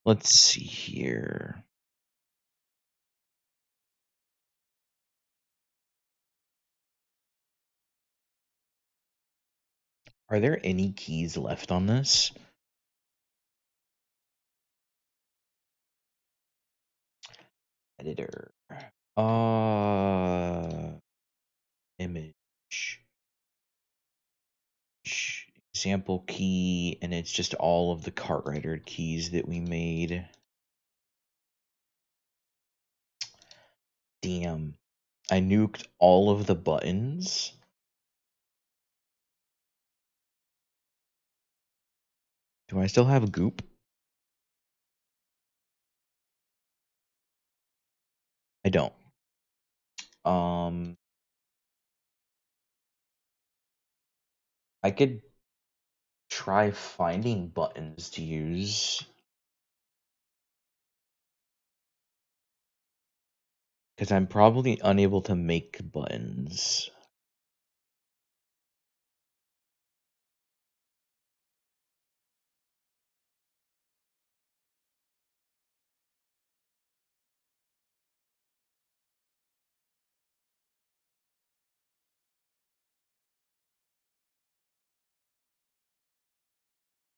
Let's see here. Are there any keys left on this? Editor. Image. Example key, and it's just all of the Cartwriter keys that we made. Damn. I nuked all of the buttons. Do I still have goop? I don't. I could try finding buttons to use. Because I'm probably unable to make buttons.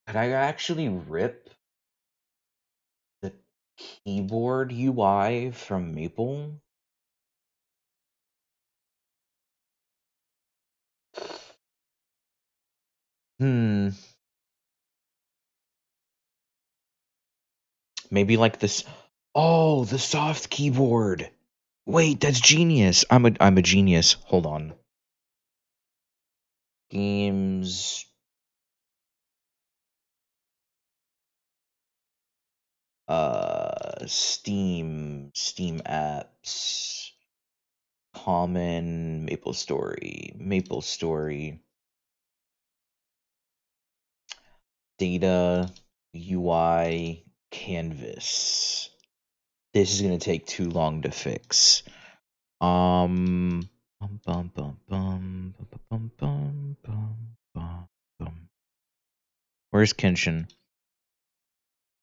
Could I actually rip the keyboard UI from Maple? Hmm. Maybe like this. Oh, the soft keyboard. Wait, that's genius. I'm a genius. Hold on. Games. Steam apps. Common Maple Story. Data, UI, canvas. This is gonna take too long to fix. Bum, bum, bum, bum, bum, bum, bum, bum, bum. Where's Kenshin?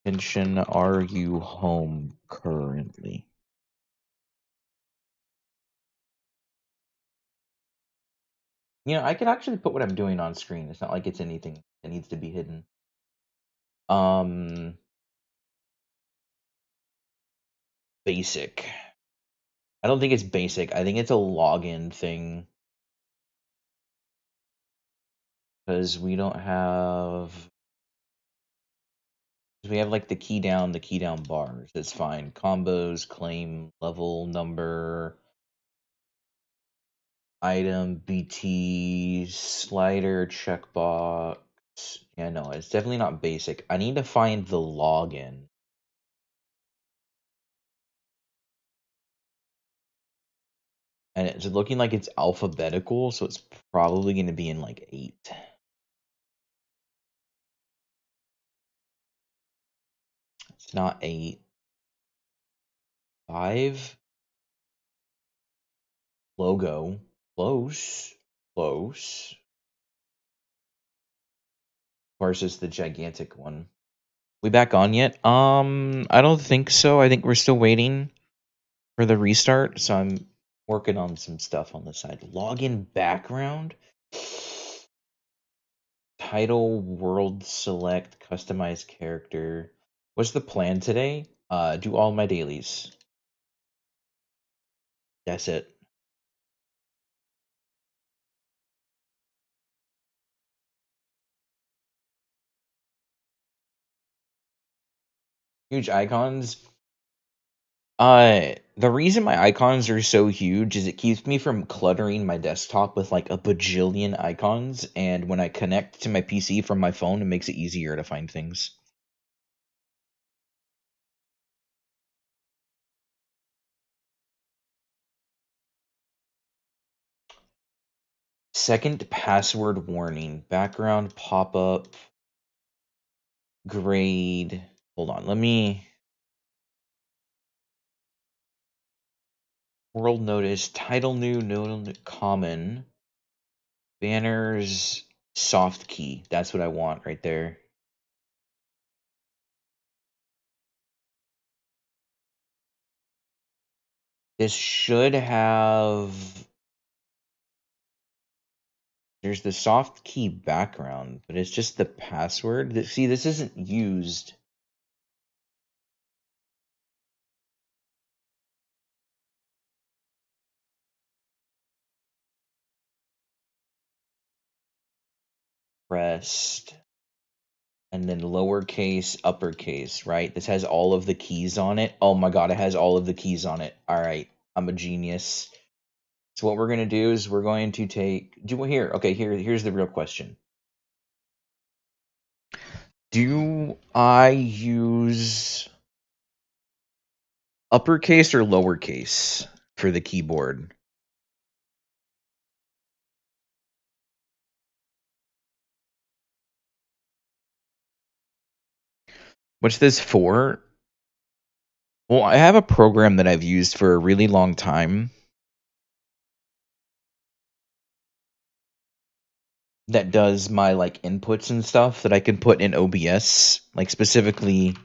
Kenshin, are you home currently? You know, I could actually put what I'm doing on screen. It's not like it's anything that needs to be hidden. Um, Basic. I don't think it's basic. I think it's a login thing. Because we don't have. We have like the key down bars. That's fine. Combos, claim, level, number, item, BT, slider, checkbox. Yeah, no, it's definitely not basic. I need to find the login. And it's looking like it's alphabetical, so it's probably going to be in like 8. It's not 8. 5. Logo. Close. Close. Of course, it's the gigantic one. We back on yet? I don't think so. I think we're still waiting for the restart, so I'm working on some stuff on the side. Login background. Title, world select, customize character. What's the plan today? Do all my dailies. That's it. Huge icons. The reason my icons are so huge is it keeps me from cluttering my desktop with like a bajillion icons, and when I connect to my PC from my phone, it makes it easier to find things. Second password warning. Background pop-up. Grade. Hold on, let me. World notice. Title new, no common. Banners. Soft key. That's what I want right there. This should have... There's the soft key background, but it's just the password. See, this isn't used. Pressed. And then lowercase, uppercase, right? This has all of the keys on it. Oh my god, it has all of the keys on it. All right, I'm a genius. So what we're going to do is we're going to here's the real question. Do I use uppercase or lowercase for the keyboard? What's this for? Well, I have a program that I've used for a really long time that does my like inputs and stuff that I can put in OBS. Like specifically,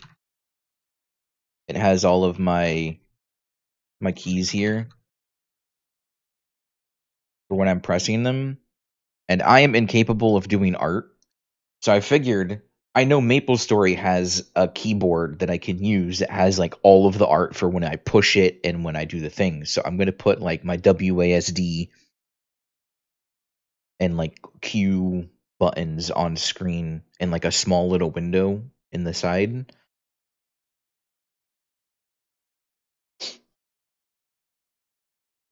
it has all of my keys here for when I'm pressing them, and I am incapable of doing art. So I figured, I know MapleStory has a keyboard that I can use that has like all of the art for when I push it and when I do the things. So I'm going to put like my WASD and like Q buttons on screen in like a small little window in the side.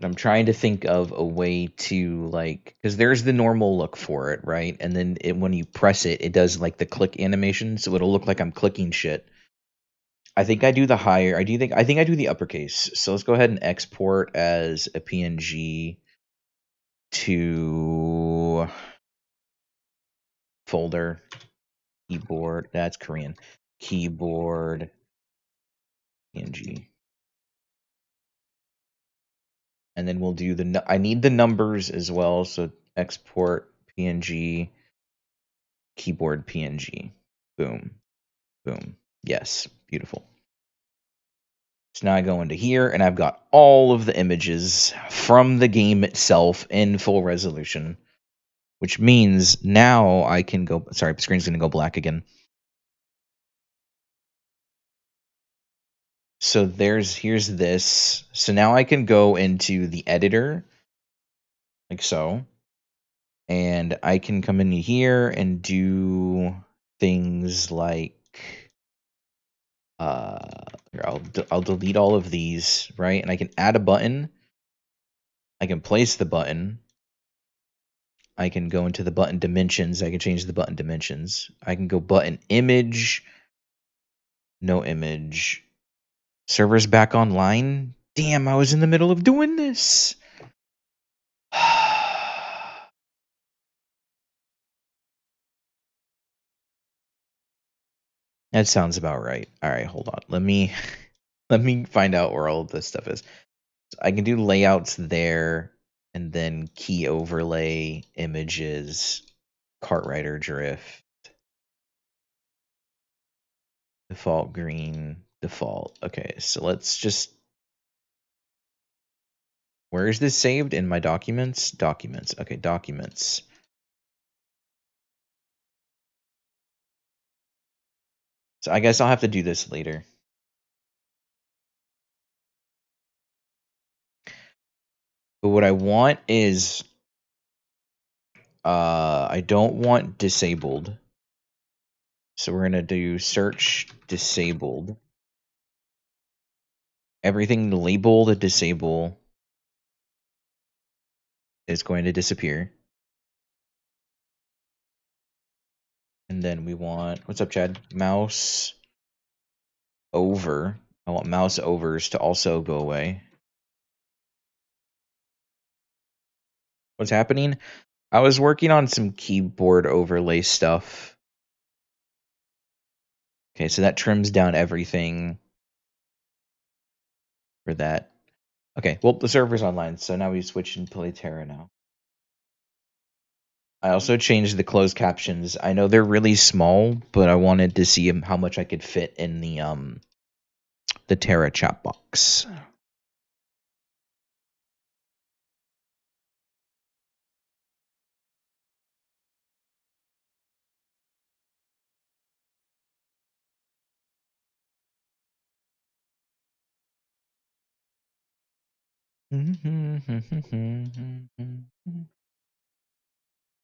I'm trying to think of a way to like, because there's the normal look for it, right? And then when you press it, it does like the click animation, so it'll look like I'm clicking shit. I think I do the higher. I think I do the uppercase. So let's go ahead and export as a PNG to folder keyboard. That's Korean. Keyboard PNG. And then we'll do I need the numbers as well. So export PNG, keyboard PNG. Boom. Boom. Yes. Beautiful. So now I go into here and I've got all of the images from the game itself in full resolution, which means now I can go, sorry, screen's going to go black again. So here's this. So now I can go into the editor like so, and I can come in here and do things like, here, I'll delete all of these, right? And I can add a button. I can place the button. I can go into the button dimensions. I can change the button dimensions. I can go button image. No image. Server's back online. Damn, I was in the middle of doing this. That sounds about right. All right, hold on. Let me find out where all of this stuff is. So I can do layouts there, and then key overlay, images, Cartwriter drift, default green, default. Okay, so let's just. Where is this saved? In my documents? Documents. Okay, documents. So I guess I'll have to do this later. But what I want is, I don't want disabled. So we're going to do search disabled. Everything labeled disable is going to disappear. And then we want, what's up, Chad? Mouse over. I want mouse overs to also go away. What's happening? I was working on some keyboard overlay stuff. Okay, so that trims down everything for that. Okay, well, the server's online, so now we switch and play TERA now. I also changed the closed captions. I know they're really small, but I wanted to see how much I could fit in the TERA chat box.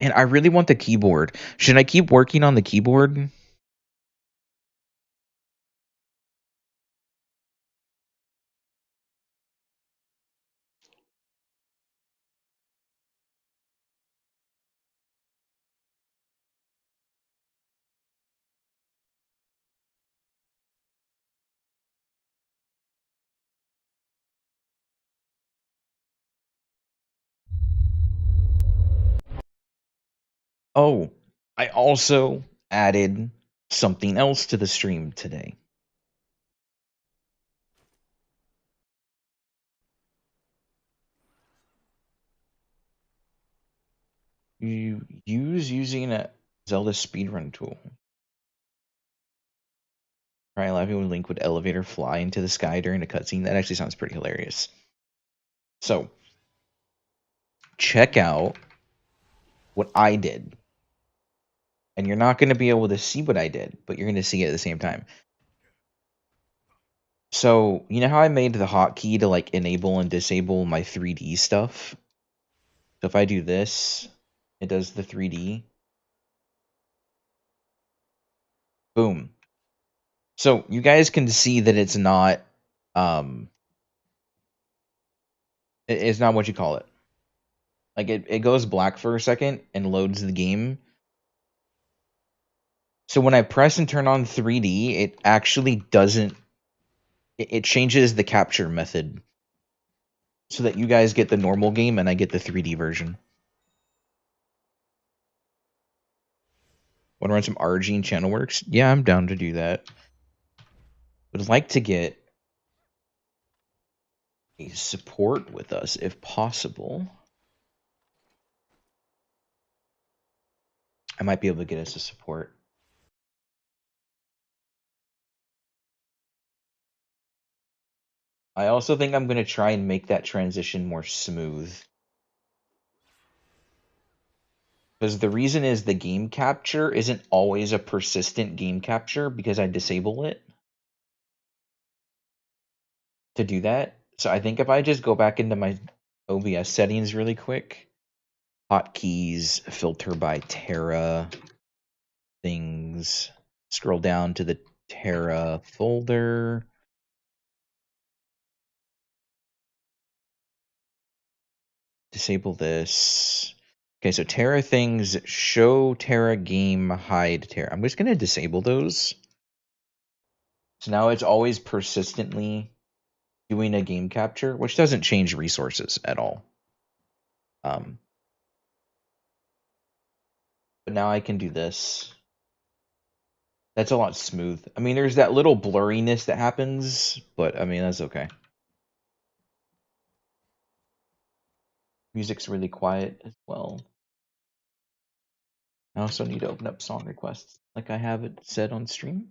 And I really want the keyboard. Should I keep working on the keyboard? Oh, I also added something else to the stream today. You using a Zelda speedrun tool. Probably a lot of people link would elevator fly into the sky during a cutscene. That actually sounds pretty hilarious. So check out what I did. And you're not going to be able to see what I did, but you're going to see it at the same time. So, you know how I made the hotkey to like enable and disable my 3D stuff? So if I do this, it does the 3D. Boom. So you guys can see that it's not it's not what you call it. Like it goes black for a second and loads the game. So when I press and turn on 3D, it actually doesn't it changes the capture method so that you guys get the normal game and I get the 3D version. Want to run some RG and channel works? Yeah, I'm down to do that. Would like to get a support with us if possible. I might be able to get us a support. I also think I'm going to try and make that transition more smooth. Because the reason is the game capture isn't always a persistent game capture because I disable it to do that. So I think if I just go back into my OBS settings really quick, hotkeys, filter by TERA, things, scroll down to the TERA folder. Disable this. Okay, so TERA things, show TERA game, hide TERA. I'm just going to disable those. So now it's always persistently doing a game capture, which doesn't change resources at all. But now I can do this. That's a lot smooth. I mean, there's that little blurriness that happens, but I mean, that's okay. Music's really quiet as well. I also need to open up song requests like I have it set on stream.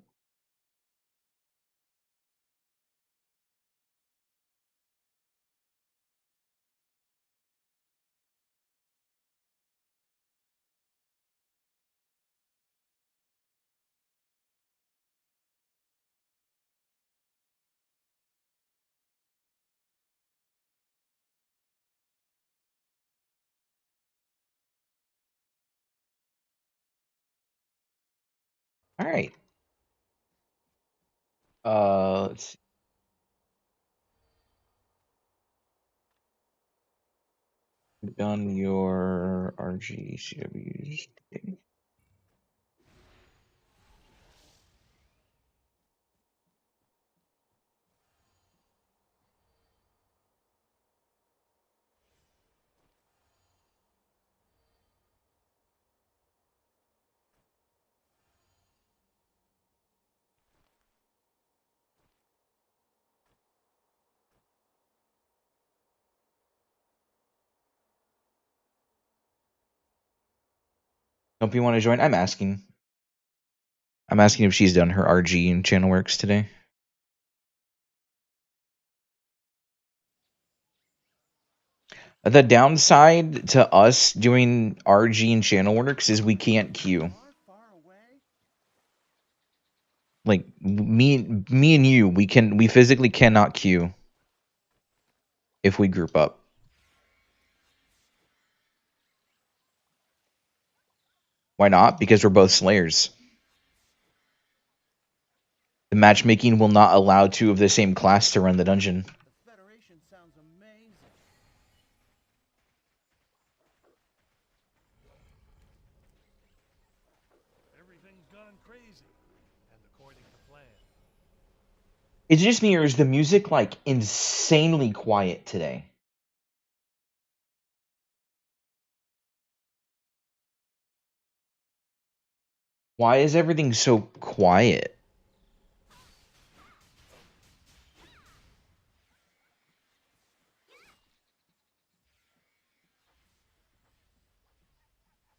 All right. Let's see. Done your RGCWs. Hope you want to join. I'm asking. I'm asking if she's done her RG and channel works today. The downside to us doing RG and channel works is we can't queue. Like me and you, we physically cannot queue. if we group up. Why not? Because we're both Slayers. The matchmaking will not allow two of the same class to run the dungeon. The Federation sounds amazing. Everything's gone crazy, and according to plan. It's just me, or is the music like insanely quiet today? Why is everything so quiet?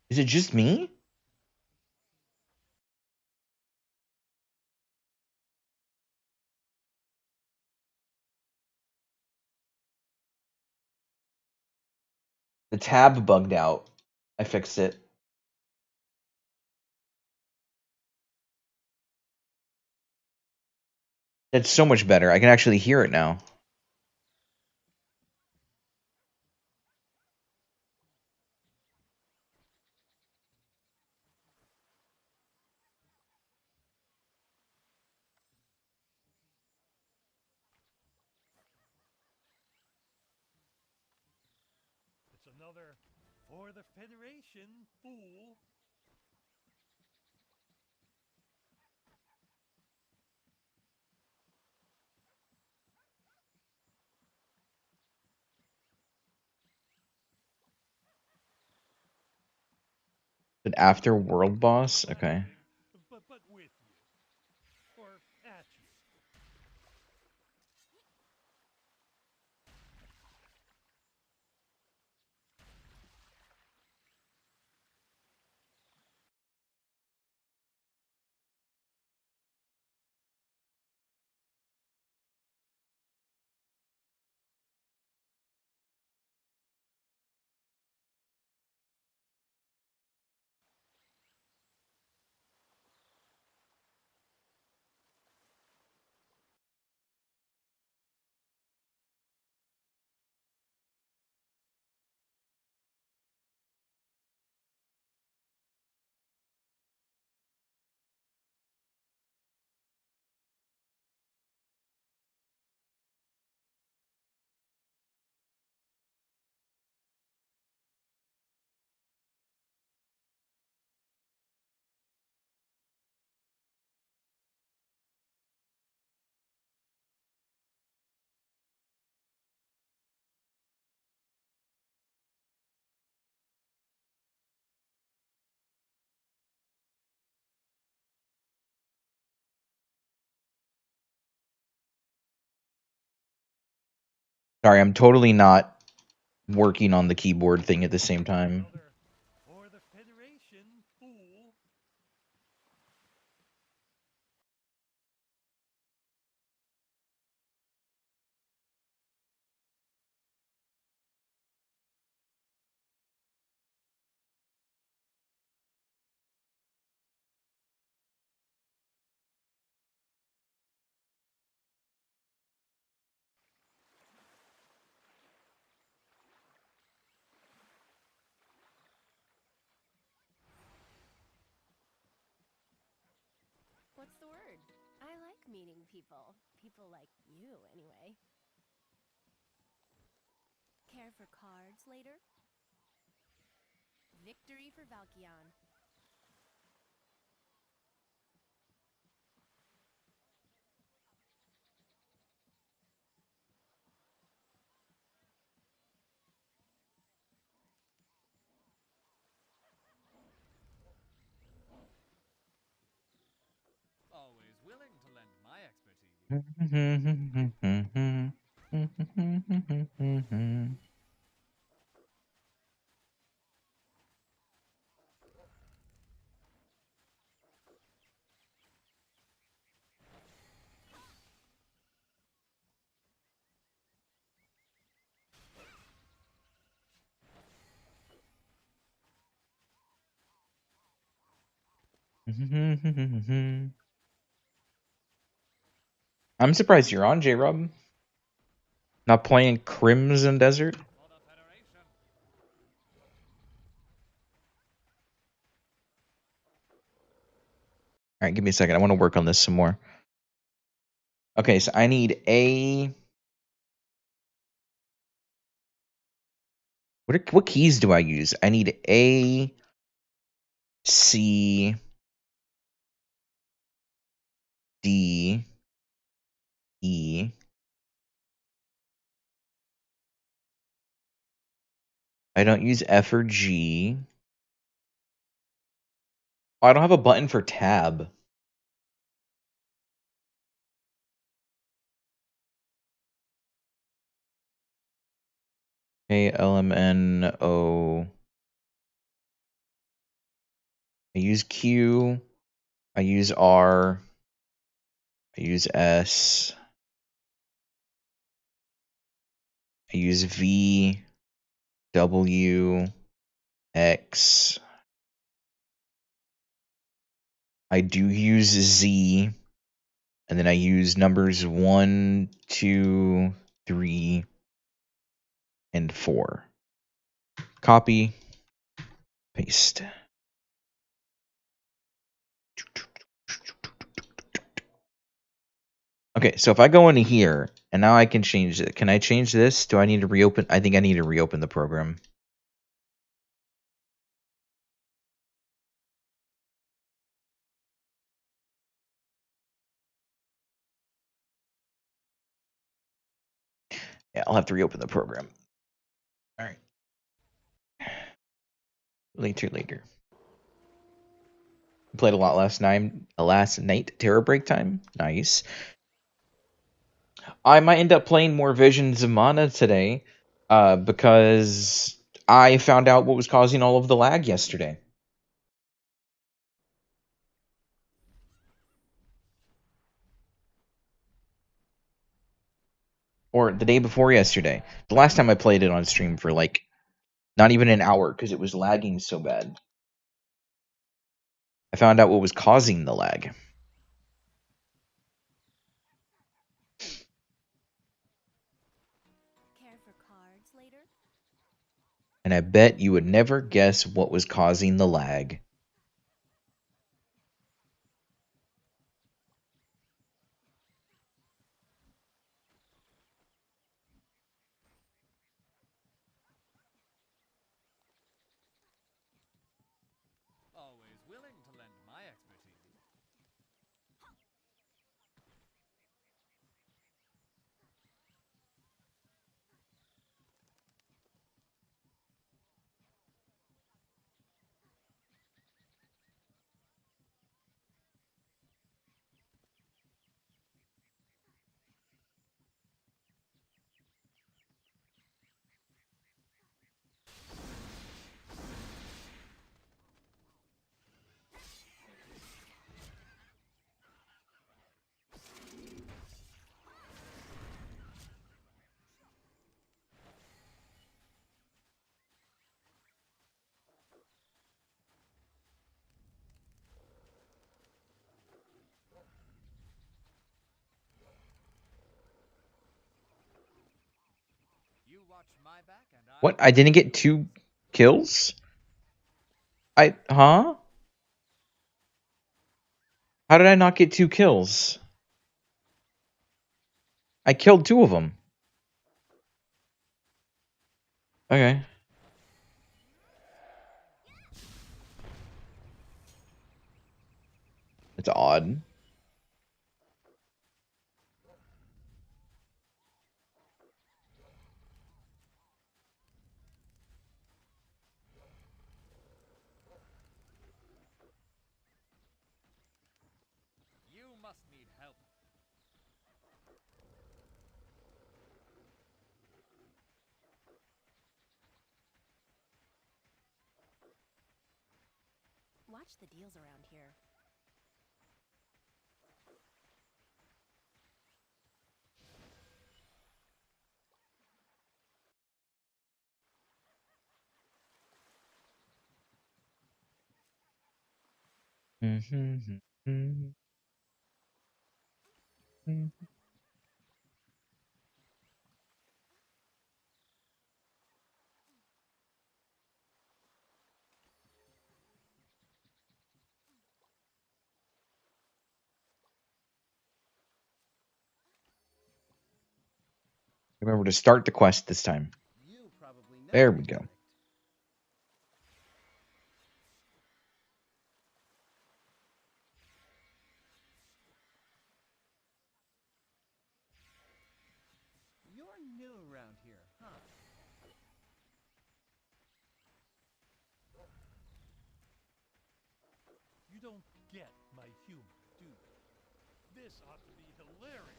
Is it just me? The tab bugged out. I fixed it. That's so much better. I can actually hear it now. It's another for the Federation, fool. But after world boss? Okay. But with you. Or at you. Sorry, I'm totally not working on the keyboard thing at the same time. Another for the Federation, fool. What's the word? I like meeting people. People like you, anyway. Care for cards later? Victory for Valkion. Always willing to lend my expertise. I'm surprised you're on, J-Rub. Not playing Crimson Desert? For the Federation. Alright, give me a second. I want to work on this some more. Okay, so I need A. What keys do I use? I need A, C, D, E. I don't use F or G. Oh, I don't have a button for tab. A, L, M, N, O. I use Q. I use R. I use S. I use V, W, X. I do use Z. And then I use numbers 1, 2, 3, and 4. Copy, paste. Okay, so if I go into here, and now I can change it. Can I change this? Do I need to reopen? I think I need to reopen the program. Yeah, I'll have to reopen the program. All right. Later. Played a lot last night. TERA break time. Nice. I might end up playing more Visions of Mana today, because I found out what was causing all of the lag yesterday. Or the day before yesterday. The last time I played it on stream for like not even an hour because it was lagging so bad. I found out what was causing the lag. Care for cards later? And I bet you would never guess what was causing the lag. Always willing to lend my expertise. You watch my back and What? I didn't get 2 kills? Huh? How did I not get 2 kills? I killed 2 of them. Okay. It's odd. You must need help. Watch the deals around here. Remember to start the quest this time. You probably know There the we go. verdict. You're new around here, huh? You don't get my humor, do you? This ought to be hilarious.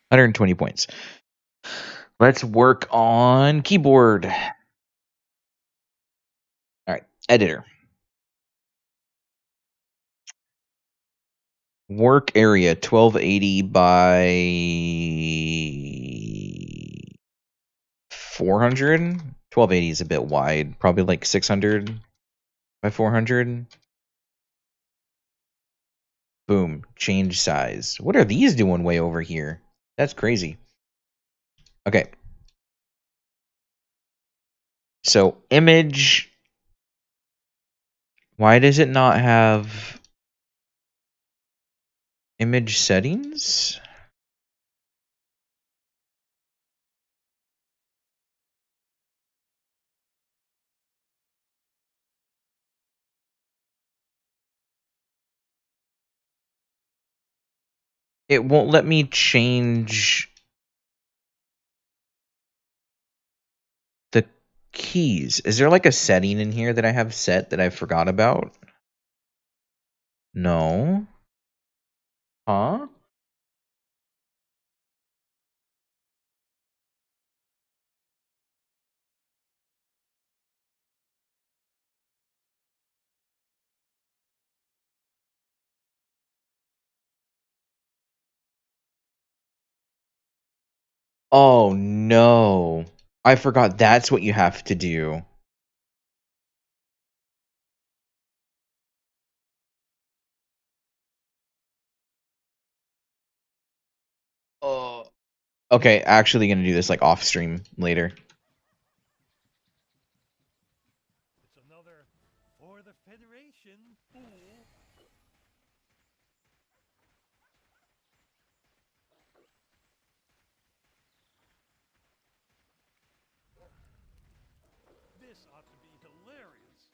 120 points. Let's work on keyboard. All right, editor. Work area 1280 by 400. 1280 is a bit wide. Probably like 600 by 400. Boom. Change size. What are these doing way over here? That's crazy. Okay. So image. Why does it not have image settings? It won't let me change the keys. Is there like a setting in here that I have set that I forgot about? No. Huh? Oh no. I forgot that's what you have to do. Oh. Okay, actually gonna do this like off stream later. It's another for the Federation, fool. This ought to be hilarious.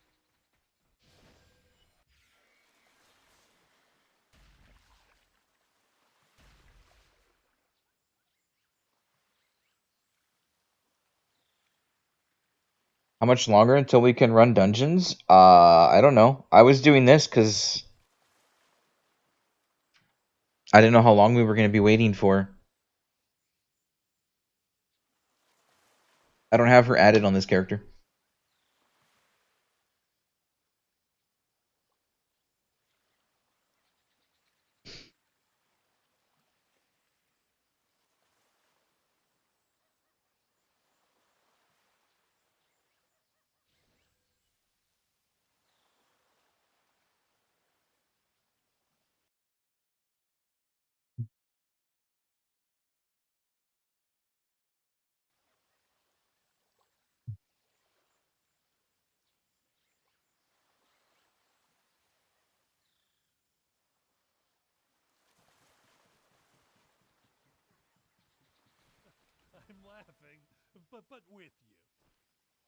How much longer until we can run dungeons? I don't know. I was doing this because I didn't know how long we were gonna be waiting for. I don't have her added on this character. I'm laughing, but with you.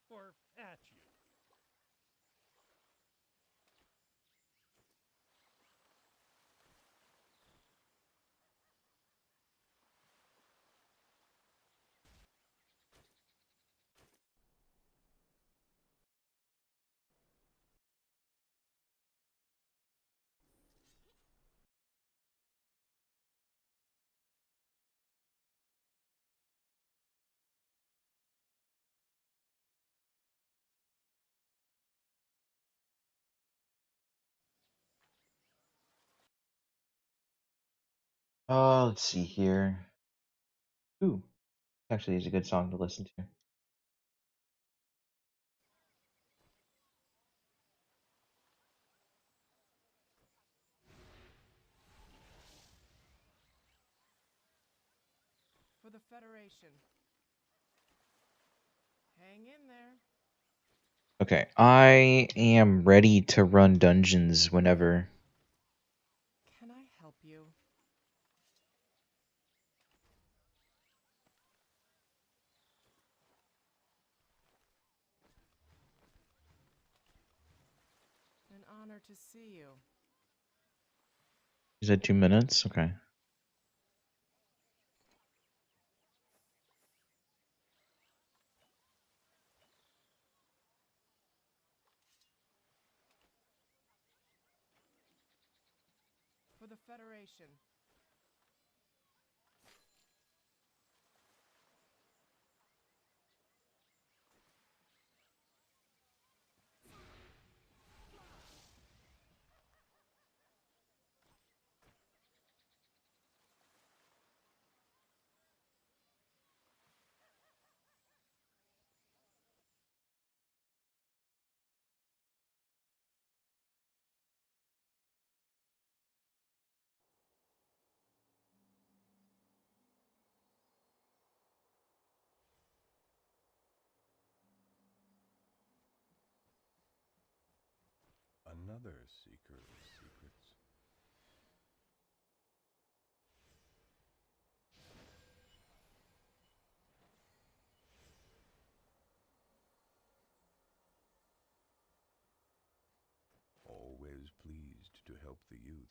Or at you. Let's see here. Ooh, actually is a good song to listen to. For the Federation. Hang in there. Okay, I am ready to run dungeons whenever. Can I help you? An honor to see you. You said 2 minutes? Okay. For the Federation. Another seeker of secrets. Always pleased to help the youth.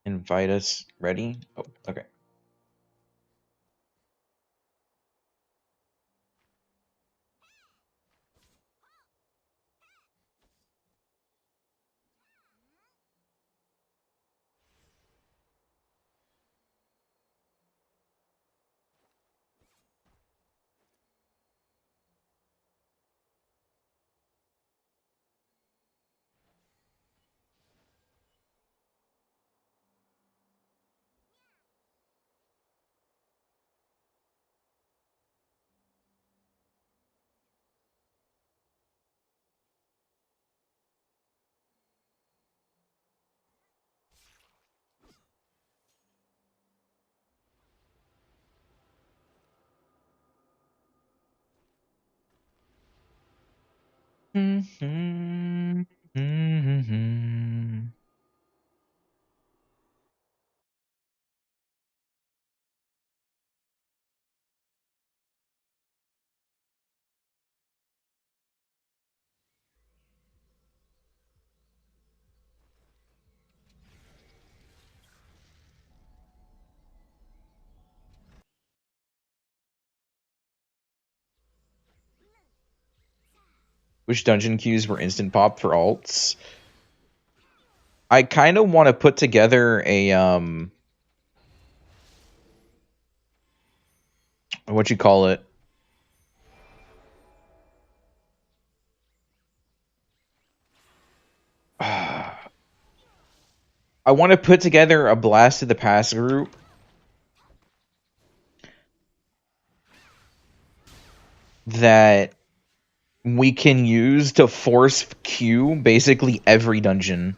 Invite us. Ready? Oh, okay. Which dungeon queues were instant pop for alts? I kind of want to put together a what you call it? I want to put together a Blast of the Past group that we can use to force queue basically every dungeon.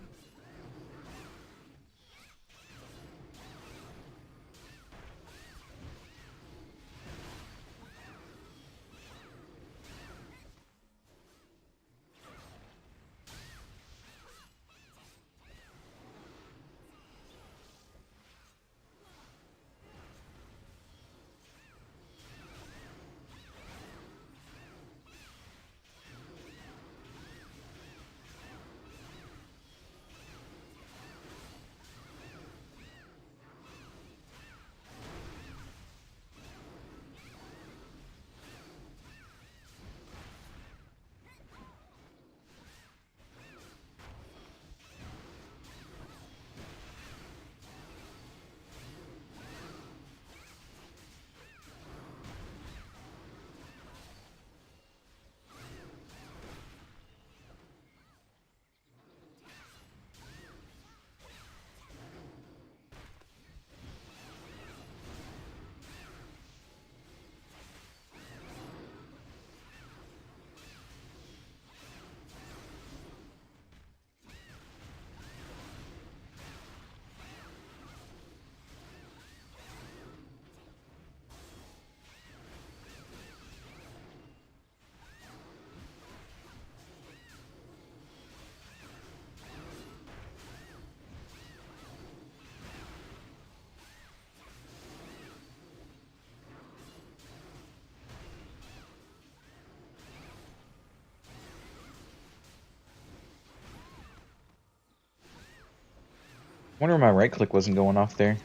Wonder my right click wasn't going off there.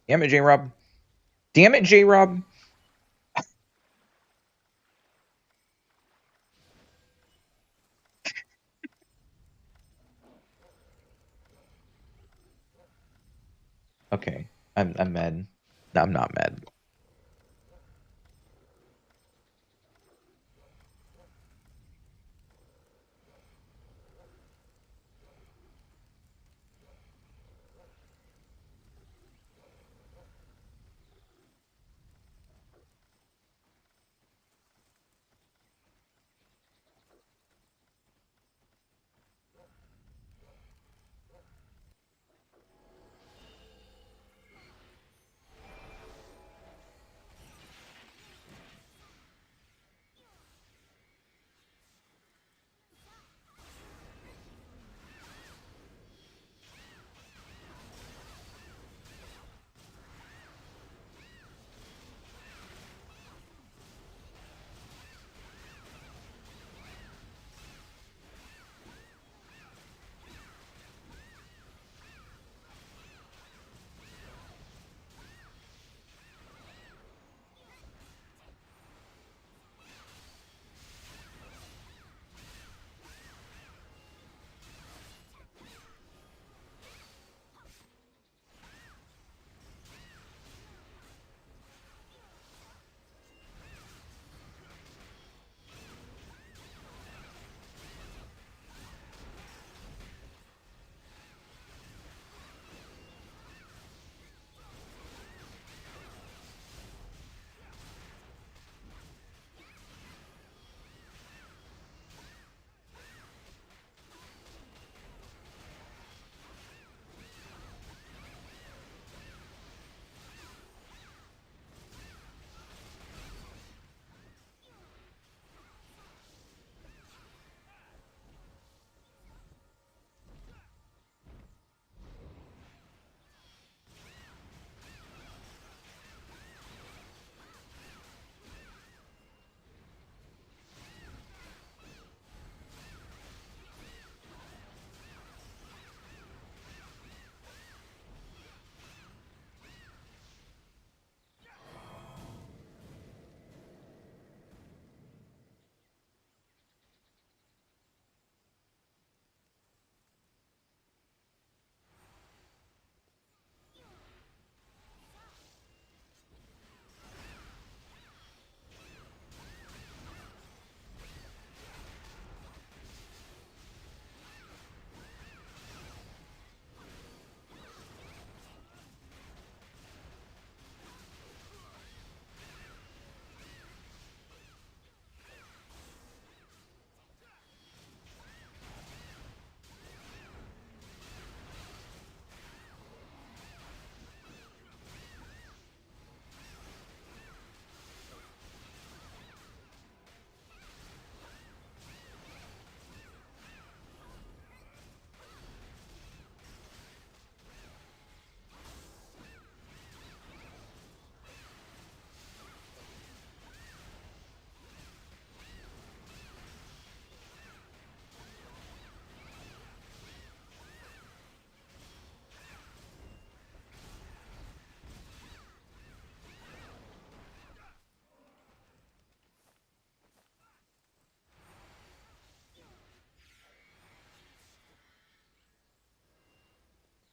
Damn it, J Rob. Damn it, J Rob. Okay. I'm mad. No, I'm not mad.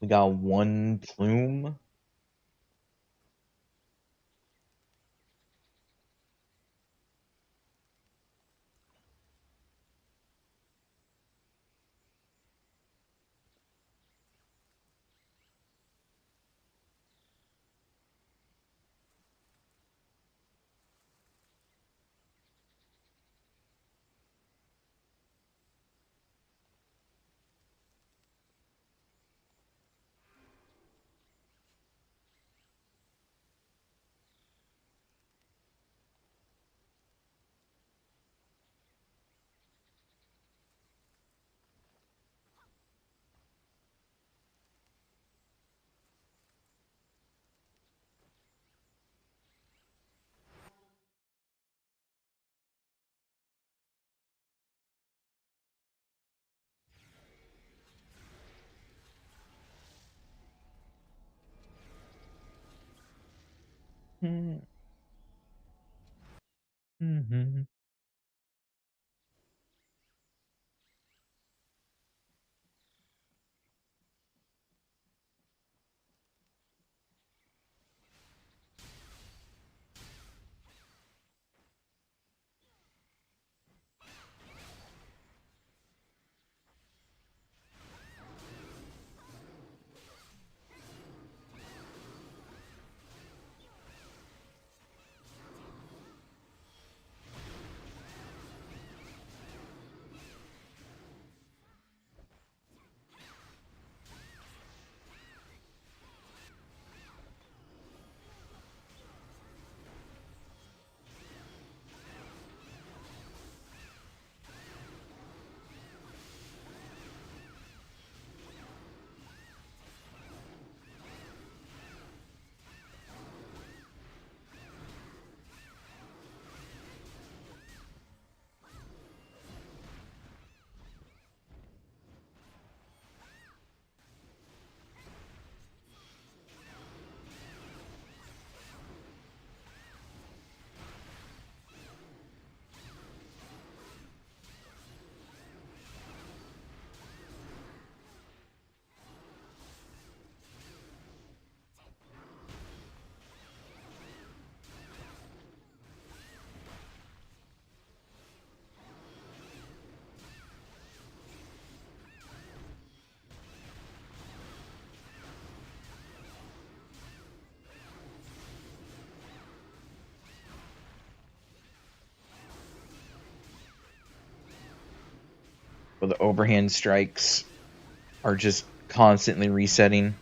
We got one plume. Mm-hmm. Well, the overhand strikes are just constantly resetting.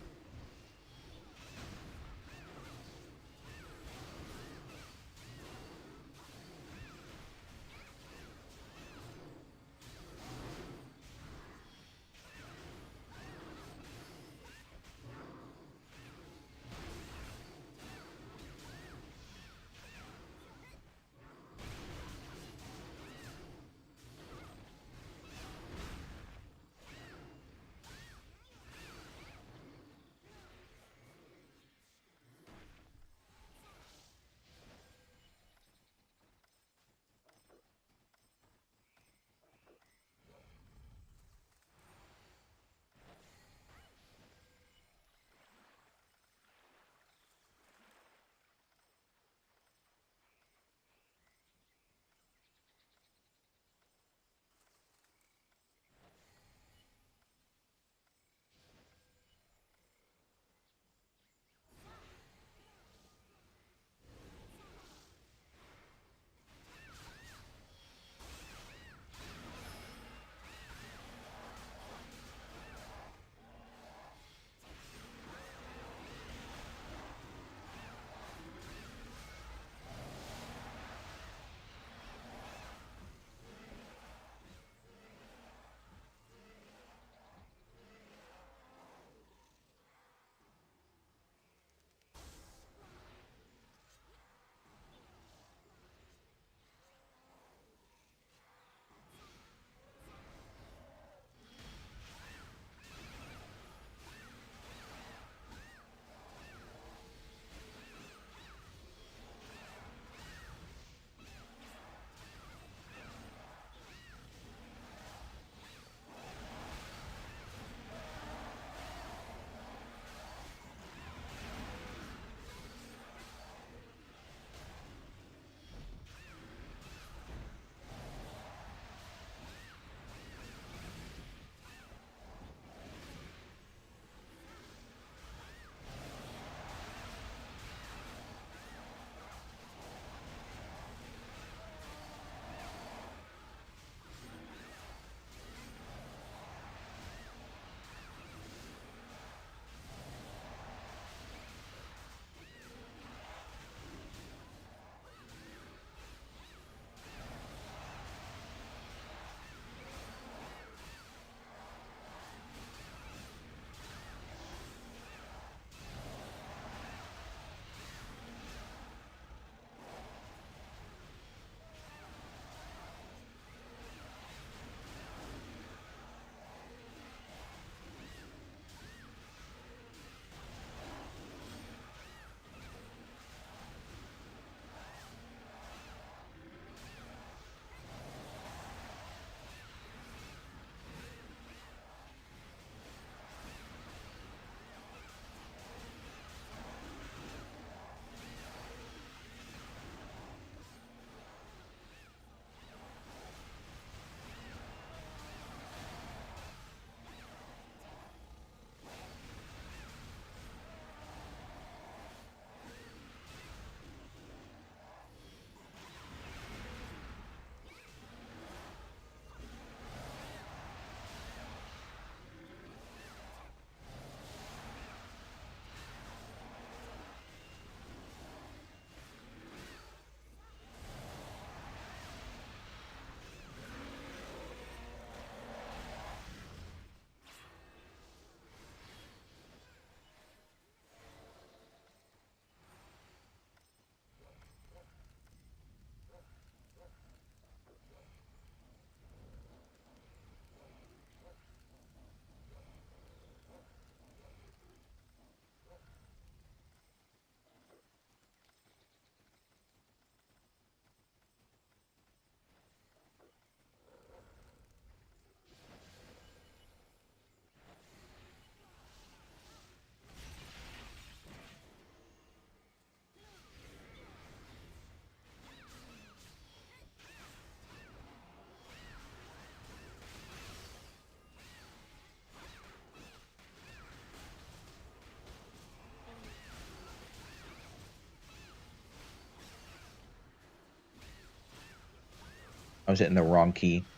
was hitting the wrong key.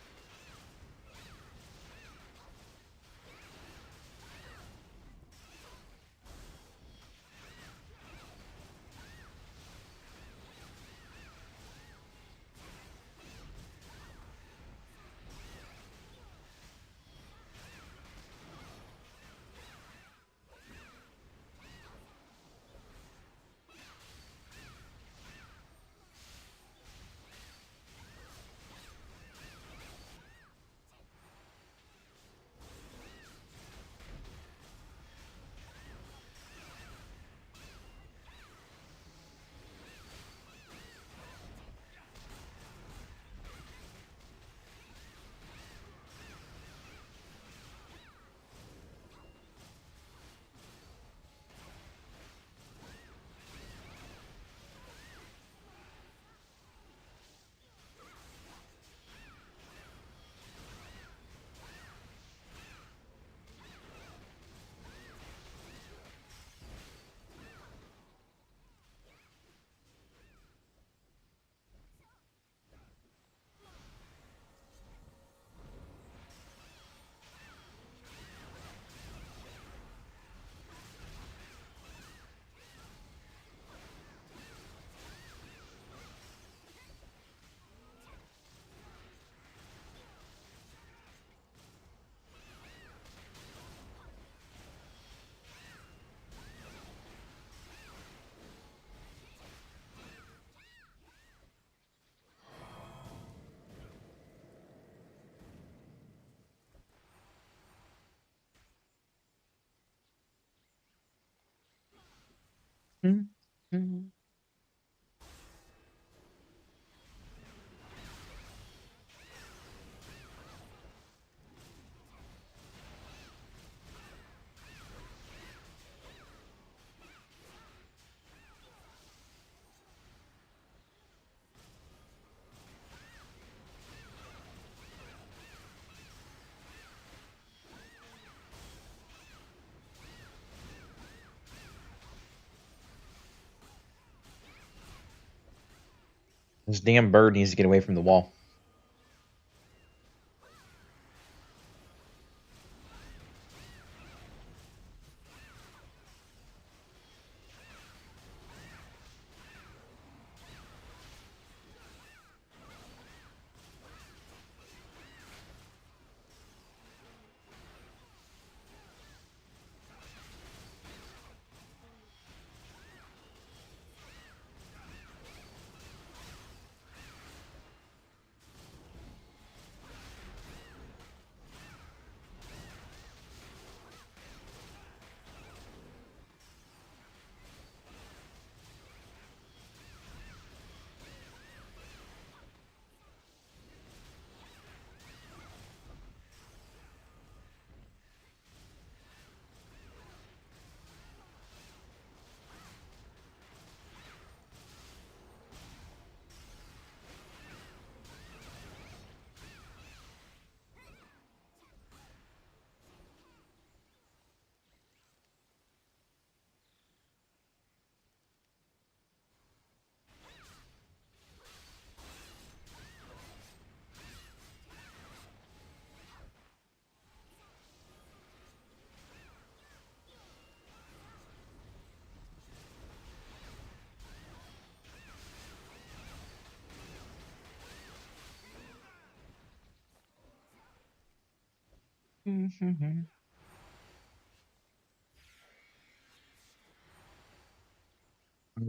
Mm-hmm. This damn bird needs to get away from the wall.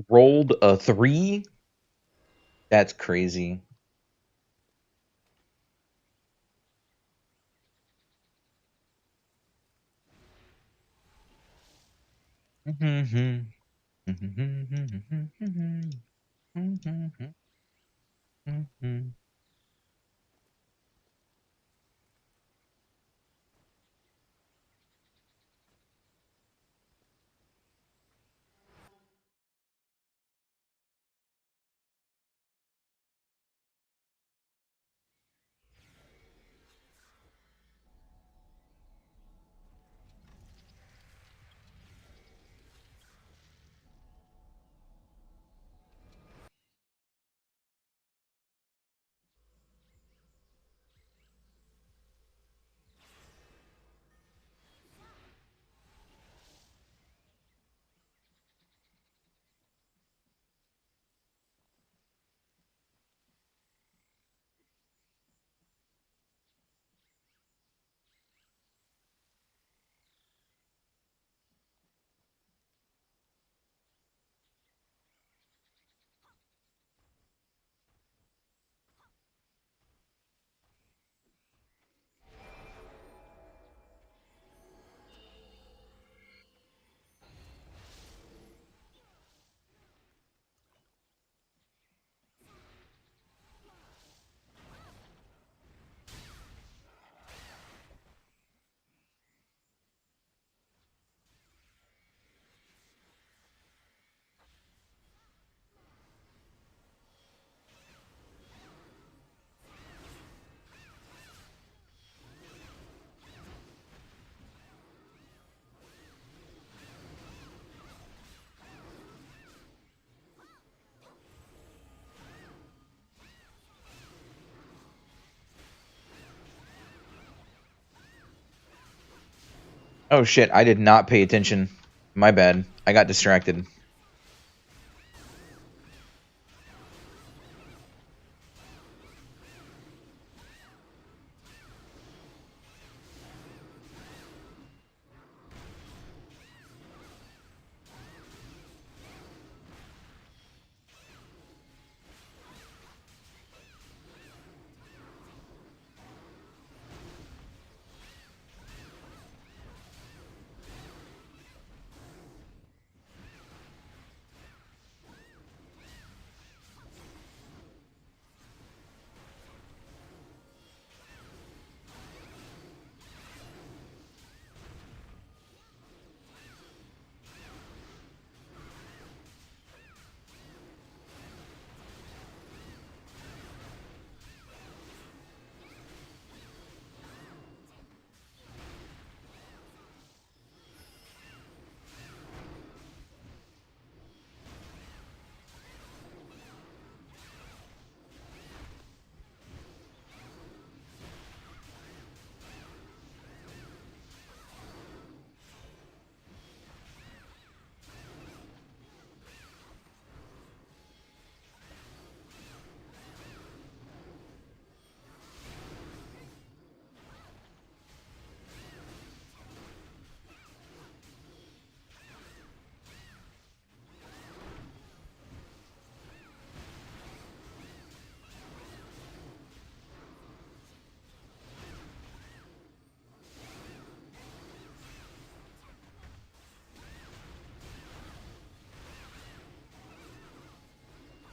Rolled a 3? That's crazy. Oh shit, I did not pay attention. My bad. I got distracted.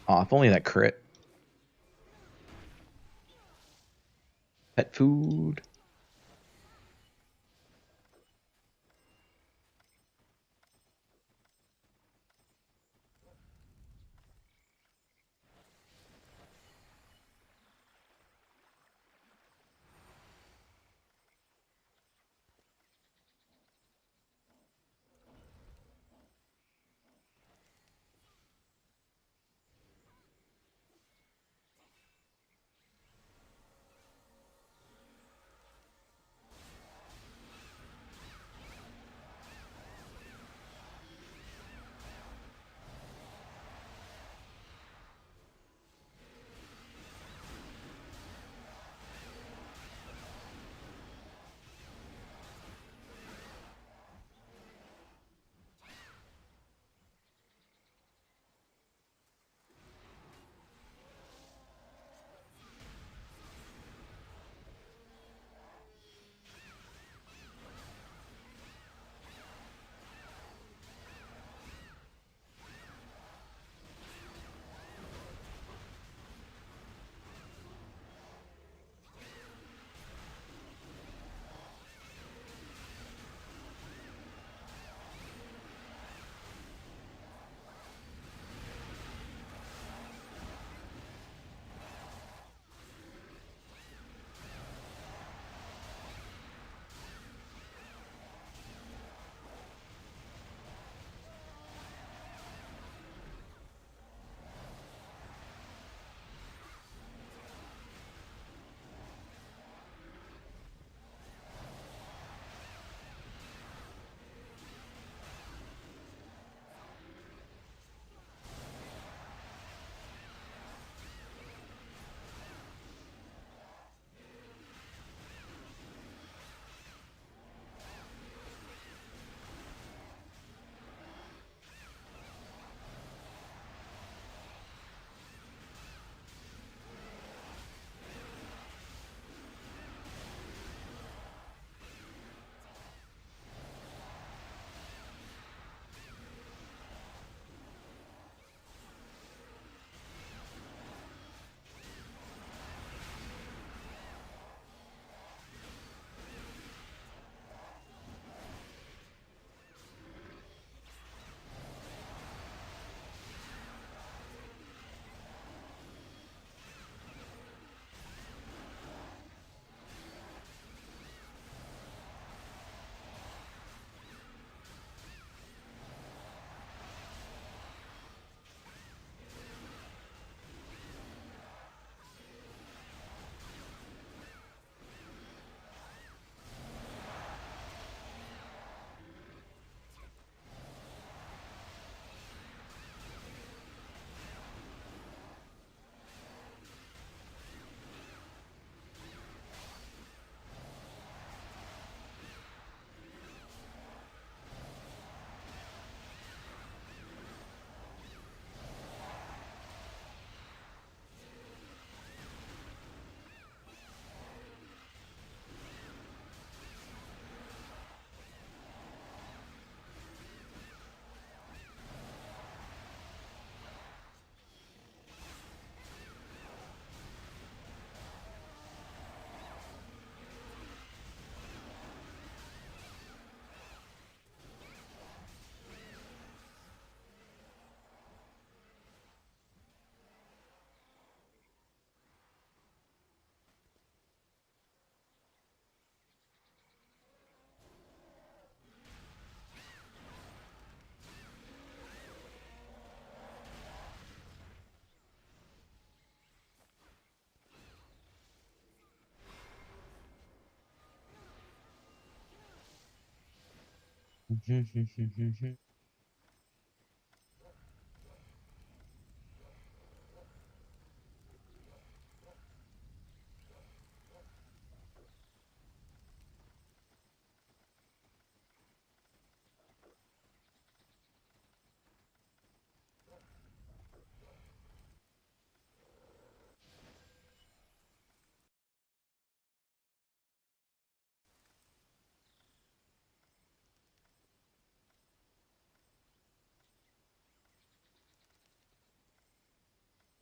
Oh, if only that crit. Pet food.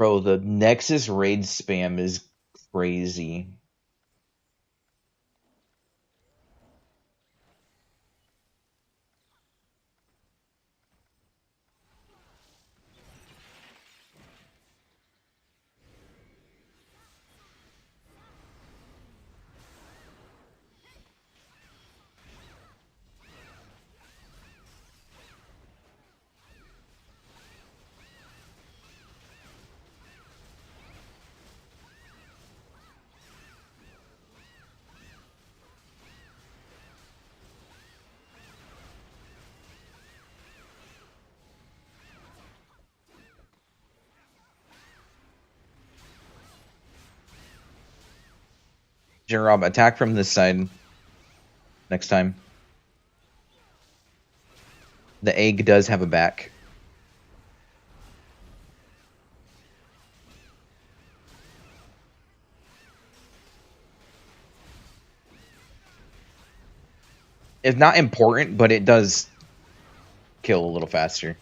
Bro, the Nexus raid spam is crazy. Rob, attack from this side next time. The egg does have a back. It's not important, but it does kill a little faster.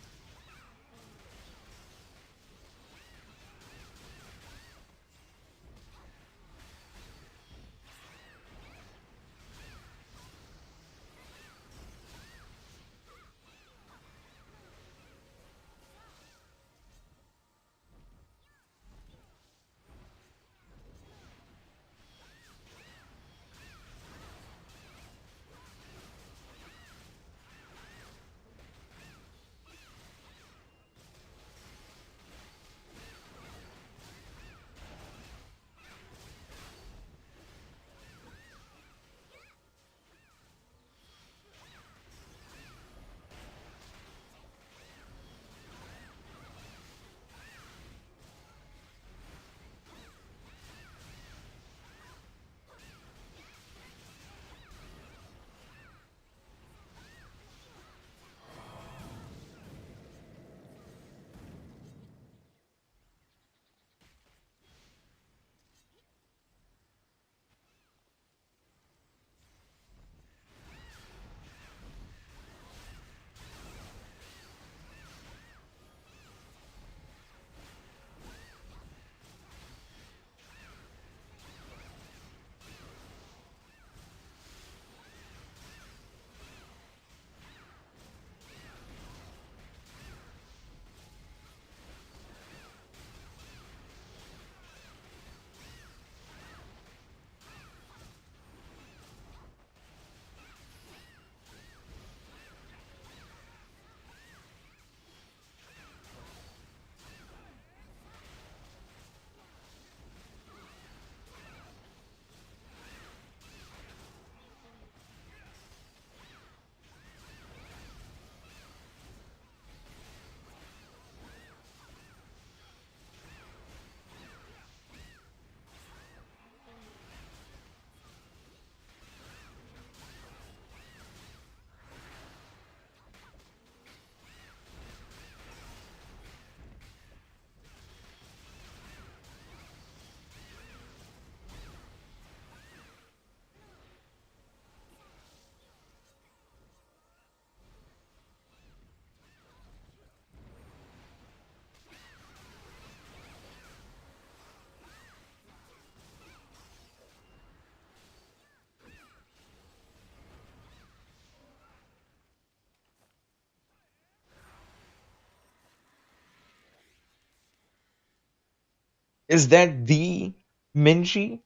Is that the Minji?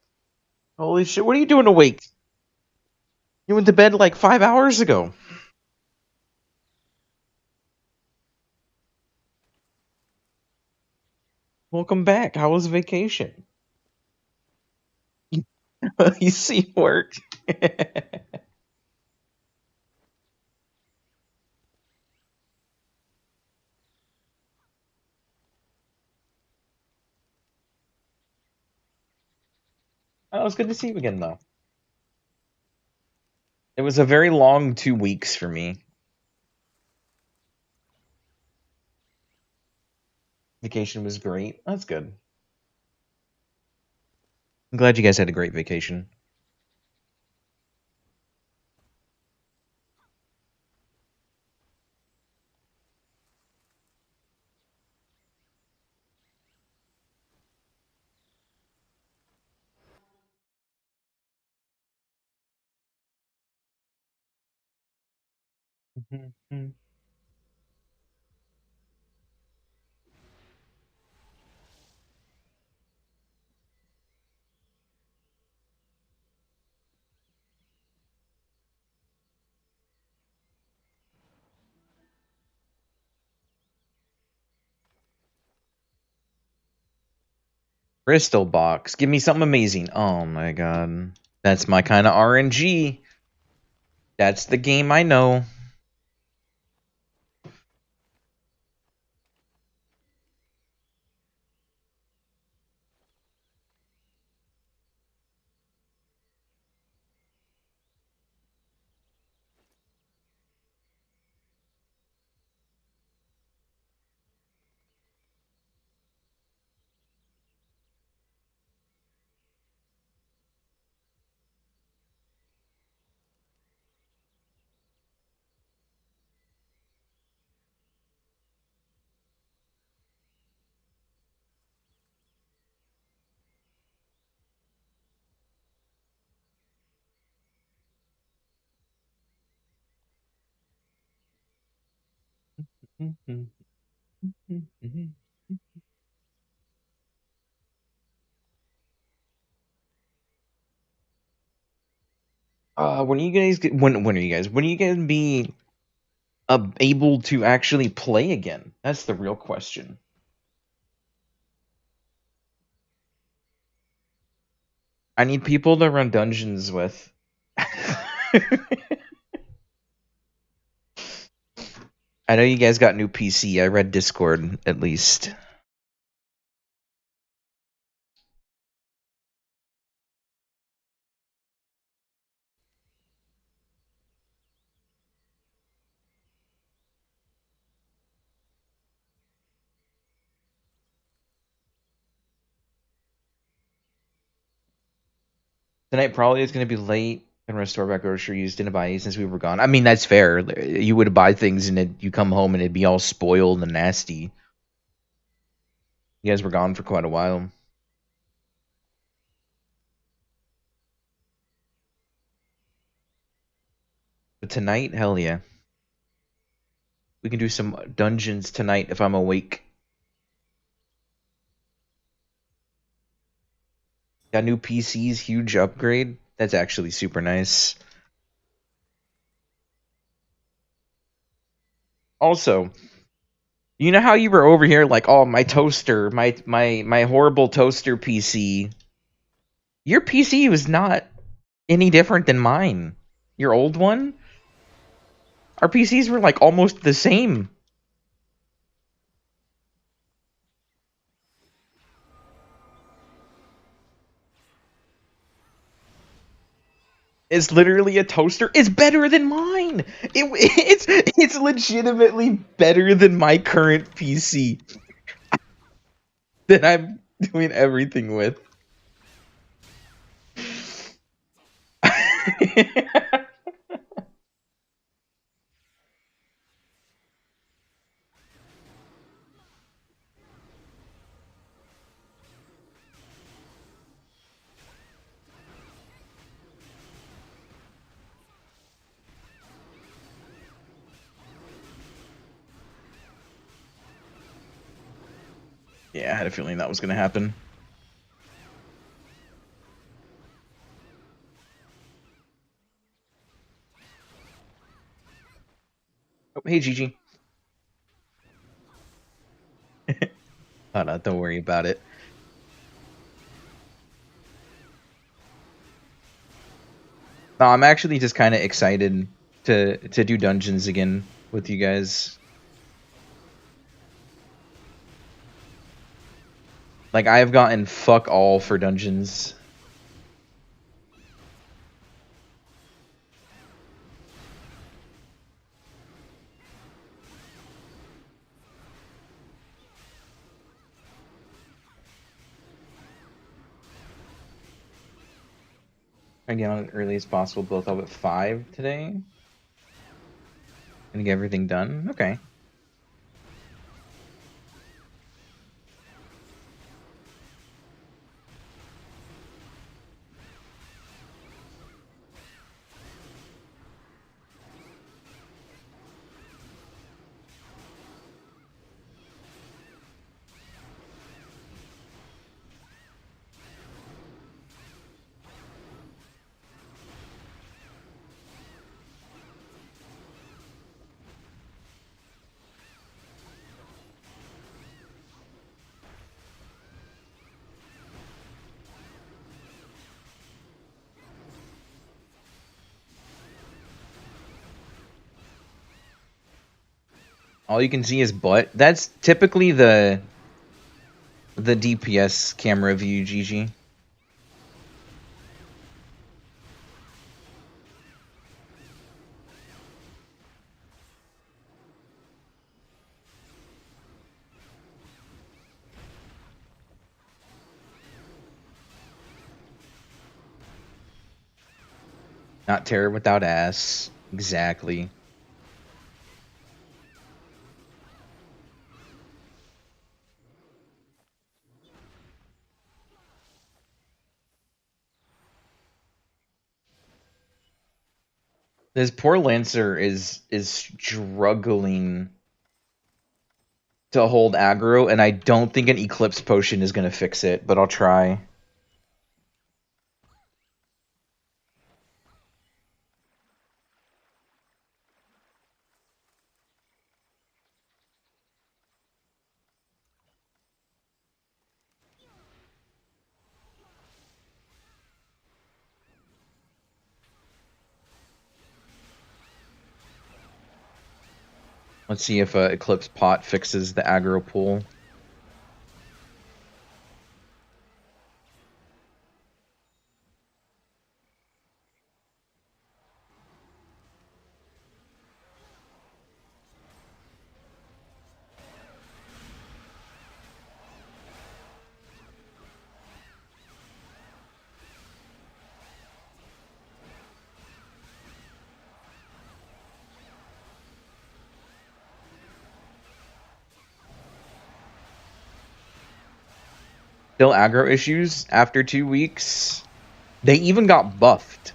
Holy shit, what are you doing awake? You went to bed like 5 hours ago. Welcome back. How was vacation? You see work. Oh, it was good to see you again, though. It was a very long 2 weeks for me. Vacation was great. That's good. I'm glad you guys had a great vacation. Crystal box. Give me something amazing. Oh my god. That's my kind of RNG. That's the game I know. When are you guys when are you guys when are you guys be able to actually play again? That's the real question. I need people to run dungeons with. I know you guys got new PC. I read Discord at least. Tonight probably is going to be late and restore back groceries. Didn't buy any since we were gone. I mean, that's fair. You would buy things and you come home and it'd be all spoiled and nasty. You guys were gone for quite a while. But tonight, hell yeah. We can do some dungeons tonight if I'm awake. Got new PCs, huge upgrade. That's actually super nice. Also, you know how you were over here like, oh, my toaster, my horrible toaster PC. Your PC was not any different than mine. Your old one? Our PCs were like almost the same. It's literally a toaster. It's better than mine. It's legitimately better than my current PC that I'm doing everything with. Yeah, I had a feeling that was gonna happen. Oh, hey, Gigi. Oh, no, don't worry about it. No, I'm actually just kind of excited to do dungeons again with you guys. Like, I've gotten fuck all for dungeons. Try to get on as early as possible. Both up at 5 today. Gonna get everything done. Okay. All you can see is butt. That's typically the DPS camera view, GG. Not TERA without ass. Exactly. This poor Lancer is struggling to hold aggro, and I don't think an Eclipse Potion is going to fix it, but I'll try. Let's see if Eclipse Pot fixes the aggro pool. Still aggro issues after 2 weeks. They even got buffed.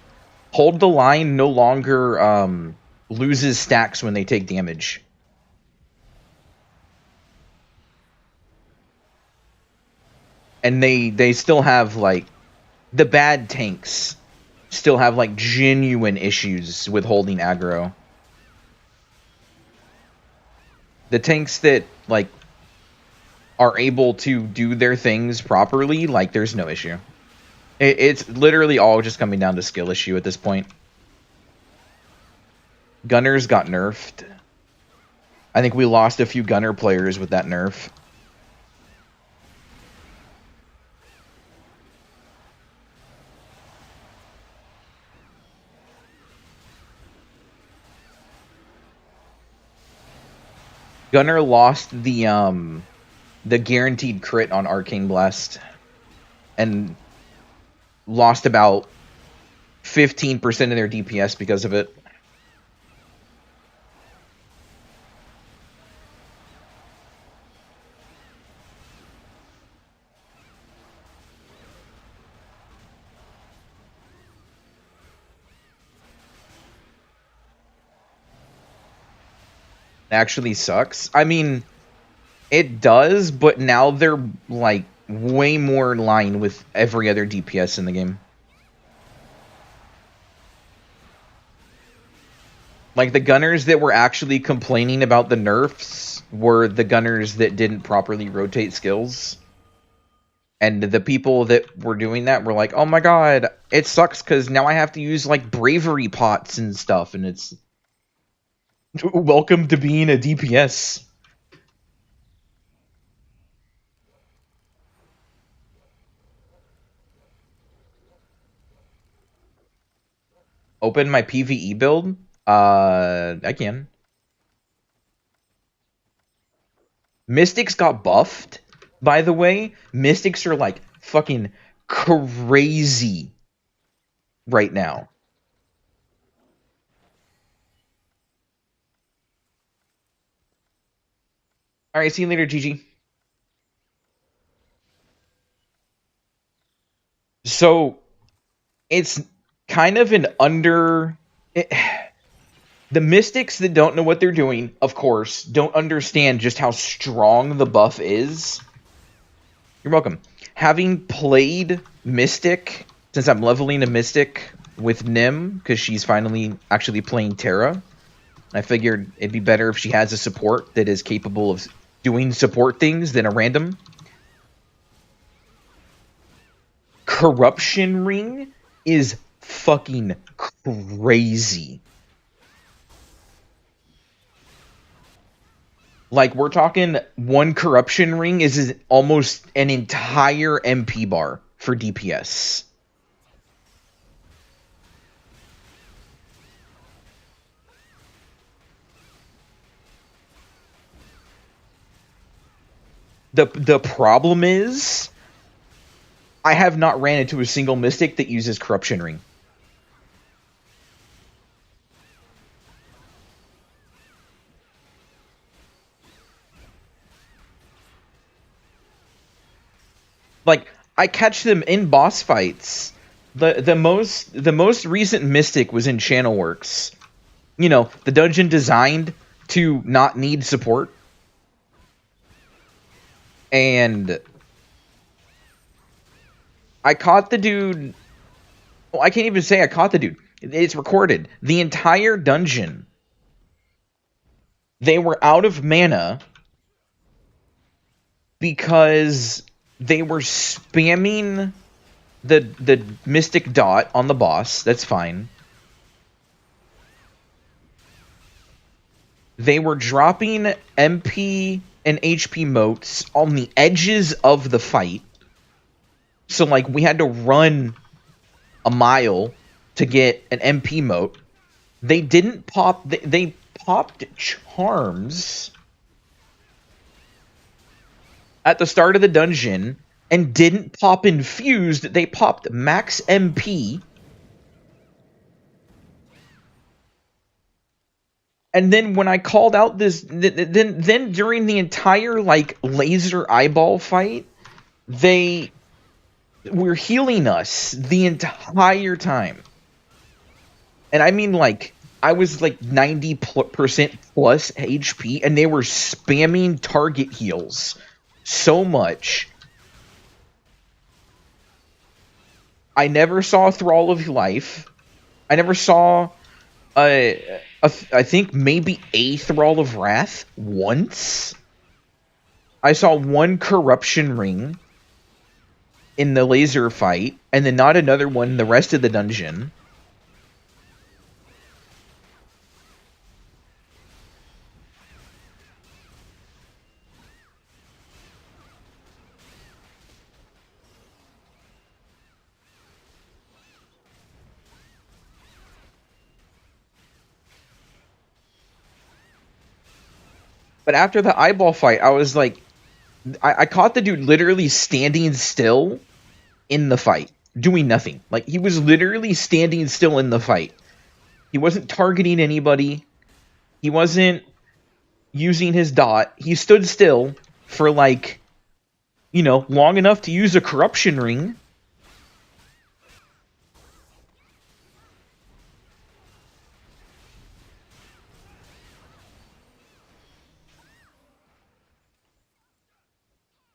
Hold the line no longer loses stacks when they take damage. And they still have, like, the bad tanks still have, like, genuine issues with holding aggro. The tanks that, like, are able to do their things properly, like, there's no issue. It's literally all just coming down to skill issue at this point. Gunners got nerfed. I think we lost a few gunner players with that nerf. Gunner lost the guaranteed crit on Arcane Blast and lost about 15% of their DPS because of it. It actually sucks. I mean, it does, but now they're, like, way more in line with every other DPS in the game. Like, the gunners that were actually complaining about the nerfs were the gunners that didn't properly rotate skills. And the people that were doing that were like, oh my god, it sucks because now I have to use, like, bravery pots and stuff, and it's... Welcome to being a DPS. Open my PvE build? I can. Mystics got buffed, by the way. Mystics are, like, fucking crazy right now. All right, see you later, Gigi. So it's kind of an under. The mystics that don't know what they're doing, of course, don't understand just how strong the buff is. You're welcome. Having played Mystic, since I'm leveling a Mystic with Nim, because she's finally actually playing TERA, I figured it'd be better if she has a support that is capable of doing support things than a random. Corruption Ring is fucking crazy. Like, we're talking one corruption ring is almost an entire MP bar for DPS. The problem is, I have not ran into a single mystic that uses corruption ring. Like, I catch them in boss fights. The most recent mystic was in Channel Works. You know, the dungeon designed to not need support. And I caught the dude. Well, I can't even say I caught the dude. It's recorded. The entire dungeon. They were out of mana because they were spamming the mystic dot on the boss. That's fine. They were dropping MP and HP motes on the edges of the fight. So, like, we had to run a mile to get an MP mote. They didn't pop... They popped charms at the start of the dungeon and didn't pop infused. They popped max MP. And then when I called out this, then during the entire, like, laser eyeball fight, they were healing us the entire time. And I mean, like, I was like 90% plus HP, and they were spamming target heals so much. I never saw Thrall of Life. I never saw, I think maybe a Thrall of Wrath once. I saw one Corruption Ring in the laser fight, and then not another one the rest of the dungeon. But after the eyeball fight, I was like, I caught the dude literally standing still in the fight, doing nothing. Like, he was literally standing still in the fight. He wasn't targeting anybody. He wasn't using his dot. He stood still for, like, you know, long enough to use a corruption ring.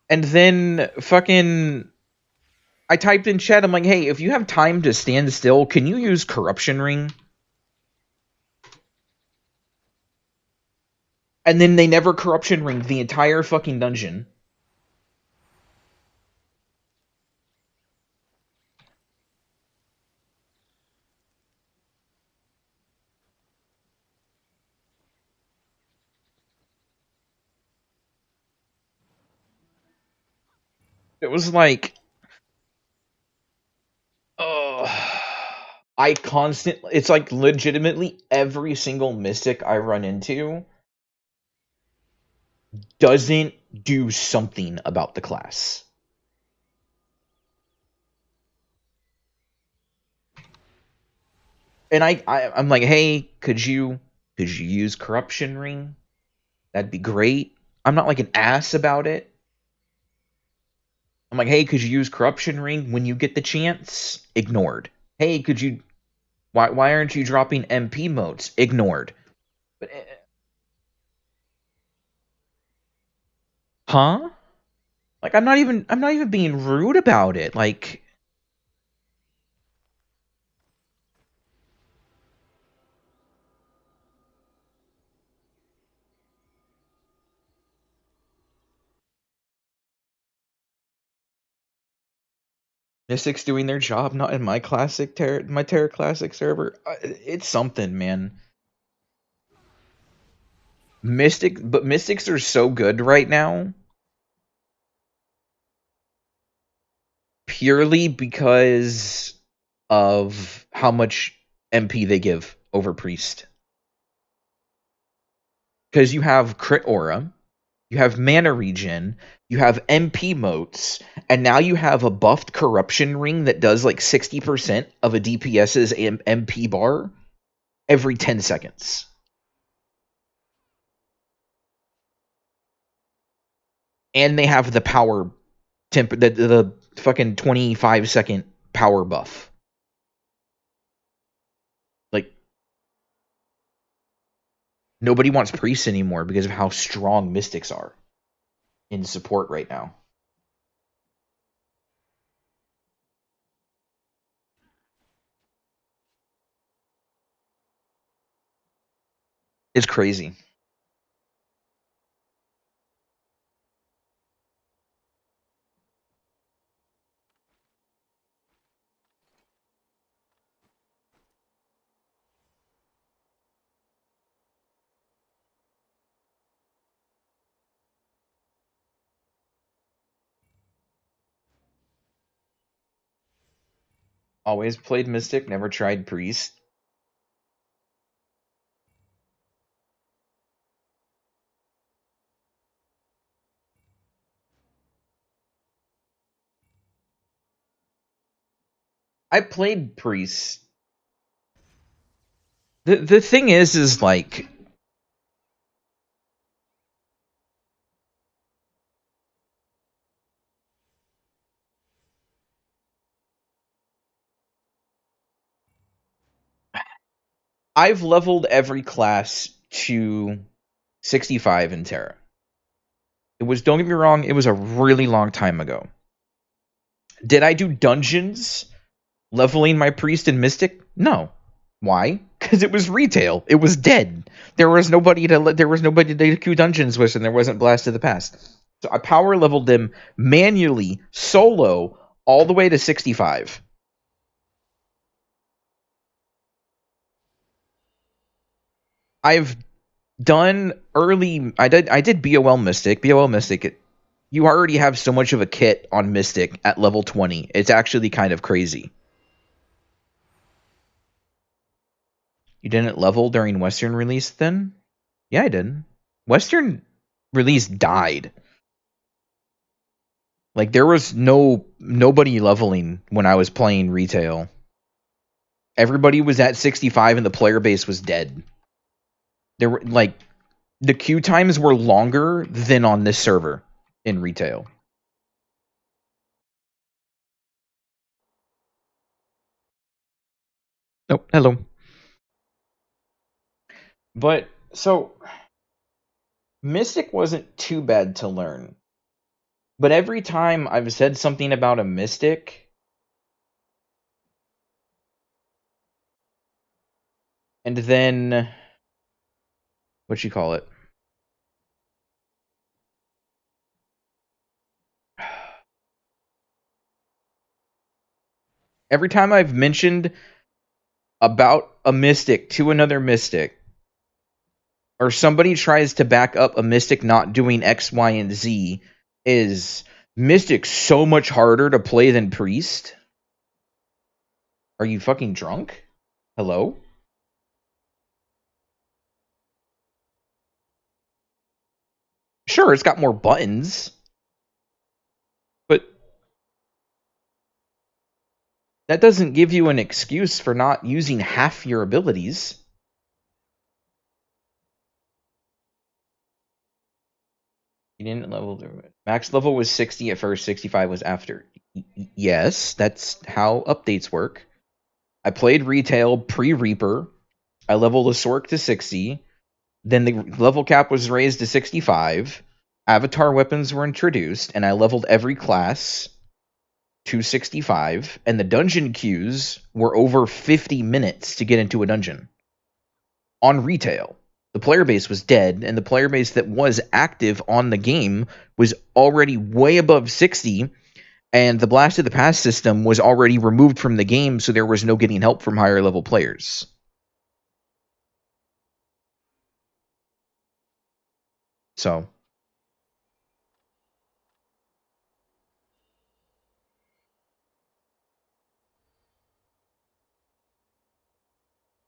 And then fucking I typed in chat, I'm like, hey, if you have time to stand still, can you use corruption ring? And then they never corruption ringed the entire fucking dungeon. It was like, I constantly, it's like legitimately every single mystic I run into doesn't do something about the class. And I'm like, hey, could you use corruption ring? That'd be great. I'm not like an ass about it. I'm like, hey, could you use corruption ring when you get the chance? Ignored. Hey, could you? Why aren't you dropping MP modes? Ignored. But, huh? Like I'm not even being rude about it. Like Mystics doing their job, not in my my Terra Classic server. It's something, man. But Mystics are so good right now purely because of how much MP they give over Priest. Because you have crit aura, you have mana regen, you have MP motes, and now you have a buffed corruption ring that does like 60% of a DPS's MP bar every 10 seconds. And they have the power the fucking 25-second power buff. Like nobody wants priests anymore because of how strong mystics are in support right now. It's crazy. Always played mystic, never tried priest. I played priest. The thing is like I've leveled every class to 65 in Terra. It was, don't get me wrong, it was a really long time ago. Did I do dungeons leveling my priest and mystic? No. Why? Because it was retail. It was dead. There was nobody to queue dungeons with, and there wasn't Blast of the Past. So I power leveled them manually, solo, all the way to 65. I've done early. I did BOL Mystic. BOL Mystic. You already have so much of a kit on Mystic at level 20. It's actually kind of crazy. You didn't level during Western release then? Yeah, I did. Western release died. Like there was nobody leveling when I was playing retail. Everybody was at 65 and the player base was dead. There were like the queue times were longer than on this server in retail. Oh, hello. But so Mystic wasn't too bad to learn. But every time I've said something about a Mystic, and then what you call it? Every time I've mentioned about a Mystic to another Mystic, or somebody tries to back up a Mystic not doing X, Y, and Z, is Mystic so much harder to play than Priest? Are you fucking drunk? Hello? Sure, it's got more buttons, but That doesn't give you an excuse for not using half your abilities. You didn't level max level was 60 at first, 65 was after. Yes, that's how updates work. I played retail pre-Reaper. I leveled a Sork to 60. Then the level cap was raised to 65. Avatar weapons were introduced, and I leveled every class to 65. And the dungeon queues were over 50 minutes to get into a dungeon on retail. The player base was dead, and the player base that was active on the game was already way above 60, and the Blast of the Past system was already removed from the game, so there was no getting help from higher level players. So,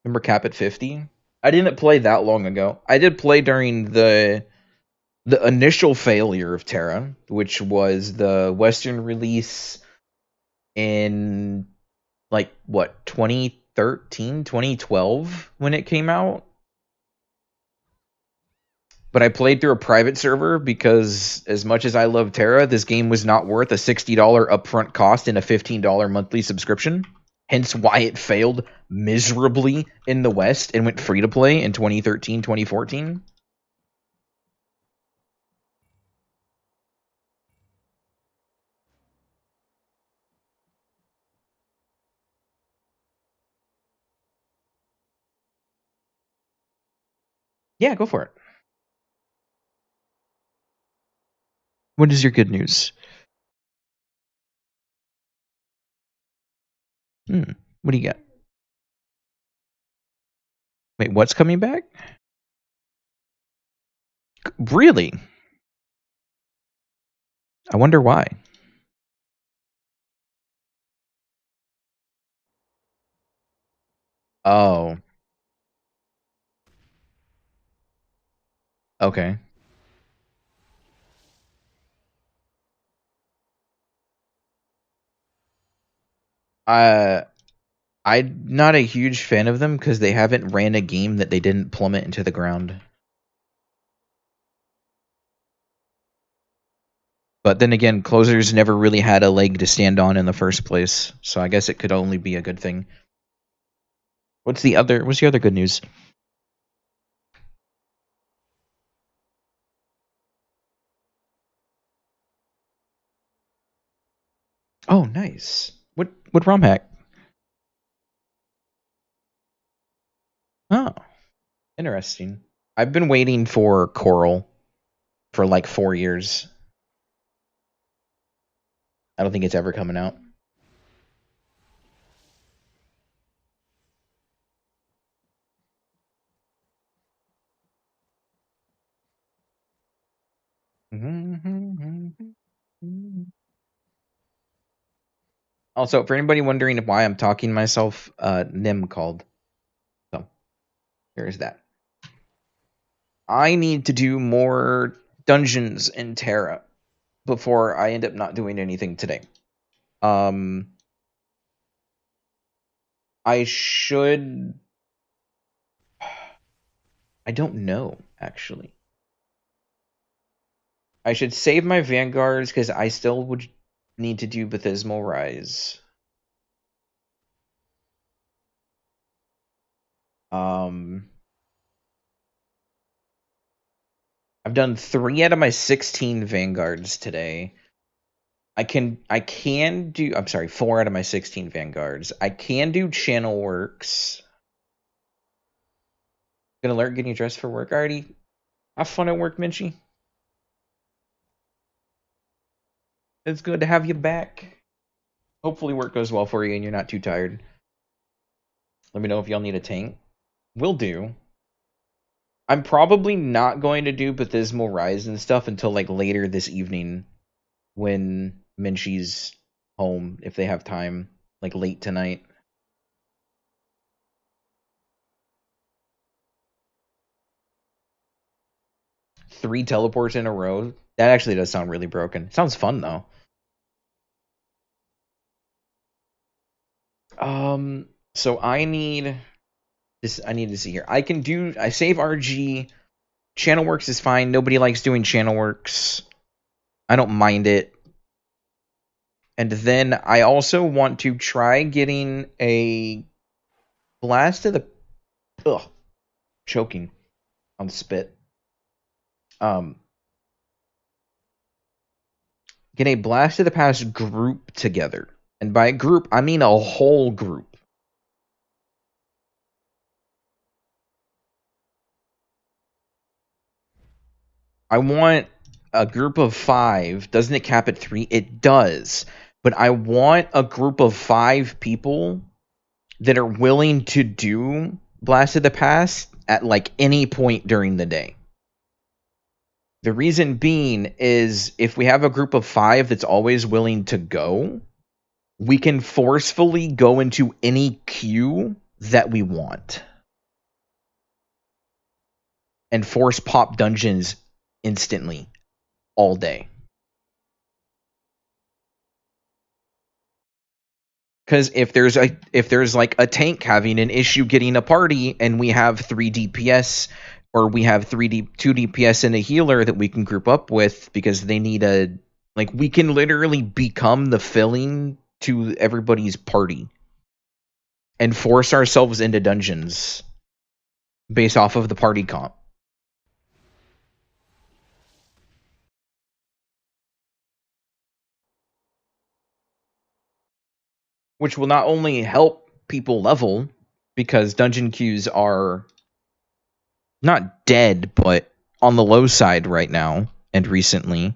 remember cap at 50? I didn't play that long ago. I did play during the initial failure of TERA, which was the Western release in like what 2013, 2012 when it came out. But I played through a private server because as much as I love TERA, this game was not worth a $60 upfront cost and a $15 monthly subscription. Hence why it failed miserably in the West and went free to play in 2013, 2014. Yeah, go for it. What is your good news? What do you got? Wait, what's coming back? Really? I wonder why. Oh. Okay. Uh, I'm not a huge fan of them because they haven't ran a game that they didn't plummet into the ground. But then again, closers never really had a leg to stand on in the first place, so I guess it could only be a good thing. What's the other good news? Oh, nice. What ROM hack? Oh, interesting. I've been waiting for Coral for like 4 years. I don't think it's ever coming out. Also, for anybody wondering why I'm talking to myself, Nim called. So, there's that. I need to do more dungeons in TERA before I end up not doing anything today. I should. I don't know, actually. I should save my Vanguards because I still would need to do Baptismal Rise. I've done 3 out of my 16 Vanguards today. I can do, I'm sorry, 4 out of my 16 Vanguards. I can do Channel Works. Gonna learn getting dressed for work already. Have fun at work, Minchie. It's good to have you back. Hopefully work goes well for you and you're not too tired. Let me know if y'all need a tank. Will do. I'm probably not going to do Baptismal Rise and stuff until like later this evening when Minchie's home, if they have time, like late tonight. Three teleports in a row. That actually does sound really broken. Sounds fun though. So I need this. I need to see here. I save RG. Channel works is fine. Nobody likes doing channel works. I don't mind it. And then I also want to try getting a blast of the choking on spit. Get a blast of the past group together. And by group, I mean a whole group. I want a group of 5. Doesn't it cap at 3? It does. But I want a group of 5 people that are willing to do Blast of the Past at like any point during the day. The reason being is if we have a group of 5 that's always willing to go, we can forcefully go into any queue that we want. And force pop dungeons instantly all day. Because if there's like a tank having an issue getting a party and we have 3 DPS or we have 2 DPS and a healer that we can group up with because they need we can literally become the filling to everybody's party and force ourselves into dungeons based off of the party comp. Which will not only help people level, because dungeon queues are not dead, but on the low side right now and recently.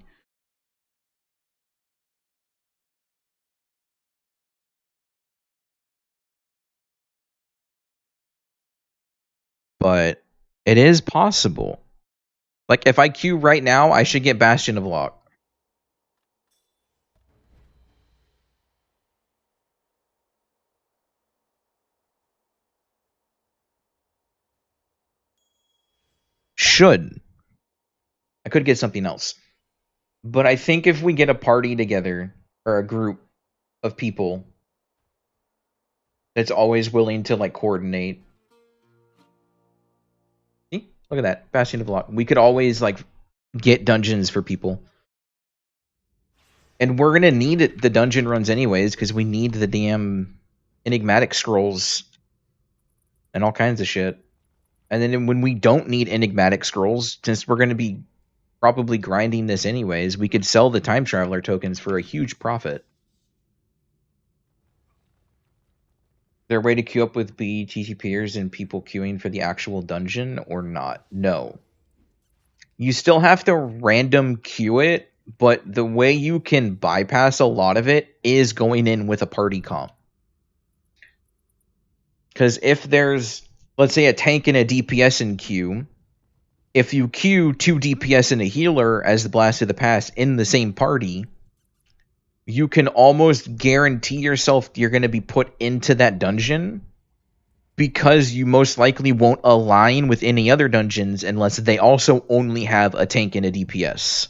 But it is possible. Like, if I queue right now, I should get Bastion of Lock. Should. I could get something else. But I think if we get a party together, or a group of people that's always willing to, like, coordinate. See? Look at that. Bastion of Lock. We could always, like, get dungeons for people. And we're gonna need the dungeon runs anyways, because we need the damn enigmatic scrolls and all kinds of shit. And then when we don't need enigmatic scrolls, since we're gonna be probably grinding this anyways, we could sell the time traveler tokens for a huge profit. Is there a way to queue up with BTTPers and people queuing for the actual dungeon or not? No. You still have to random queue it, but the way you can bypass a lot of it is going in with a party comp. Because if there's, let's say, a tank and a DPS in queue, if you queue 2 DPS and a healer as the Blast of the Past in the same party, you can almost guarantee yourself you're going to be put into that dungeon because you most likely won't align with any other dungeons unless they also only have a tank and a DPS.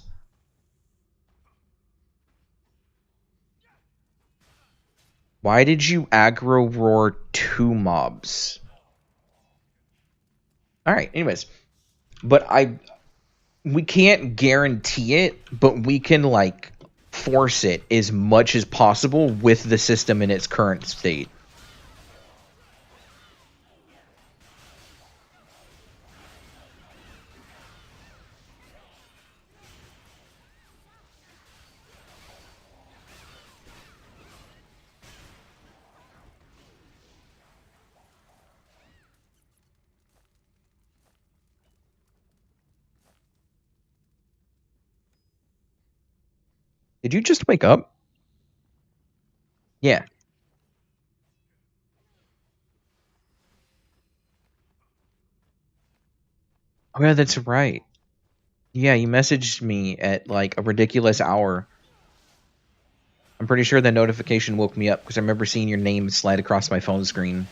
Why did you aggro roar 2 mobs? Alright, anyways. But we can't guarantee it, but we can, like, force it as much as possible with the system in its current state. Did you just wake up? Yeah. Oh yeah, that's right. Yeah, you messaged me at like a ridiculous hour. I'm pretty sure the notification woke me up because I remember seeing your name slide across my phone screen.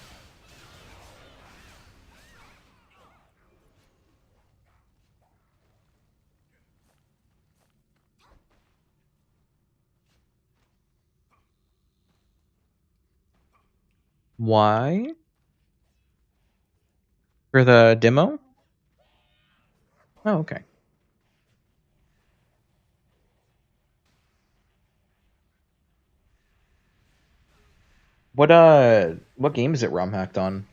Why? For the demo? Oh, okay. What game is it ROM hacked on?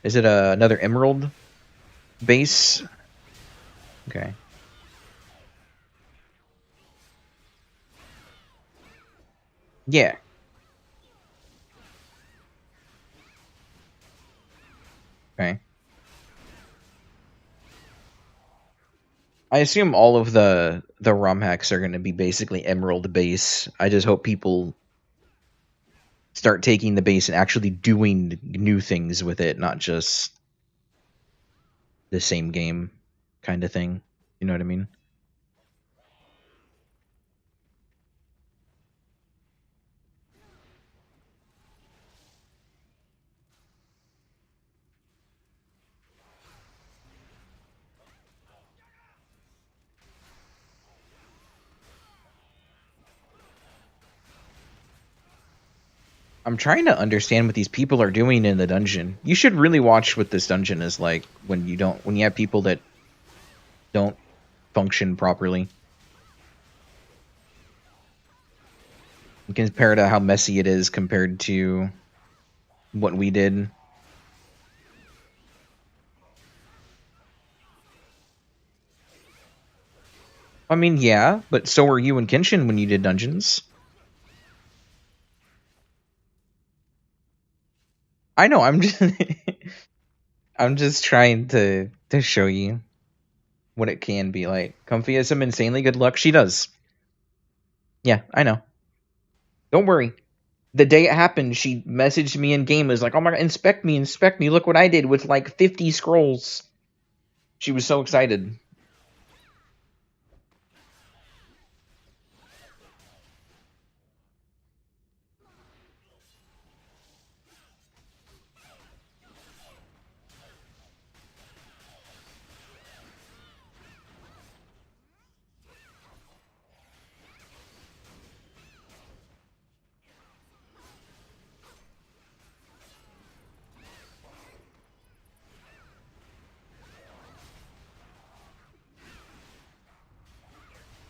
Is it another Emerald base? Okay. Yeah. Okay. I assume all of the ROM hacks are going to be basically Emerald base. I just hope people start taking the base and actually doing new things with it, not just the same game kind of thing. You know what I mean? I'm trying to understand what these people are doing in the dungeon. You should really watch what this dungeon is like when you have people that don't function properly. You compare to how messy it is compared to what we did. I mean, yeah, but so were you and Kenshin when you did dungeons. I know, I'm just I'm just trying to show you what it can be like. Comfy has some insanely good luck. She does. Yeah, I know. Don't worry. The day it happened, she messaged me in game, was like, "Oh my god, inspect me, inspect me. Look what I did with like 50 scrolls." She was so excited.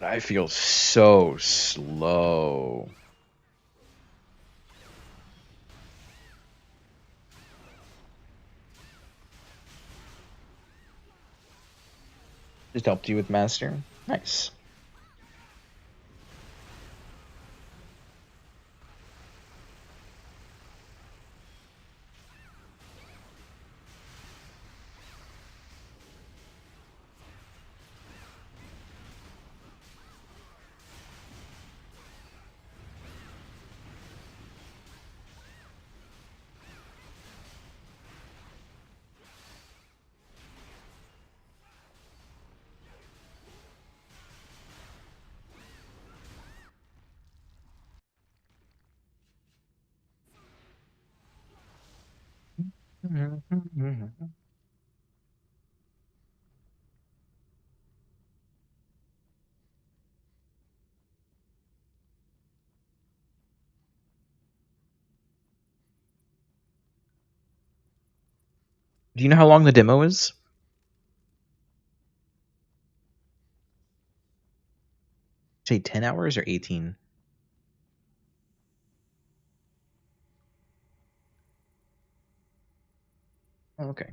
I feel so slow. Just helped you with master. Nice. Do you know how long the demo is? Say 10 hours or 18? Oh, okay.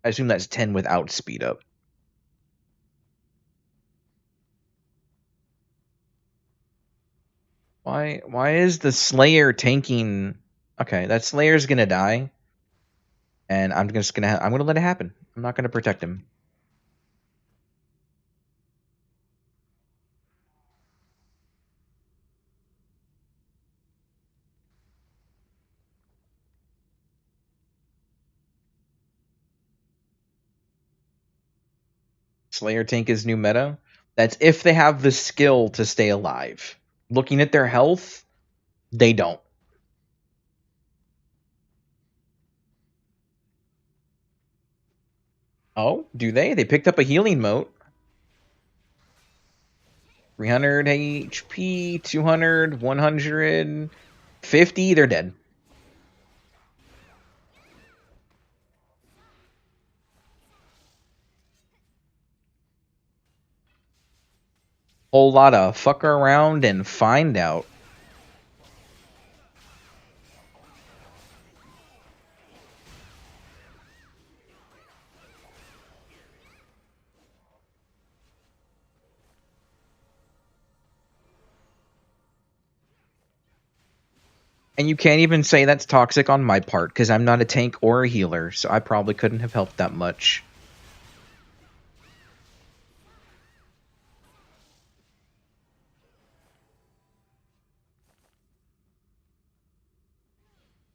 I assume that's 10 without speed up. Why is the Slayer tanking? Okay, that Slayer's gonna die, and I'm gonna let it happen. I'm not gonna protect him. Slayer tank is new meta. That's if they have the skill to stay alive. Looking at their health, they don't. Oh, do they? They picked up a healing moat. 300 HP, 200, 100. 50, they're dead. Whole lot of fuck around and find out. And you can't even say that's toxic on my part, because I'm not a tank or a healer, so I probably couldn't have helped that much.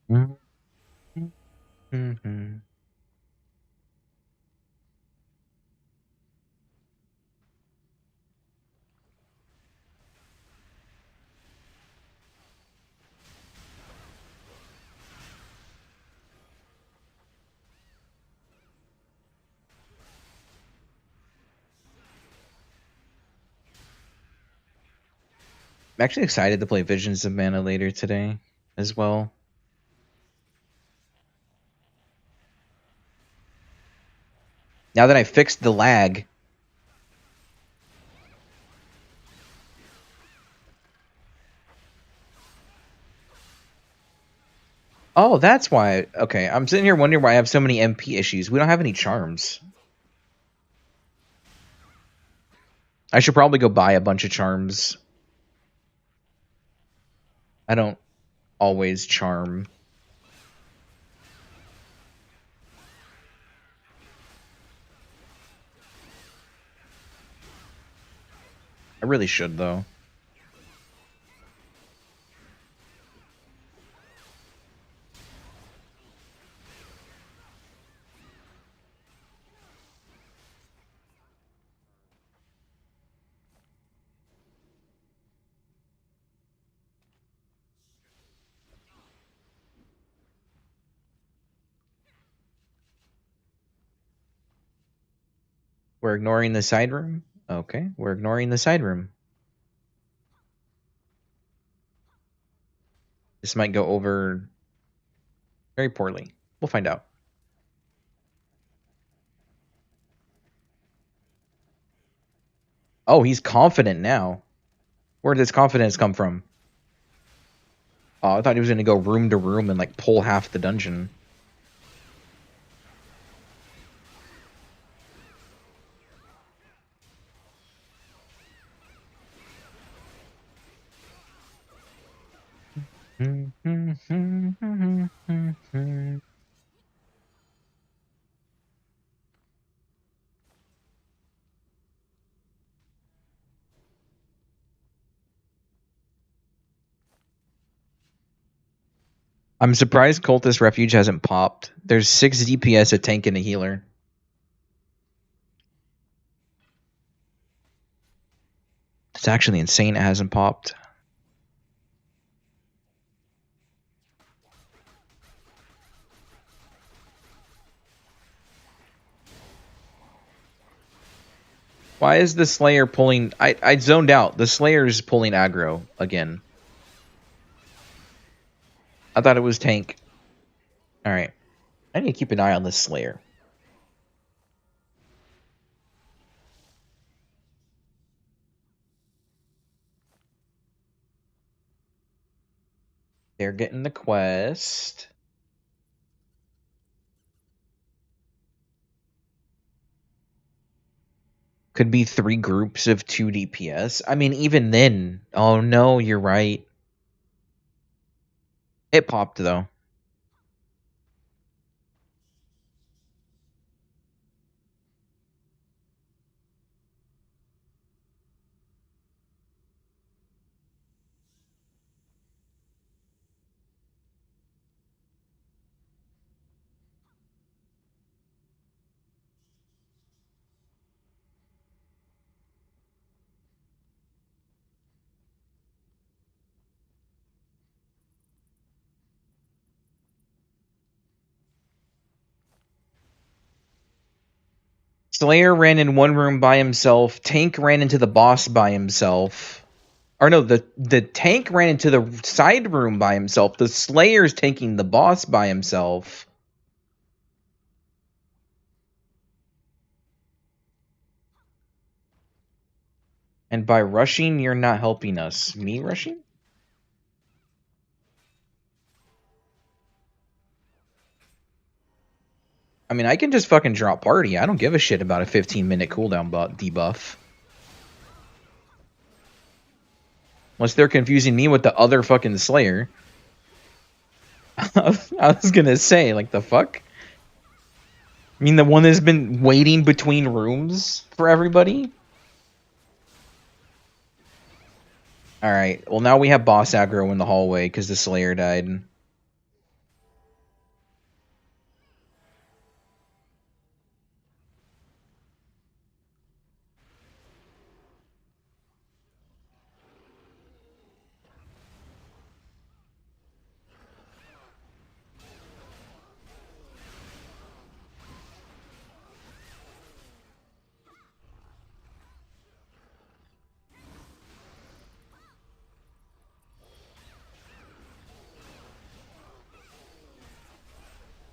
Mm-hmm. I'm actually excited to play Visions of Mana later today as well. Now that I fixed the lag. Oh, that's why. Okay, I'm sitting here wondering why I have so many MP issues. We don't have any charms. I should probably go buy a bunch of charms. I don't always charm. I really should, though. We're ignoring the side room? Okay, we're ignoring the side room. This might go over very poorly. We'll find out. Oh, he's confident now. Where did his confidence come from? Oh, I thought he was going to go room to room and, like, pull half the dungeon. I'm surprised Cultist Refuge hasn't popped. There's 6 DPS, a tank, and a healer. It's actually insane it hasn't popped. Why is the Slayer pulling... I zoned out. The Slayer's pulling aggro again. I thought it was tank. Alright. I need to keep an eye on this Slayer. They're getting the quest. Could be 3 groups of 2 DPS. I mean, even then... Oh no, you're right. It popped, though. Slayer ran in one room by himself. Tank ran into the boss by himself. Or no, the tank ran into the side room by himself. The Slayer's taking the boss by himself. And by rushing, you're not helping us. Me rushing? I mean, I can just fucking drop party. I don't give a shit about a 15-minute cooldown debuff. Unless they're confusing me with the other fucking Slayer. I was gonna say, like, the fuck? I mean, the one that's been waiting between rooms for everybody? Alright, well now we have boss aggro in the hallway because the Slayer died.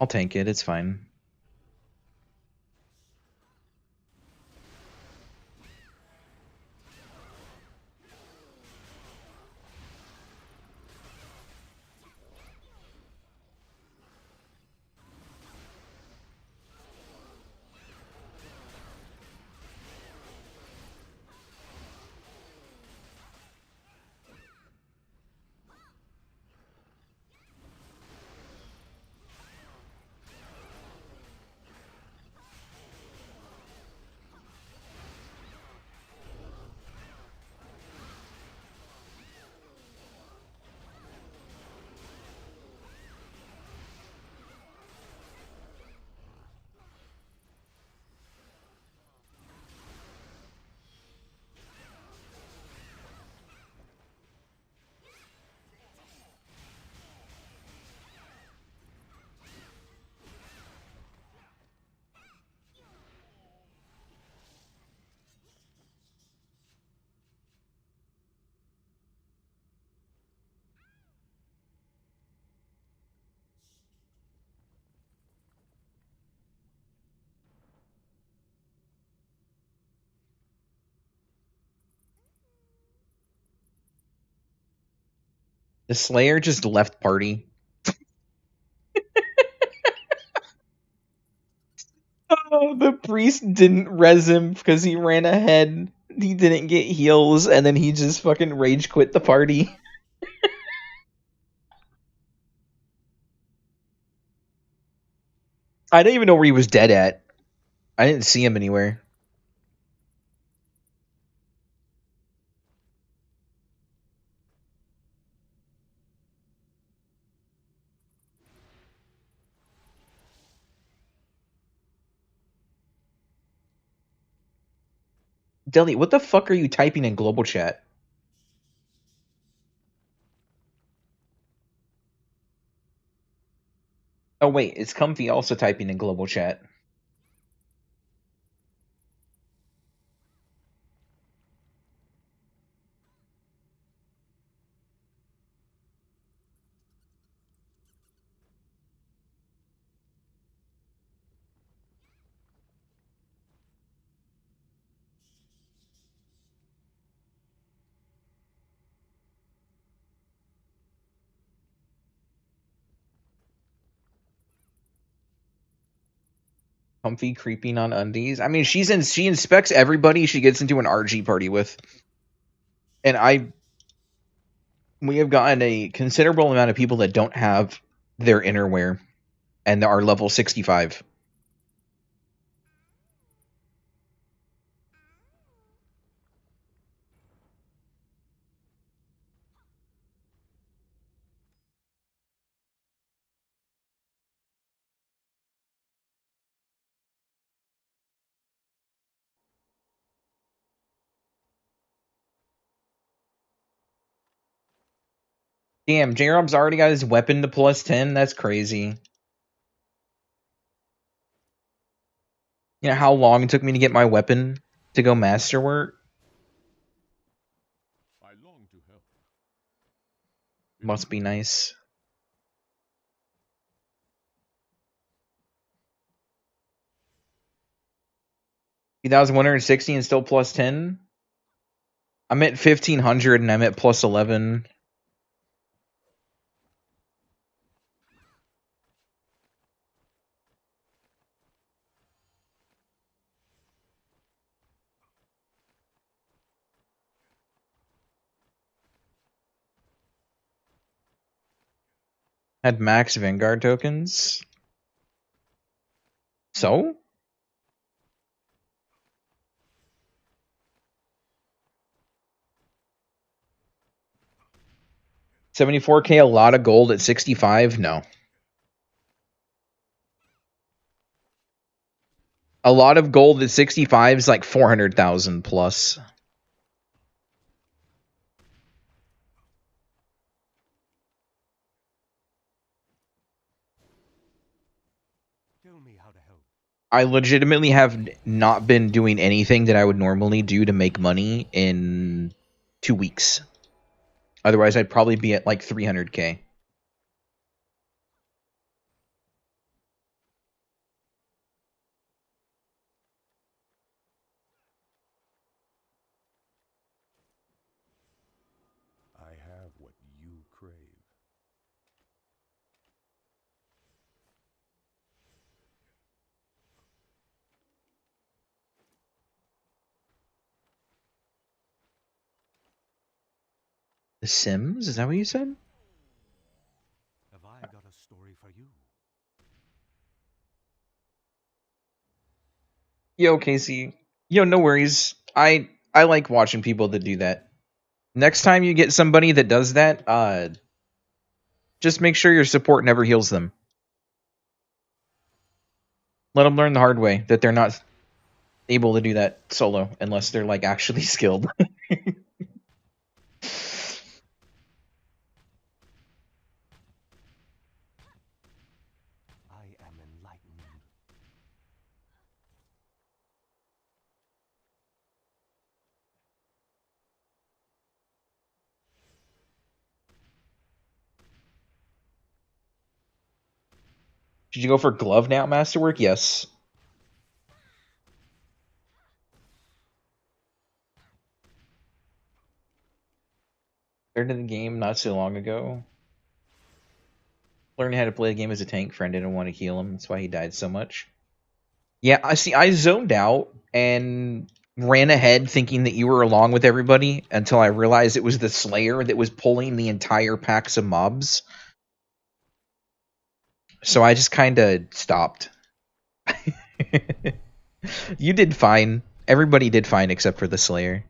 I'll tank it, it's fine. The Slayer just left party. Oh, the priest didn't res him because he ran ahead. He didn't get heals, and then he just fucking rage quit the party. I didn't even know where he was dead at. I didn't see him anywhere. Deli, what the fuck are you typing in global chat? Oh wait, it's Comfy also typing in global chat. Comfy creeping on undies. I mean, she inspects everybody she gets into an RG party with. And we have gotten a considerable amount of people that don't have their innerwear and are level 65. Damn, J-Rob's already got his weapon to +10. That's crazy. You know how long it took me to get my weapon to go masterwork? I long to Must be nice. $2,160 and still plus 10. I'm at 1,500 and I'm at plus 11. Had max Vanguard tokens. So? $74K, a lot of gold at 65? No. A lot of gold at 65 is like 400,000 plus. Tell me how to help. I legitimately have not been doing anything that I would normally do to make money in 2 weeks. Otherwise, I'd probably be at like 300K. I have what you crave. The Sims? Is that what you said? Have I got a story for you? Yo, Casey. Yo, no worries. I like watching people that do that. Next time you get somebody that does that, just make sure your support never heals them. Let them learn the hard way that they're not able to do that solo unless they're like actually skilled. I am enlightened. Did you go for glove now, Masterwork? Yes. Started the game not so long ago. Learning how to play the game as a tank. Friend didn't want to heal him. That's why he died so much. Yeah, I see. I zoned out and ran ahead thinking that you were along with everybody until I realized it was the Slayer that was pulling the entire packs of mobs. So I just kind of stopped. You did fine. Everybody did fine except for the Slayer.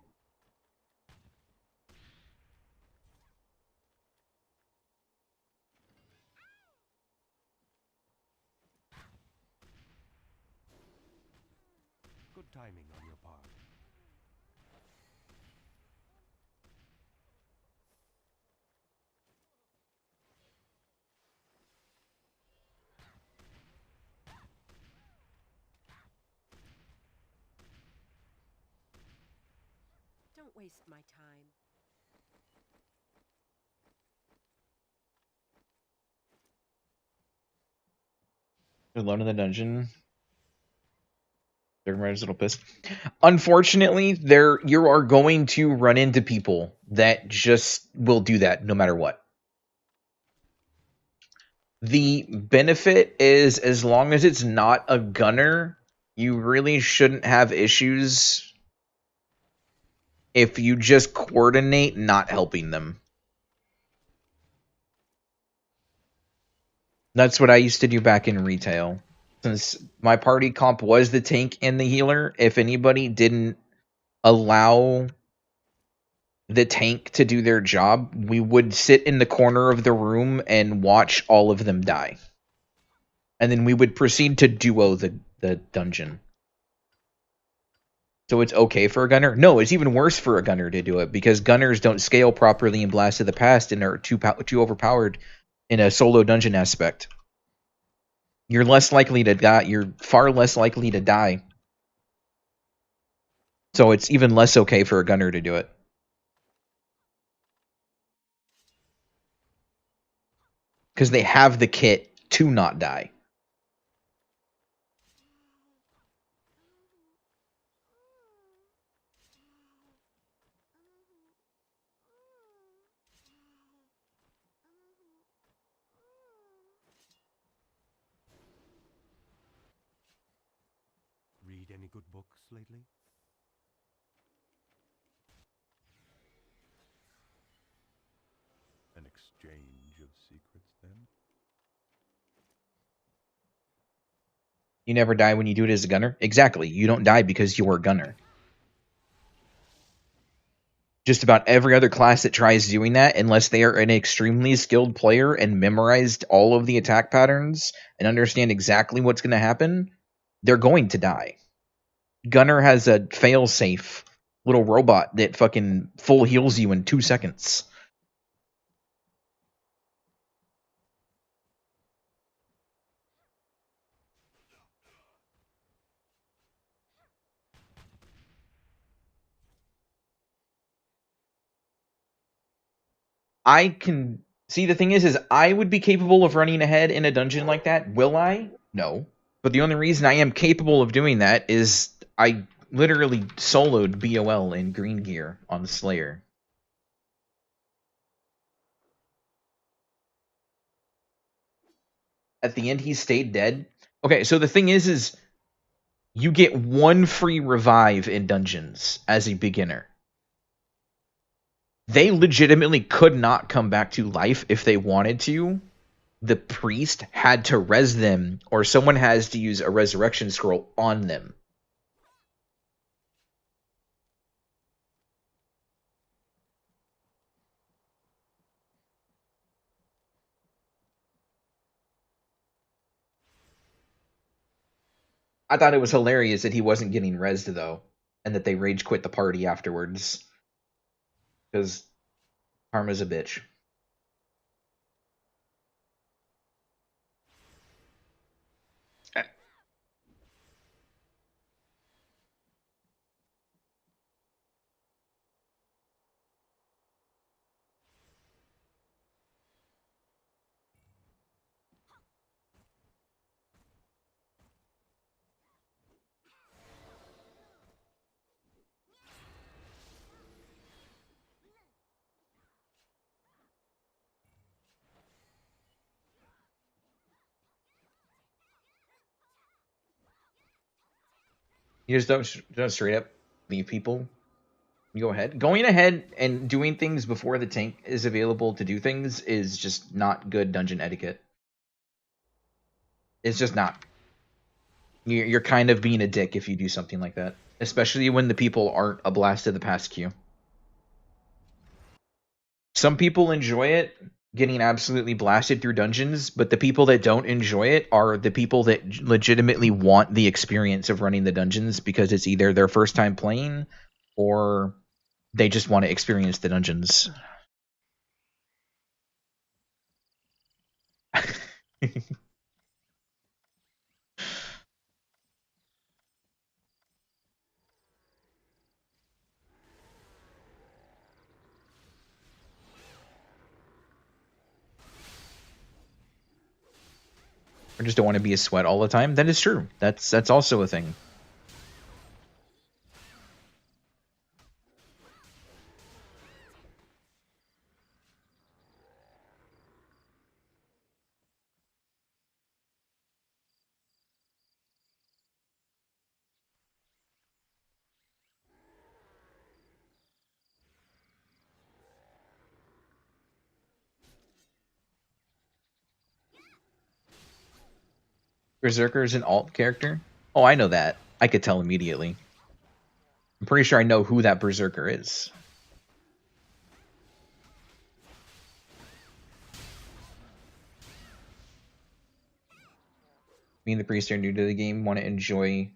Good timing on your part. Don't waste my time. Alone in the dungeon. Everybody's a little pissed. Unfortunately, you are going to run into people that just will do that no matter what. The benefit is as long as it's not a gunner, you really shouldn't have issues if you just coordinate not helping them. That's what I used to do back in retail. Since my party comp was the tank and the healer, if anybody didn't allow the tank to do their job, we would sit in the corner of the room and watch all of them die. And then we would proceed to duo the dungeon. So it's okay for a gunner? No, it's even worse for a gunner to do it because gunners don't scale properly in Blast of the Past and are too overpowered in a solo dungeon aspect. You're less likely to die. You're far less likely to die. So it's even less okay for a gunner to do it. because they have the kit to not die. Read any good books lately? An exchange of secrets, then? You never die when you do it as a gunner? Exactly. You don't die because you're a gunner. Just about every other class that tries doing that, unless they are an extremely skilled player and memorized all of the attack patterns and understand exactly what's going to happen, they're going to die. Gunner has a fail-safe little robot that fucking full heals you in 2 seconds. I can see the thing is I would be capable of running ahead in a dungeon like that. Will I? No. But the only reason I am capable of doing that is I literally soloed BOL in green gear on Slayer. At the end, he stayed dead. Okay, so the thing is you get 1 free revive in dungeons as a beginner. They legitimately could not come back to life if they wanted to. The priest had to res them, or someone has to use a resurrection scroll on them. I thought it was hilarious that he wasn't getting resed, though, and that they rage quit the party afterwards. Because Karma's a bitch. You just don't straight up leave people. You go ahead. Going ahead and doing things before the tank is available to do things is just not good dungeon etiquette. It's just not. You're kind of being a dick if you do something like that. Especially when the people aren't a blast of the past queue. Some people enjoy it, getting absolutely blasted through dungeons, but the people that don't enjoy it are the people that legitimately want the experience of running the dungeons because it's either their first time playing or they just want to experience the dungeons. Or just don't want to be a sweat all the time. That is true. That's also a thing. Berserker is an alt character? Oh, I know that. I could tell immediately. I'm pretty sure I know who that Berserker is. Me and the priest are new to the game, want to enjoy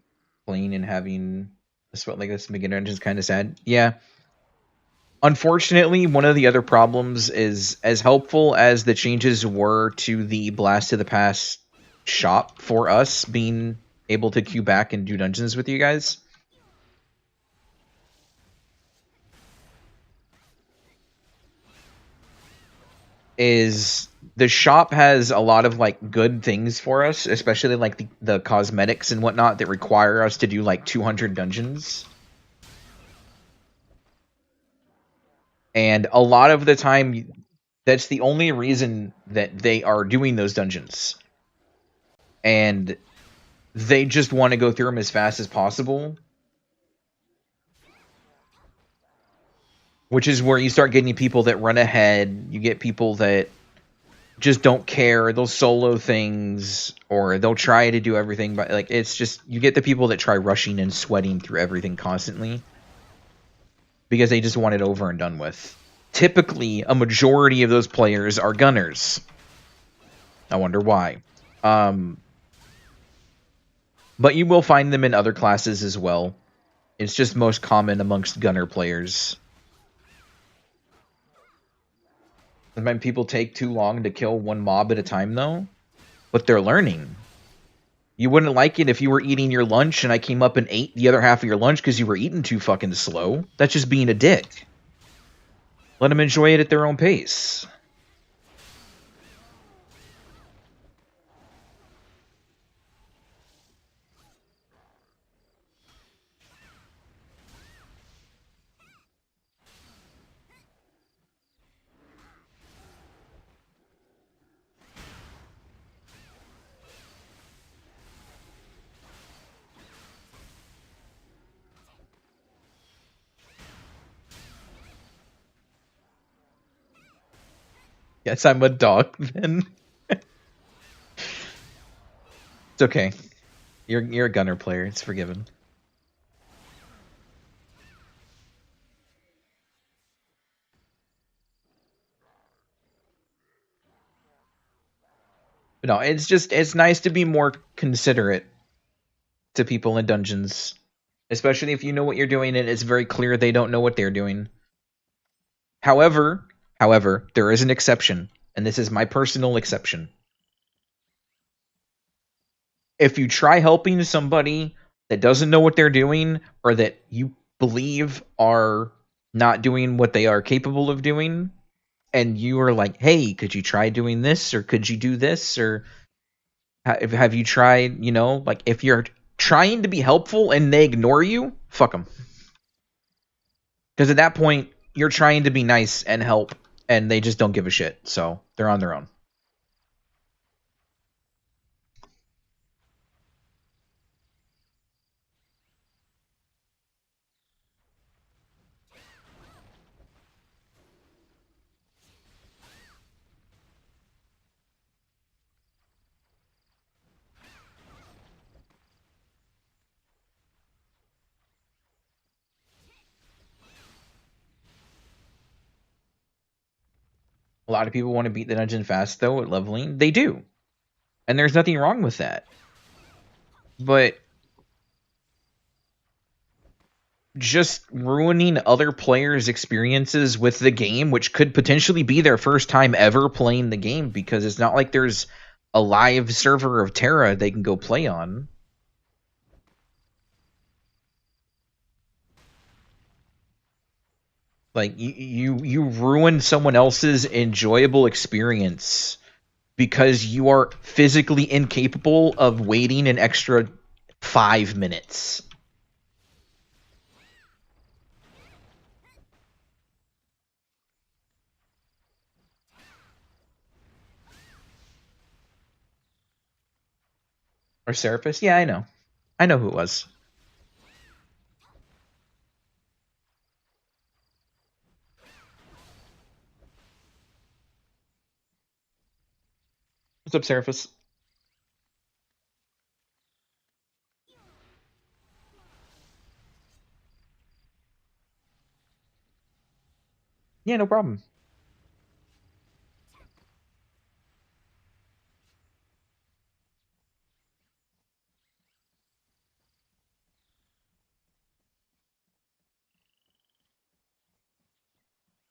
playing and having a sweat like this beginner engine is kind of sad. Yeah. Unfortunately, one of the other problems is as helpful as the changes were to the Blast of the Past shop for us being able to queue back and do dungeons with you guys. Is the shop has a lot of like good things for us, especially like the cosmetics and whatnot that require us to do like 200 dungeons. And a lot of the time, that's the only reason that they are doing those dungeons. And they just want to go through them as fast as possible. Which is where you start getting people that run ahead. You get people that just don't care. They'll solo things, or they'll try to do everything. But like, it's just, you get the people that try rushing and sweating through everything constantly because they just want it over and done with. Typically, a majority of those players are gunners. I wonder why. But you will find them in other classes as well. It's just most common amongst gunner players. Sometimes people take too long to kill one mob at a time, though. But they're learning. You wouldn't like it if you were eating your lunch and I came up and ate the other half of your lunch because you were eating too fucking slow. That's just being a dick. Let them enjoy it at their own pace. Yes, I'm a dog then. It's okay. You're a gunner player. It's forgiven. But no, it's nice to be more considerate to people in dungeons, especially if you know what you're doing and it's very clear they don't know what they're doing. However, there is an exception, and this is my personal exception. If you try helping somebody that doesn't know what they're doing or that you believe are not doing what they are capable of doing, and you are like, hey, could you try doing this, or could you do this, or have you tried, like if you're trying to be helpful and they ignore you, fuck them. Because at that point, you're trying to be nice and help, and they just don't give a shit. So they're on their own. A lot of people want to beat the dungeon fast, though, at leveling. They do. And there's nothing wrong with that. But just ruining other players' experiences with the game, which could potentially be their first time ever playing the game, because it's not like there's a live server of TERA they can go play on. Like, you ruin someone else's enjoyable experience because you are physically incapable of waiting an extra 5 minutes. Or Serapis? Yeah, I know. I know who it was. What's up, Serapis? Yeah, no problem.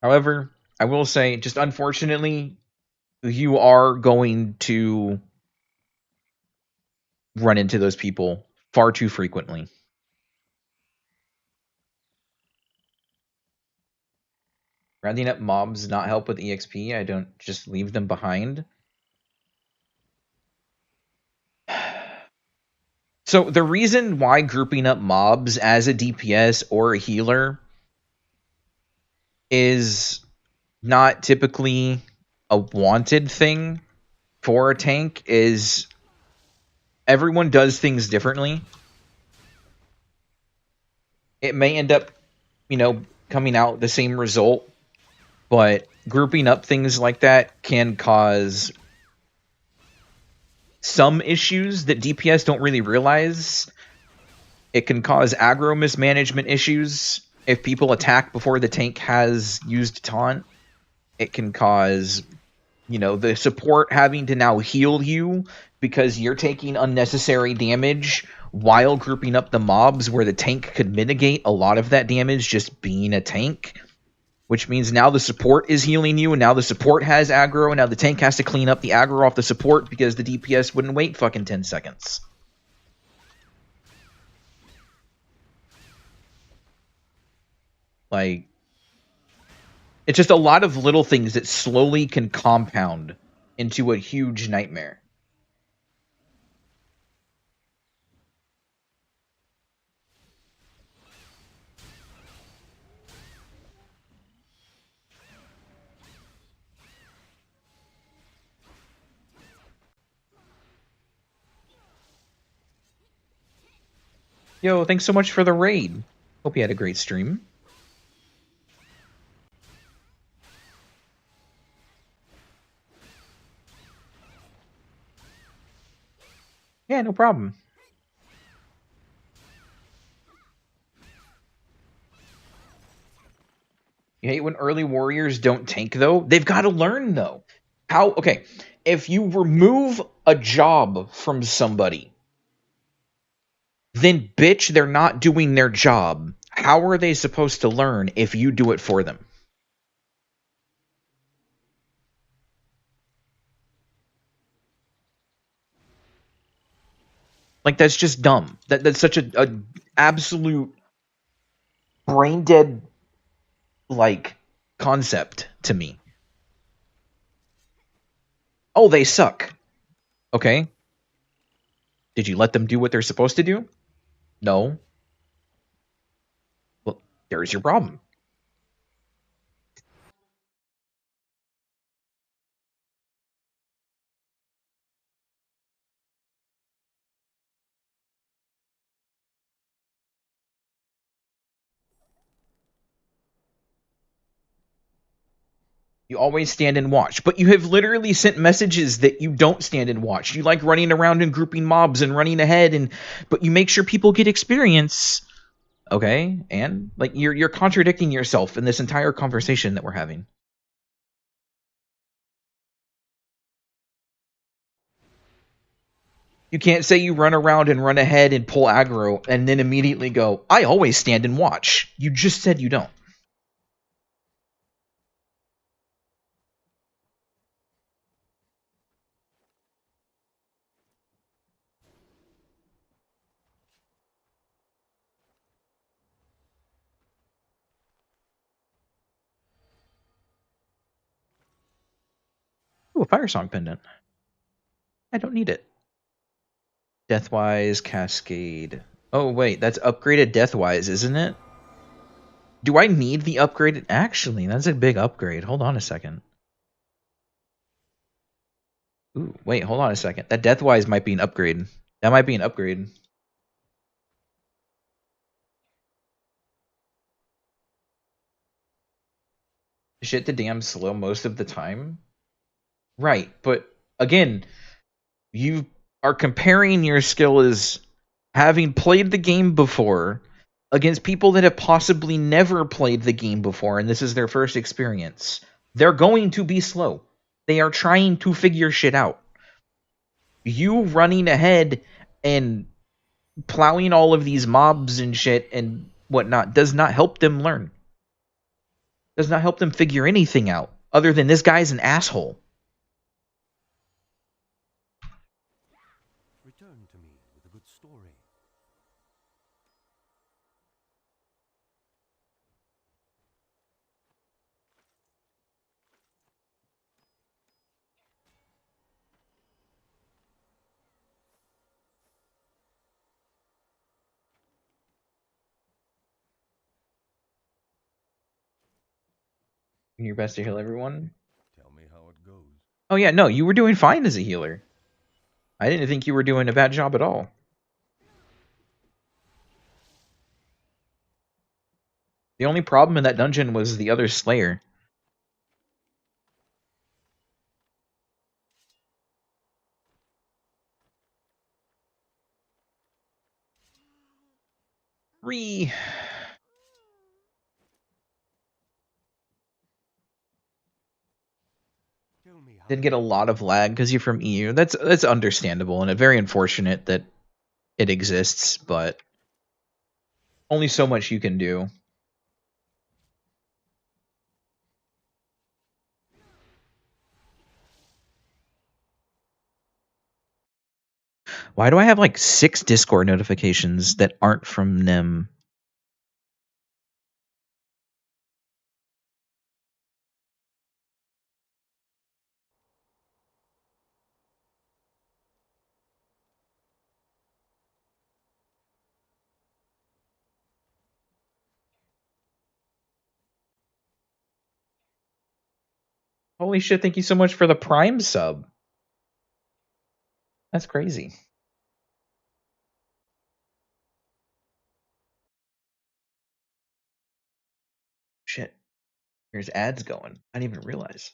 However, I will say, just unfortunately, you are going to run into those people far too frequently. Rounding up mobs not help with EXP. I don't just leave them behind. So the reason why grouping up mobs as a DPS or a healer is not typically a wanted thing for a tank is everyone does things differently. It may end up, coming out the same result, but grouping up things like that can cause some issues that DPS don't really realize. It can cause aggro mismanagement issues if people attack before the tank has used taunt. It can cause, the support having to now heal you because you're taking unnecessary damage while grouping up the mobs where the tank could mitigate a lot of that damage just being a tank. Which means now the support is healing you, and now the support has aggro, and now the tank has to clean up the aggro off the support because the DPS wouldn't wait fucking 10 seconds. Like, it's just a lot of little things that slowly can compound into a huge nightmare. Yo, thanks so much for the raid. Hope you had a great stream. Yeah, no problem. You hate when early warriors don't tank, though? They've got to learn, though. Okay, if you remove a job from somebody, then bitch, they're not doing their job. How are they supposed to learn if you do it for them? Like, that's just dumb. That's such a absolute brain dead like concept to me. Oh, they suck. Okay. Did you let them do what they're supposed to do? No. Well, there's your problem. You always stand and watch, but you have literally sent messages that you don't stand and watch. You like running around and grouping mobs and running ahead, but you make sure people get experience. Okay, and like you're contradicting yourself in this entire conversation that we're having. You can't say you run around and run ahead and pull aggro and then immediately go, I always stand and watch. You just said you don't. Ooh, a fire song pendant. I don't need it. Deathwise Cascade. Oh, wait, that's upgraded Deathwise, isn't it? Do I need the upgraded? Actually, that's a big upgrade. Hold on a second. Ooh, wait, hold on a second. That Deathwise might be an upgrade. That might be an upgrade. Shit to damn slow most of the time. Right, but again, you are comparing your skill as having played the game before against people that have possibly never played the game before, and this is their first experience. They're going to be slow. They are trying to figure shit out. You running ahead and plowing all of these mobs and shit and whatnot does not help them learn. Does not help them figure anything out other than this guy's an asshole. Return to me with a good story. Doing your best to heal everyone. Tell me how it goes. Oh yeah, no, you were doing fine as a healer. I didn't think you were doing a bad job at all. The only problem in that dungeon was the other Slayer. Re. Tell me how Did get a lot of lag because you're from EU. That's understandable and very unfortunate that it exists, but only so much you can do. Why do I have like 6 Discord notifications that aren't from Nim? Holy shit, thank you so much for the Prime sub. That's crazy. Shit. There's ads going. I didn't even realize.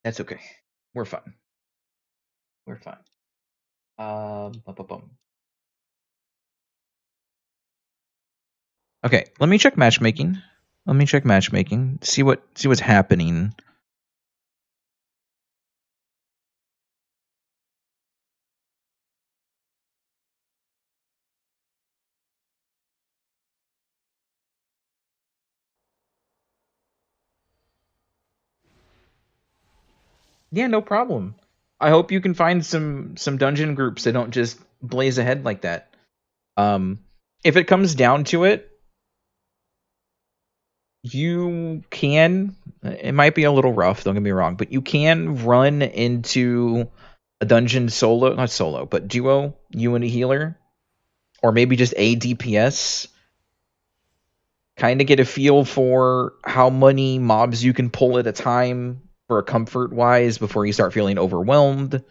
That's okay. We're fine. We're fine. Bum, bum, bum. Okay, let me check matchmaking. Let me check matchmaking. See what's happening. Yeah, no problem. I hope you can find some dungeon groups that don't just blaze ahead like that. If it comes down to it, you can. It might be a little rough. Don't get me wrong, but you can run into a dungeon solo, not solo, but duo. You and a healer, or maybe just a DPS. Kind of get a feel for how many mobs you can pull at a time for a comfort wise before you start feeling overwhelmed.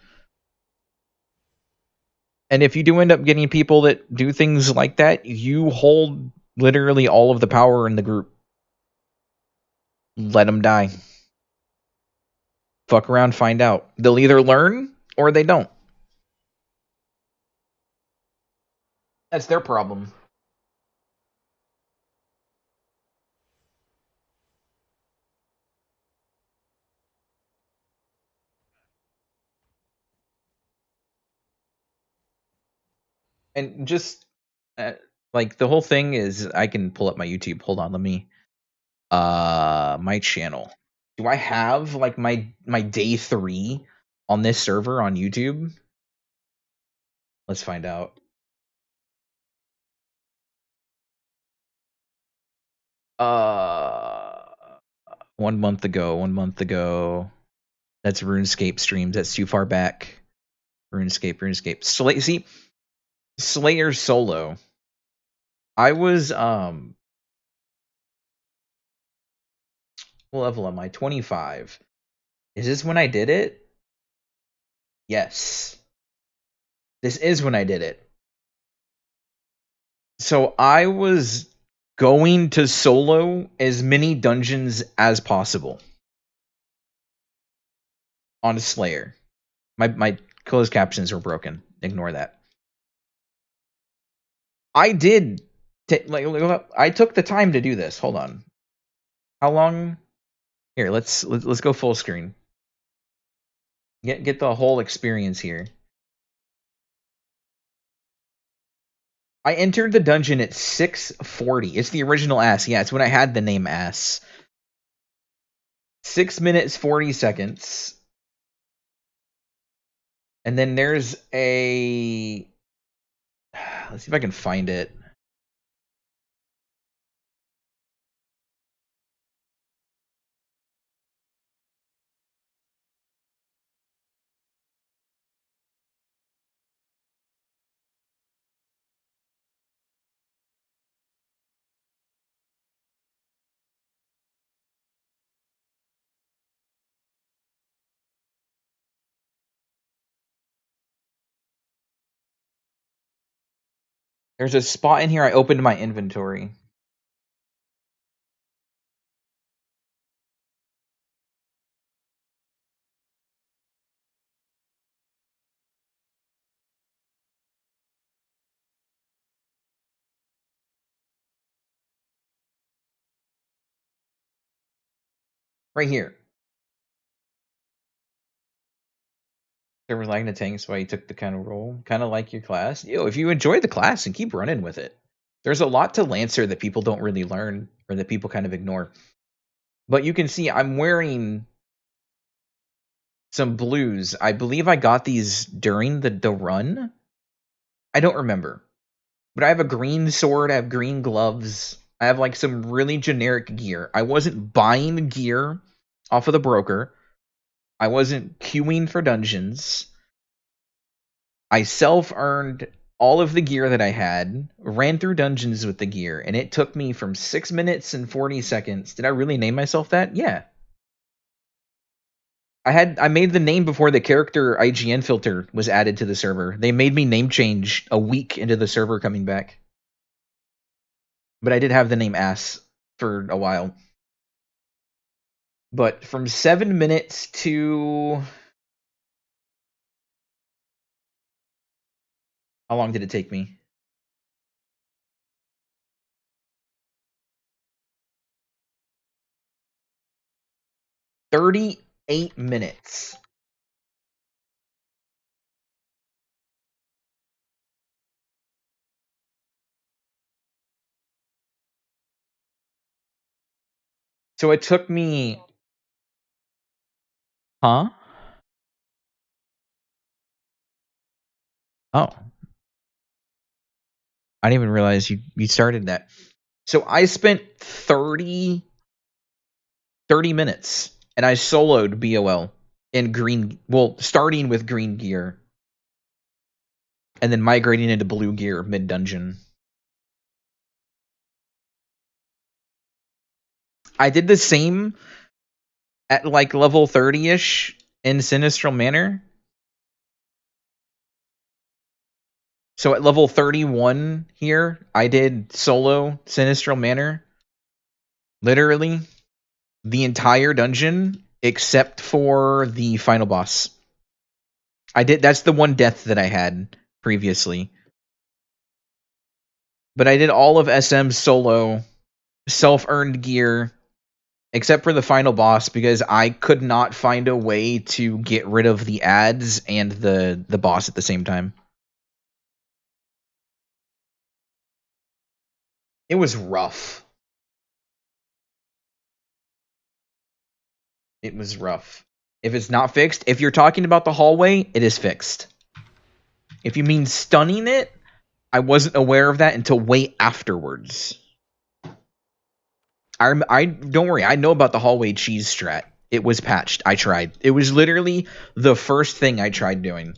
And if you do end up getting people that do things like that, you hold literally all of the power in the group. Let them die. Fuck around, find out. They'll either learn or they don't. That's their problem. And just like the whole thing is, I can pull up my YouTube. Hold on, let me. My channel. Do I have like my day 3 on this server on YouTube? Let's find out. Uh, 1 month ago. 1 month ago. That's RuneScape streams. That's too far back. RuneScape. See, Slayer solo. I was what level am I? 25. Is this when I did it? Yes. This is when I did it. So I was going to solo as many dungeons as possible on Slayer. My closed captions were broken. Ignore that. I did I took the time to do this. Hold on. How long? Here, let's go full screen. Get the whole experience here. I entered the dungeon at 6:40. It's the original ass. Yeah, it's when I had the name ass. 6 minutes 40 seconds. And then there's a let's see if I can find it. There's a spot in here I opened my inventory. Right here. There was lagging the tanks why you took the kind of role. Kind of like your class. Yo, if you enjoy the class and keep running with it. There's a lot to Lancer that people don't really learn or that people kind of ignore. But you can see I'm wearing some blues. I believe I got these during the run. I don't remember. But I have a green sword, I have green gloves. I have like some really generic gear. I wasn't buying gear off of the broker. I wasn't queuing for dungeons. I self-earned all of the gear that I had, ran through dungeons with the gear, and it took me from 6 minutes and 40 seconds. Did I really name myself that? Yeah. I made the name before the character IGN filter was added to the server. They made me name change a week into the server coming back. But I did have the name Ass for a while. But from 7 minutes to... How long did it take me? "38 minutes. So it took me... Huh? Oh. I didn't even realize you started that. So I spent 30 minutes, and I soloed BOL in green... Well, starting with green gear. And then migrating into blue gear mid-dungeon. I did the same at like level 30-ish in Sinistral Manor. So at level 31 here, I did solo Sinistral Manor. Literally the entire dungeon except for the final boss. That's the one death that I had previously. But I did all of SM solo, self-earned gear, except for the final boss because I could not find a way to get rid of the ads and the boss at the same time. It was rough. It was rough. If it's not fixed, if you're talking about the hallway, it is fixed. If you mean stunning it, I wasn't aware of that until way afterwards. I don't worry, I know about the hallway cheese strat. It was patched. I tried. It was literally the first thing I tried doing.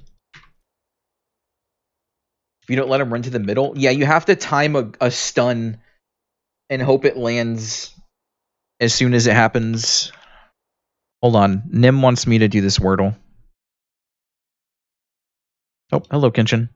If you don't let him run to the middle, yeah, you have to time a stun and hope it lands as soon as it happens. Hold on. Nim wants me to do this Wordle. Oh, hello, Kenshin.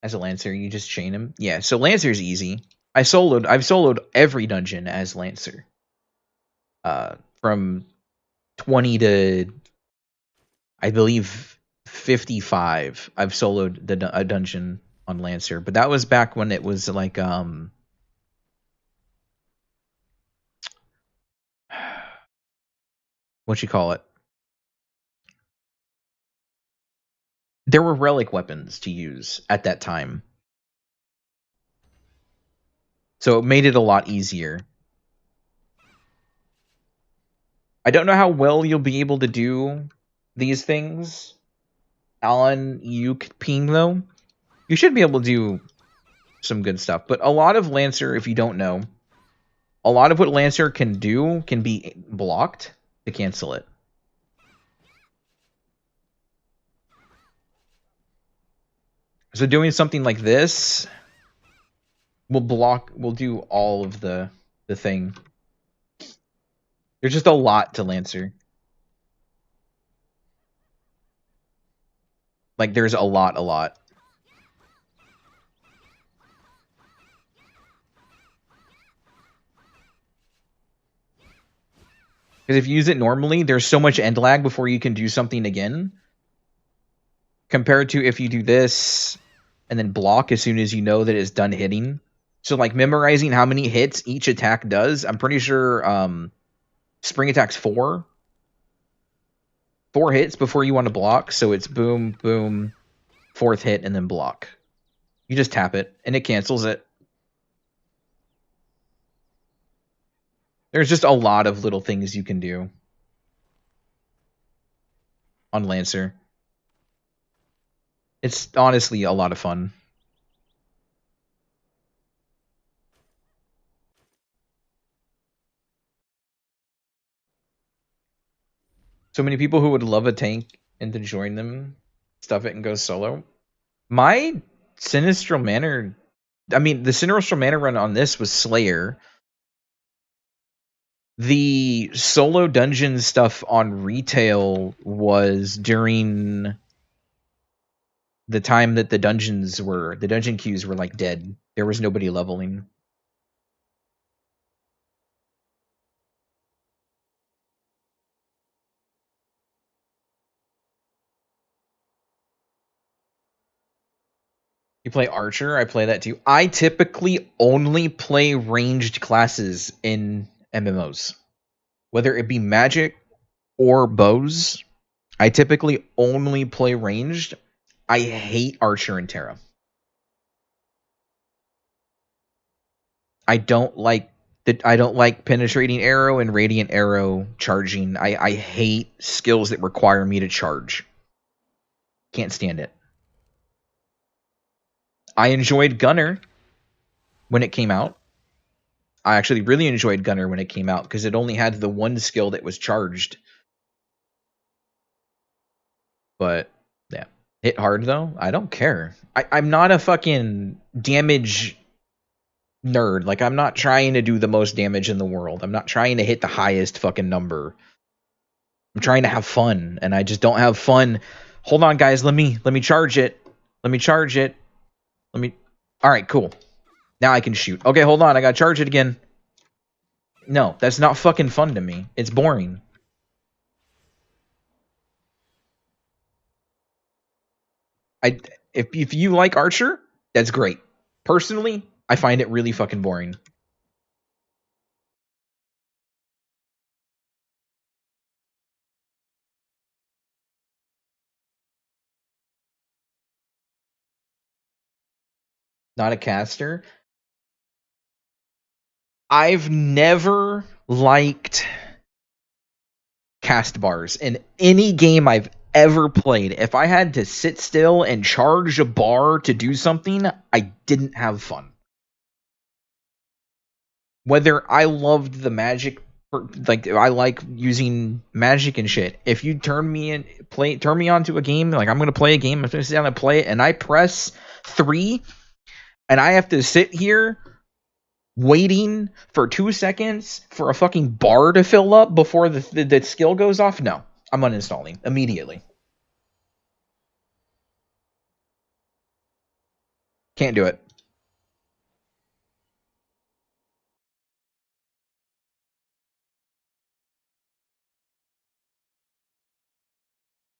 As a Lancer, you just chain him. Yeah, so Lancer's easy. I've soloed every dungeon as Lancer. From 20 to, I believe, 55. I've soloed a dungeon on Lancer, but that was back when it was like what you call it? There were relic weapons to use at that time. So it made it a lot easier. I don't know how well you'll be able to do these things on Uke Ping, though. You should be able to do some good stuff. But a lot of Lancer, if you don't know, a lot of what Lancer can do can be blocked to cancel it. So doing something like this will do all of the thing. There's just a lot to Lancer. Like there's a lot. Because if you use it normally, there's so much end lag before you can do something again. Compared to if you do this and then block as soon as you know that it's done hitting. So like memorizing how many hits each attack does, I'm pretty sure spring attack's 4. 4 hits before you want to block, so it's boom, boom, 4th hit, and then block. You just tap it, and it cancels it. There's just a lot of little things you can do on Lancer. It's honestly a lot of fun. So many people who would love a tank and to join them, stuff it and go solo. My Sinistral Manor... I mean, the Sinistral Manor run on this was Slayer. The solo dungeon stuff on retail was during the time that the dungeon queues were like dead. There was nobody leveling. You play Archer? I play that too. I typically only play ranged classes in MMOs. Whether it be magic or bows, I typically only play ranged. I hate Archer and TERA. I don't like penetrating arrow and radiant arrow charging. I hate skills that require me to charge. Can't stand it. I enjoyed Gunner when it came out. I actually really enjoyed Gunner when it came out because it only had the one skill that was charged. But yeah, hit hard though. I don't care. I'm not a fucking damage nerd. Like I'm not trying to do the most damage in the world. I'm not trying to hit the highest fucking number. I'm trying to have fun, and I just don't have fun. Hold on, guys. Let me charge it. Let me charge it. All right, cool. Now I can shoot. Okay, hold on. I gotta charge it again. No, that's not fucking fun to me. It's boring. If you like Archer, that's great. Personally, I find it really fucking boring. Not a caster. I've never liked cast bars in any game I've ever played. If I had to sit still and charge a bar to do something, I didn't have fun. Whether I loved the magic, like I like using magic and shit. If you turn me onto a game, like I'm gonna play a game, I'm gonna sit down and play it, and I press 3, and I have to sit here waiting for 2 seconds for a fucking bar to fill up before the skill goes off, no. I'm uninstalling immediately. Can't do it.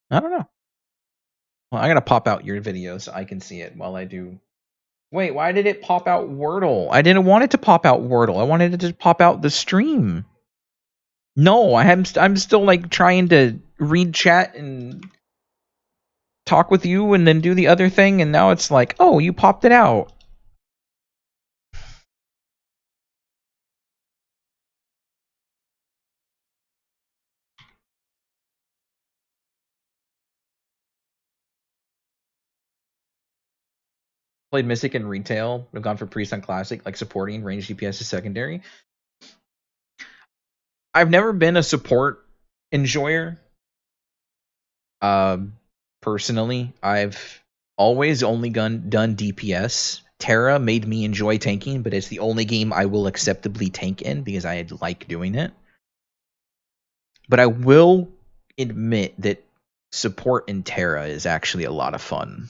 I don't know. Well, I gotta pop out your video so I can see it while I do. Wait, why did it pop out Wordle? I didn't want it to pop out Wordle. I wanted it to pop out the stream. No, I'm still like trying to read chat and talk with you and then do the other thing, and now it's like, oh, you popped it out. Played Mystic in retail. I've gone for Priest on Classic, like supporting range DPS is secondary. I've never been a support enjoyer. Personally, I've always only done DPS. TERA made me enjoy tanking, but it's the only game I will acceptably tank in because I like doing it. But I will admit that support in TERA is actually a lot of fun.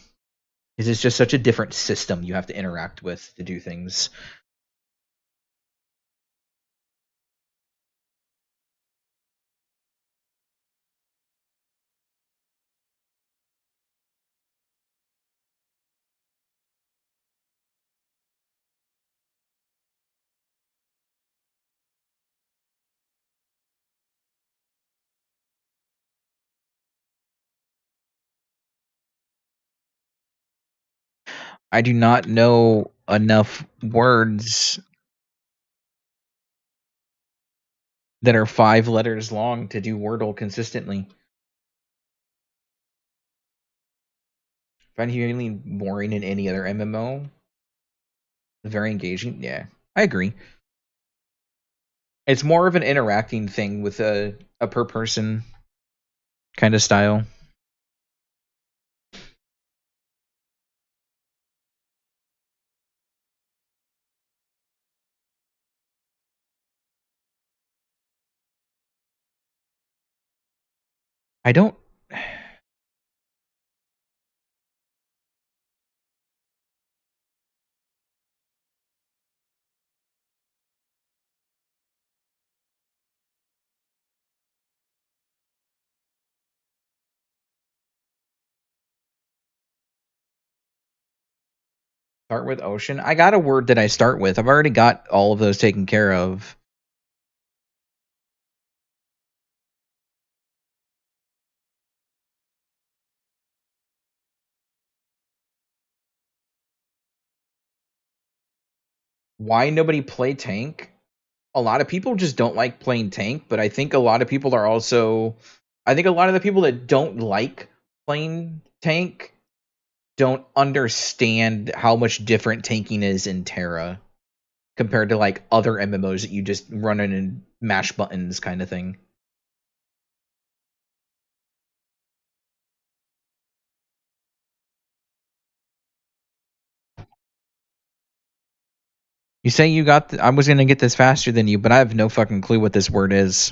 Because it's just such a different system you have to interact with to do things. I do not know enough words that are 5 letters long to do Wordle consistently. Find healing boring in any other MMO. Very engaging. Yeah, I agree. It's more of an interacting thing with a per person kind of style. I don't. Start with ocean. I got a word that I start with. I've already got all of those taken care of. Why nobody play tank? A lot of people just don't like playing tank, but I think a lot of people are also. I think a lot of the people that don't like playing tank don't understand how much different tanking is in TERA compared to like other MMOs that you just run in and mash buttons kind of thing. You say you got I was going to get this faster than you, but I have no fucking clue what this word is.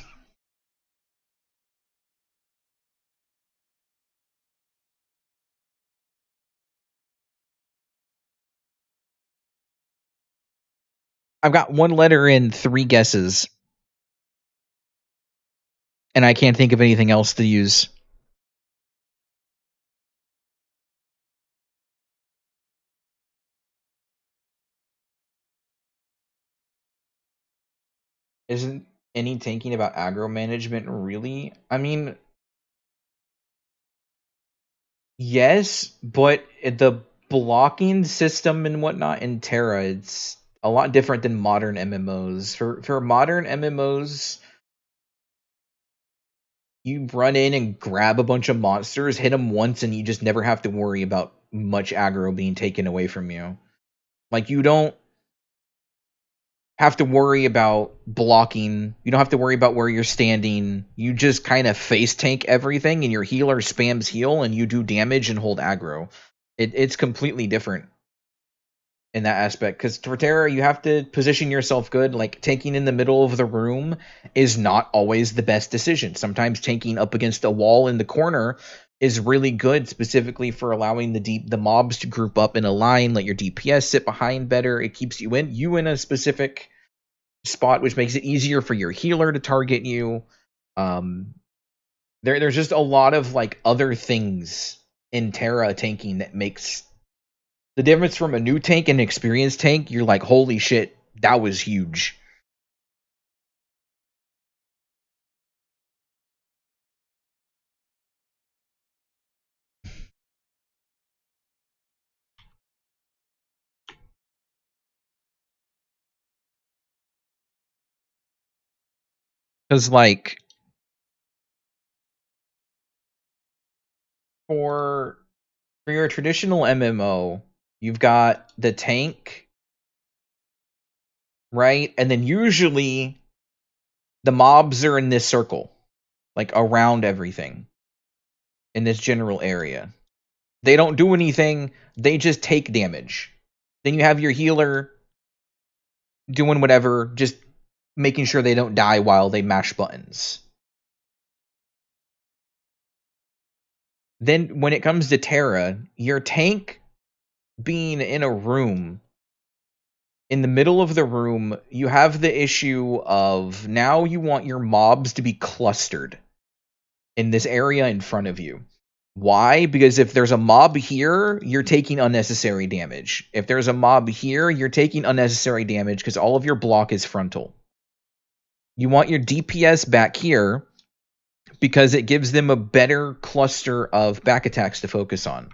I've got 1 letter in 3 guesses. And I can't think of anything else to use. Isn't any tanking about aggro management really? I mean, yes, but the blocking system and whatnot in TERA, it's a lot different than modern MMOs. For modern MMOs, you run in and grab a bunch of monsters, hit them once, and you just never have to worry about much aggro being taken away from you. Like, you don't have to worry about blocking. You don't have to worry about where you're standing. You just kind of face tank everything, and your healer spams heal, and you do damage and hold aggro. It's completely different in that aspect, because for TERA, you have to position yourself good. Like, tanking in the middle of the room is not always the best decision. Sometimes tanking up against a wall in the corner is really good, specifically for allowing the mobs to group up in a line, let your DPS sit behind better. It keeps you in a specific spot, which makes it easier for your healer to target you. There's just a lot of like other things in TERA tanking that makes the difference from a new tank and an experienced tank. You're like, holy shit, that was huge. Because like for your traditional MMO, you've got the tank, right? And then usually the mobs are in this circle, like around everything in this general area. They don't do anything. They just take damage. Then you have your healer doing whatever, just making sure they don't die while they mash buttons. Then when it comes to TERA, your tank being in a room, in the middle of the room, you have the issue of now you want your mobs to be clustered in this area in front of you. Why? Because if there's a mob here, you're taking unnecessary damage. If there's a mob here, you're taking unnecessary damage because all of your block is frontal. You want your DPS back here because it gives them a better cluster of back attacks to focus on.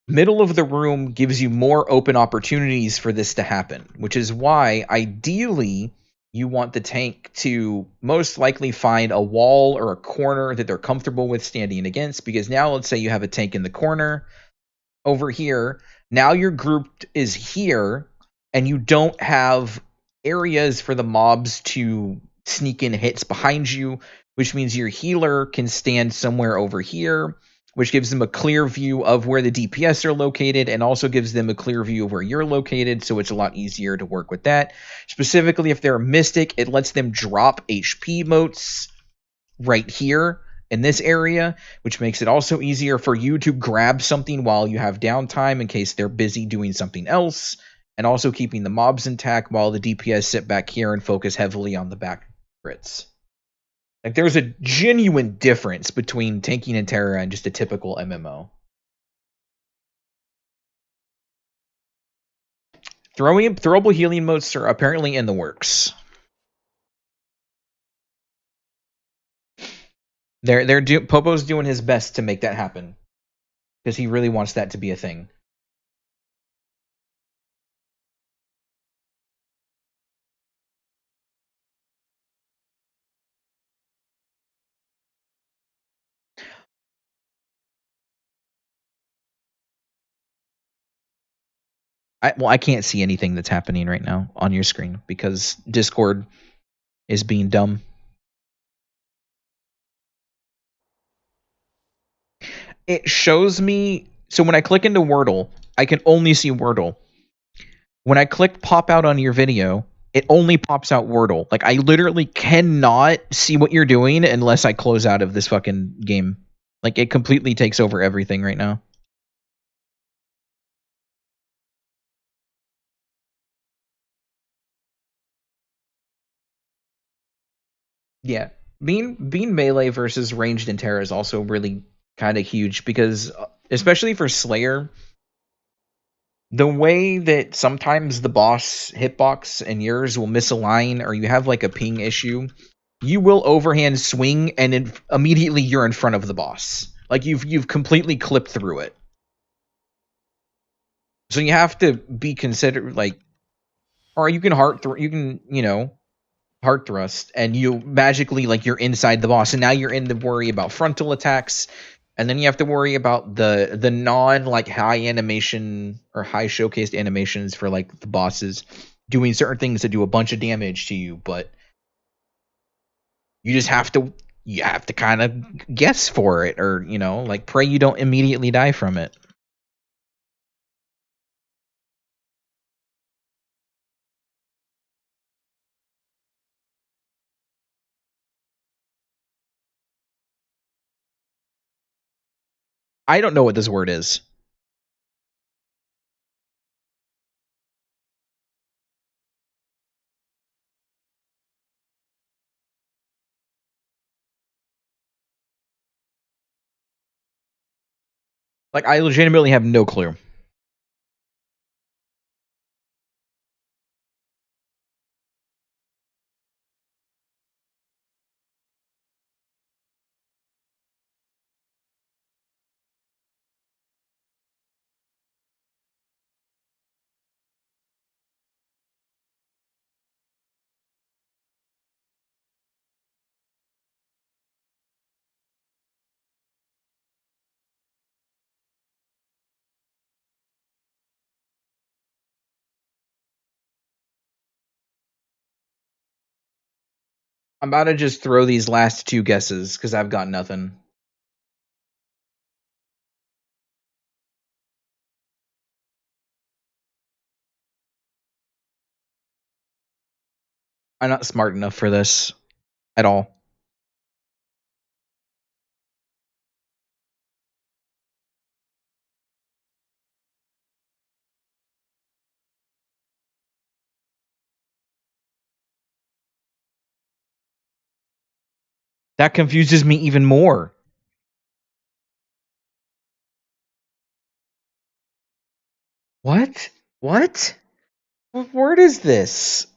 Middle of the room gives you more open opportunities for this to happen, which is why ideally you want the tank to most likely find a wall or a corner that they're comfortable with standing against, because now let's say you have a tank in the corner over here. Now your group is here and you don't have areas for the mobs to sneak in hits behind you, which means your healer can stand somewhere over here, which gives them a clear view of where the DPS are located and also gives them a clear view of where you're located, so it's a lot easier to work with that. Specifically, if they're a Mystic, it lets them drop HP motes right here in this area, which makes it also easier for you to grab something while you have downtime in case they're busy doing something else, and also keeping the mobs intact while the DPS sit back here and focus heavily on the back crits. Like, there's a genuine difference between tanking and TERA and just a typical MMO. Throwable healing motes are apparently in the works. Popo's doing his best to make that happen because he really wants that to be a thing. I can't see anything that's happening right now on your screen because Discord is being dumb. It shows me, so when I click into Wordle, I can only see Wordle. When I click pop out on your video, it only pops out Wordle. Like, I literally cannot see what you're doing unless I close out of this fucking game. Like, it completely takes over everything right now. Yeah, being melee versus ranged in TERA is also really kind of huge because, especially for Slayer, the way that sometimes the boss hitbox and yours will misalign, or you have like a ping issue, you will overhand swing and immediately you're in front of the boss. Like, you've completely clipped through it. So you have to be considered, like, or you can heart thrust, and you magically, like, you're inside the boss, and now you're in the worry about frontal attacks, and then you have to worry about the non, like, high animation or high showcased animations for, like, the bosses doing certain things that do a bunch of damage to you, but you just have to kind of guess for it, or like, pray you don't immediately die from it. I don't know what this word is. Like, I legitimately have no clue. I'm about to just throw these last two guesses because I've got nothing. I'm not smart enough for this at all. That confuses me even more. What? What? What word is this?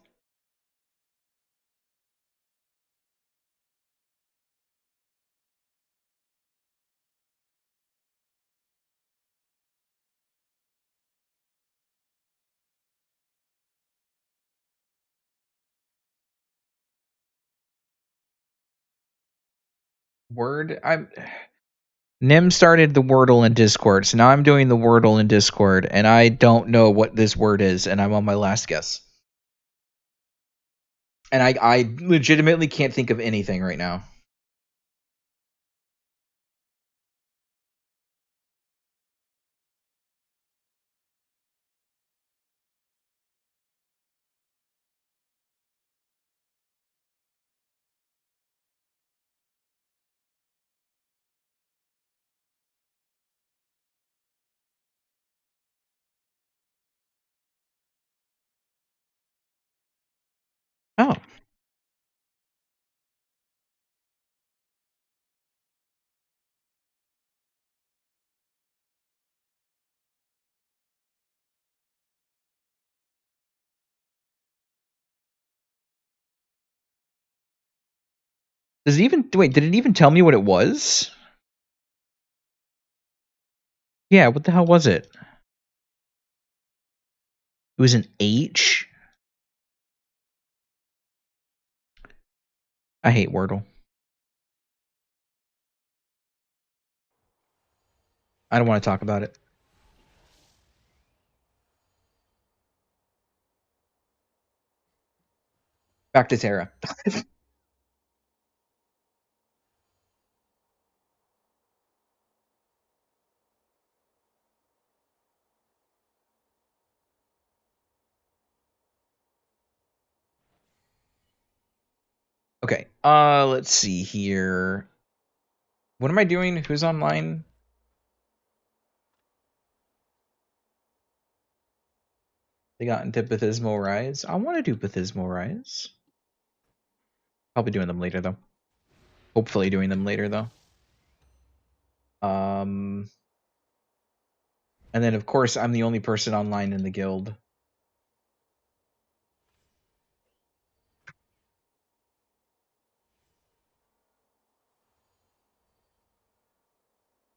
Word? Nim started the Wordle in Discord, so now I'm doing the Wordle in Discord, and I don't know what this word is, and I'm on my last guess. And I legitimately can't think of anything right now. Oh. Does it even wait? Did it even tell me what it was? Yeah. What the hell was it? It was an H. I hate Wordle. I don't want to talk about it. Back to TERA. Okay. Let's see here. What am I doing? Who's online? They got into Bathismal Rise. I want to do Bathismal Rise. Probably doing them later though. Hopefully doing them later though. And then of course I'm the only person online in the guild.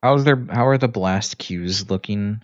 How are the blast queues looking?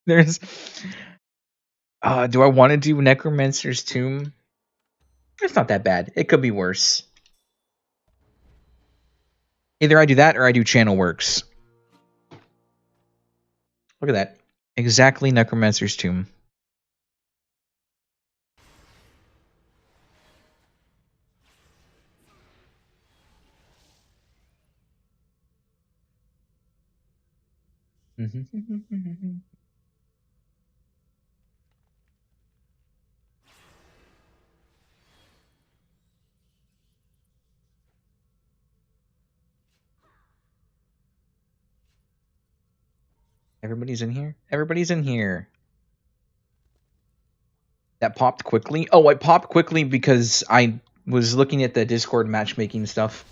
There's do I want to do Necromancer's Tomb? It's not that bad. It could be worse. Either I do that or I do Channel Works. Look at that. Exactly Necromancer's Tomb. Everybody's in here? Everybody's in here. That popped quickly? Oh, it popped quickly because I was looking at the Discord matchmaking stuff.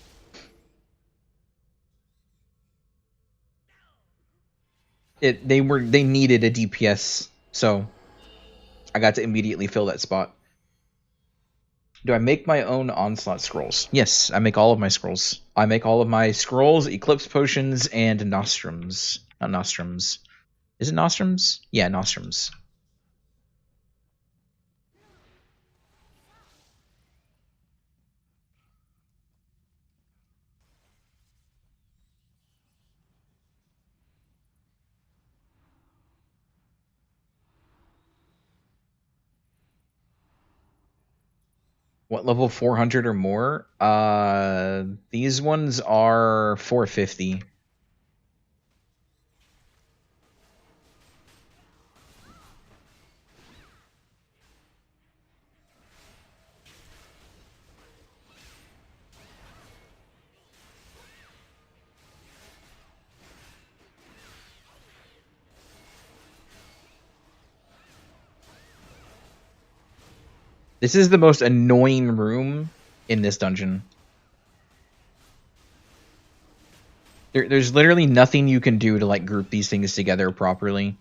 They needed a DPS, so I got to immediately fill that spot. Do I make my own onslaught scrolls? Yes, I make all of my scrolls. I make all of my scrolls, eclipse potions, and nostrums. Not nostrums. Is it nostrums? Yeah, nostrums. What level 400 or more? These ones are 450. This is the most annoying room in this dungeon. There's literally nothing you can do to like group these things together properly.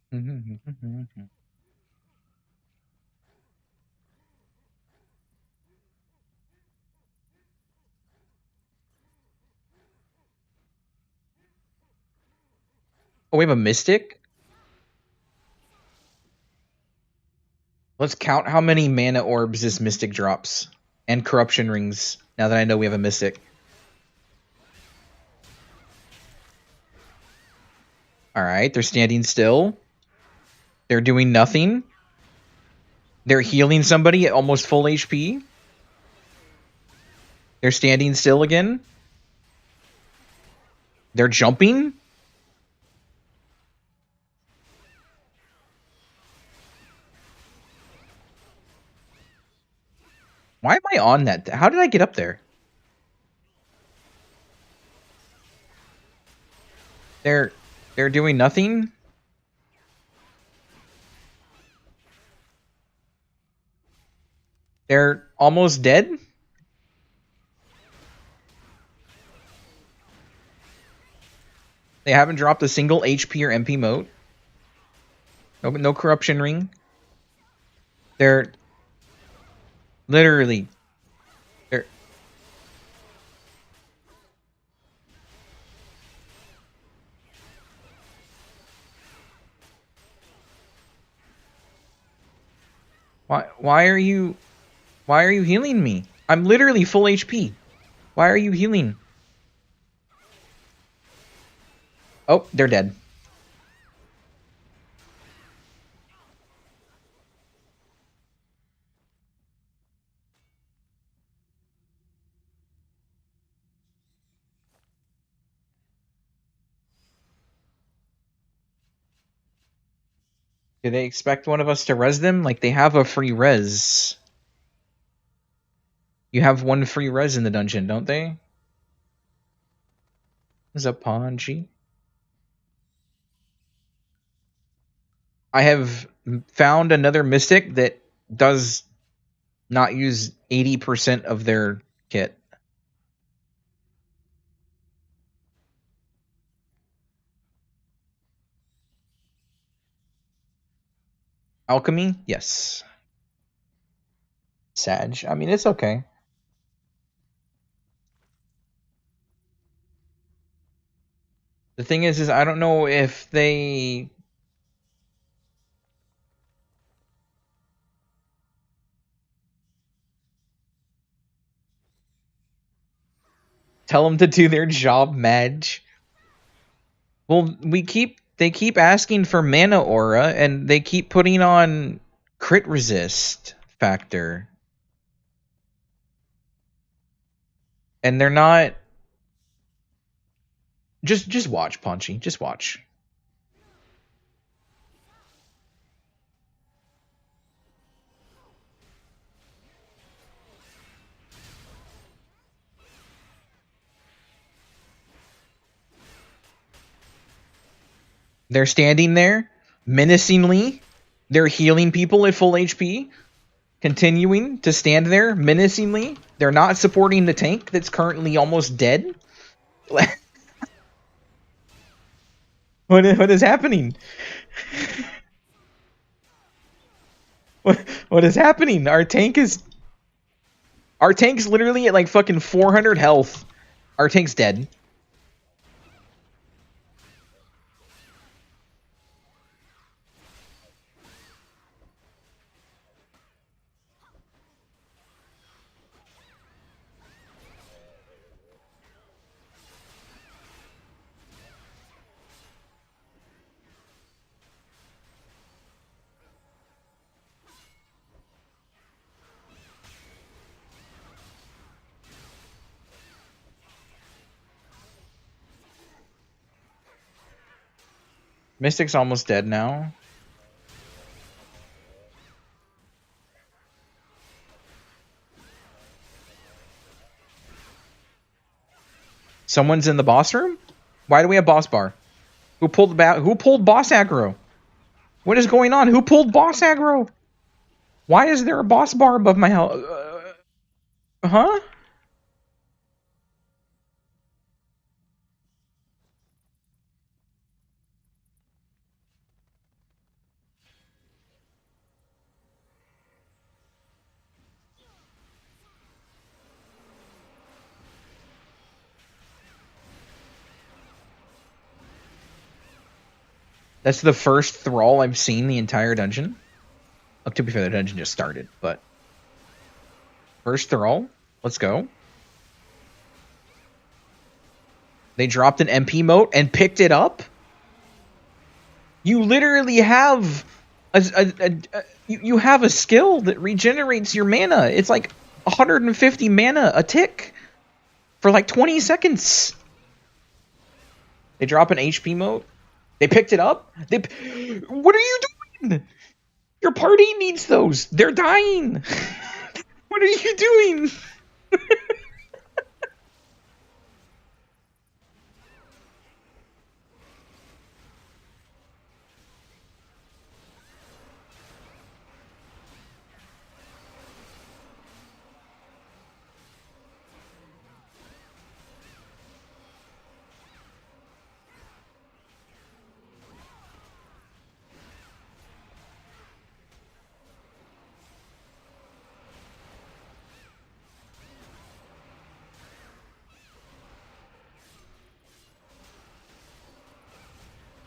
Oh, we have a mystic? Let's count how many mana orbs this mystic drops. And corruption rings, now that I know we have a mystic. Alright, they're standing still. They're doing nothing. They're healing somebody at almost full HP. They're standing still again. They're jumping. Why am I on that? How did I get up there? They're doing nothing. They're almost dead. They haven't dropped a single HP or MP mote. No corruption ring. They're literally. They're. Why are you healing me? I'm literally full HP. Why are you healing? Oh, they're dead. Do they expect one of us to res them? Like, they have a free res. You have one free res in the dungeon, don't they? Zapanji. I have found another mystic that does not use 80% of their kit. Alchemy? Yes. Sag. I mean, it's okay. The thing is I don't know if they... Tell them to do their job, Madge. Well, they keep asking for mana aura, and they keep putting on crit resist factor. And they're not... Just watch, Paunchy. Just watch. They're standing there, menacingly. They're healing people at full HP. Continuing to stand there, menacingly. They're not supporting the tank that's currently almost dead. What is happening? What is happening? Our tank's literally at like fucking 400 health. Our tank's dead. Mystic's almost dead now. Someone's in the boss room? Why do we have boss bar? Who pulled boss aggro? What is going on? Who pulled boss aggro? Why is there a boss bar above my health? Huh? That's the first thrall I've seen the entire dungeon. Up to be fair, the dungeon just started, but first thrall. Let's go. They dropped an MP mote and picked it up. You literally have you have a skill that regenerates your mana. It's like 150 mana a tick for like 20 seconds. They drop an HP mote. They picked it up. What are you doing? Your party needs those. They're dying. What are you doing?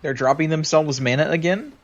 They're dropping themselves mana again?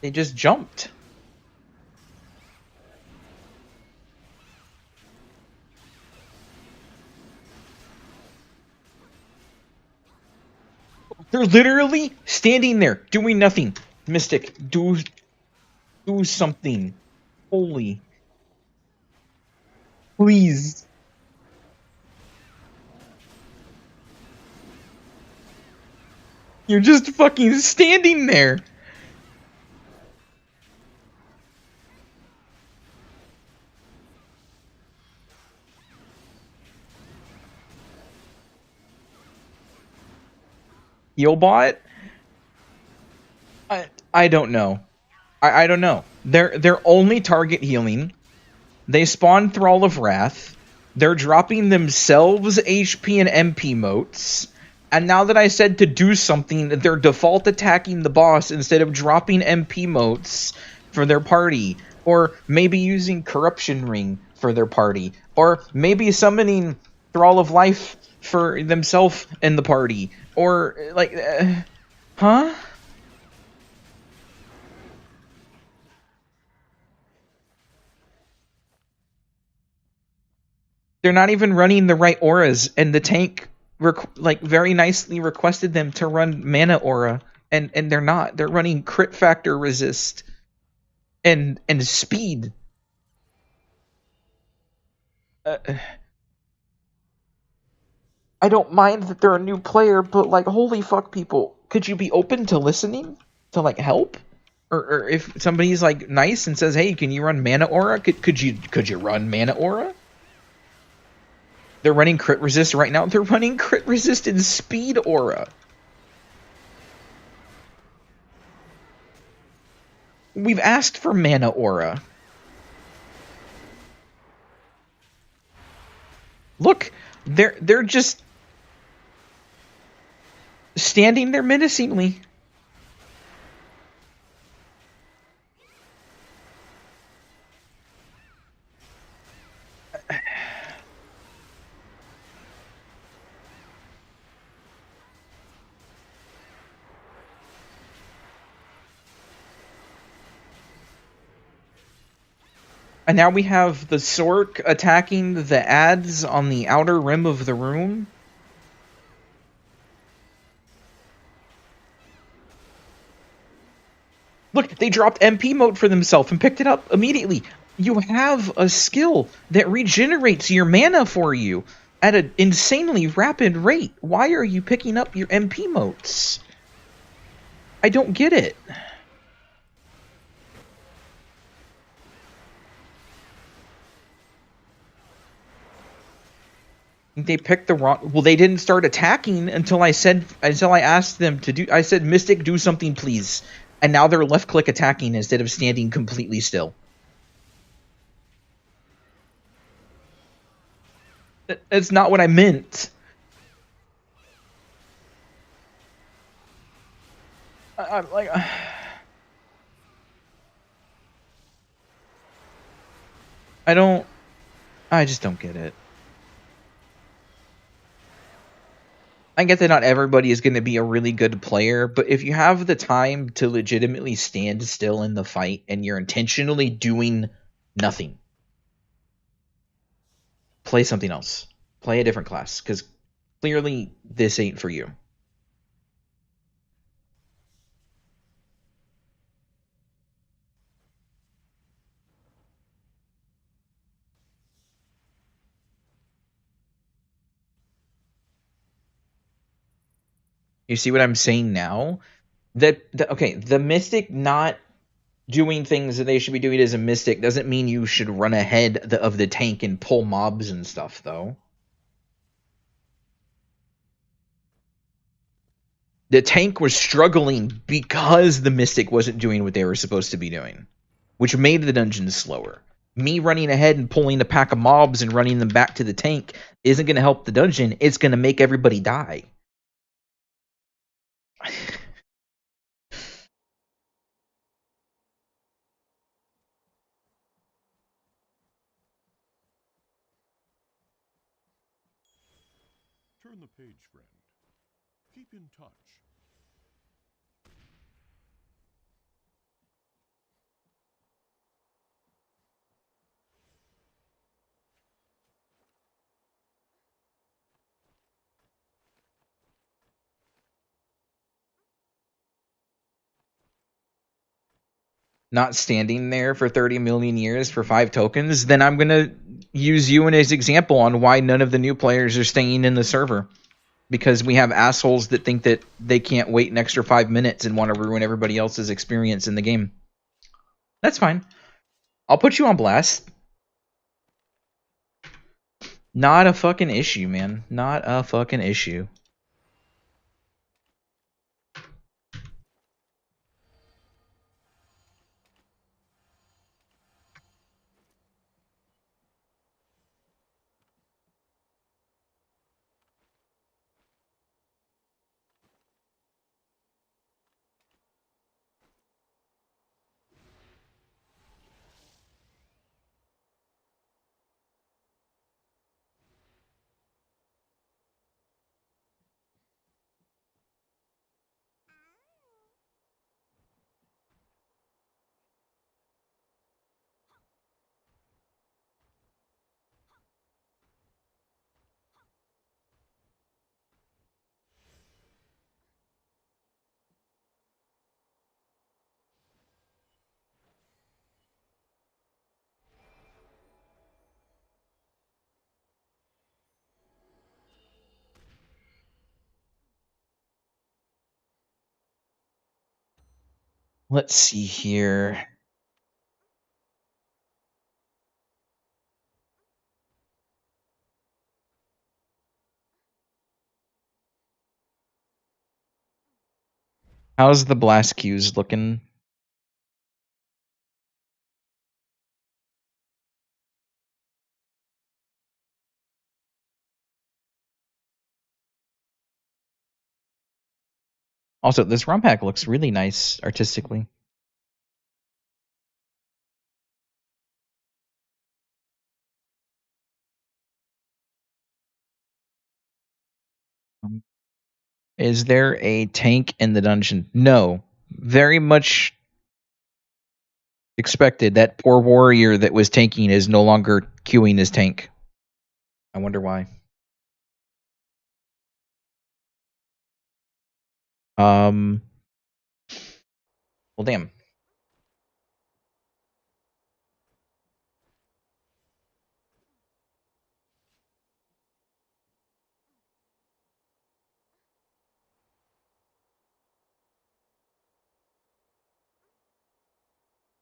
They just jumped. They're literally standing there doing nothing. Mystic, do something. Holy. Please. You're just fucking standing there. Healbot? I don't know. I don't know. They're only target healing. They spawn Thrall of Wrath. They're dropping themselves HP and MP motes. And now that I said to do something, they're default attacking the boss instead of dropping MP motes for their party. Or maybe using Corruption Ring for their party. Or maybe summoning Thrall of Life for themselves and the party. Or, like, huh? They're not even running the right auras, and the tank like very nicely requested them to run mana aura, and they're not. They're running crit factor resist and speed. I don't mind that they're a new player, but like, holy fuck, people, could you be open to listening to like help? Or if somebody's like nice and says, "Hey, can you run mana aura?" Could you run mana aura? They're running crit resist right now. They're running crit resist and speed aura. We've asked for mana aura. Look, they're just standing there menacingly. And now we have the Sork attacking the ads on the outer rim of the room. Look, they dropped MP mode for themselves and picked it up immediately. You have a skill that regenerates your mana for you at an insanely rapid rate. Why are you picking up your MP motes? I don't get it. They picked the wrong. Well, they didn't start attacking until I asked them to do. I said, "Mystic, do something, please." And now they're left click attacking instead of standing completely still. That's not what I meant. I'm like, I just don't get it. I get that not everybody is going to be a really good player, but if you have the time to legitimately stand still in the fight and you're intentionally doing nothing, play something else. Play a different class, because clearly this ain't for you. You see what I'm saying now? Okay, the Mystic not doing things that they should be doing as a Mystic doesn't mean you should run ahead of the tank and pull mobs and stuff, though. The tank was struggling because the Mystic wasn't doing what they were supposed to be doing, which made the dungeons slower. Me running ahead and pulling a pack of mobs and running them back to the tank isn't going to help the dungeon. It's going to make everybody die. Turn the page, friend. Keep in touch. not standing there for 30 million years for 5 tokens, then I'm going to use you as example on why none of the new players are staying in the server. Because we have assholes that think that they can't wait an extra 5 minutes and want to ruin everybody else's experience in the game. That's fine. I'll put you on blast. Not a fucking issue, man. Not a fucking issue. Let's see here. How's the blast queues looking? Also, this ROM pack looks really nice artistically. Is there a tank in the dungeon? No. Very much expected. That poor warrior that was tanking is no longer queuing his tank. I wonder why. Well, damn.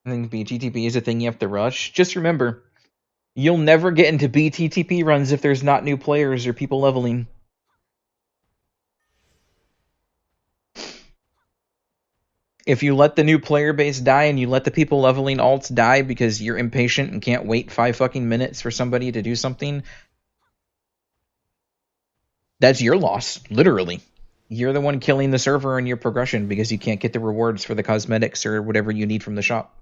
I think BTTP is a thing you have to rush. Just remember, you'll never get into BTTP runs if there's not new players or people leveling. If you let the new player base die and you let the people leveling alts die because you're impatient and can't wait 5 fucking minutes for somebody to do something, that's your loss, literally. You're the one killing the server and your progression because you can't get the rewards for the cosmetics or whatever you need from the shop.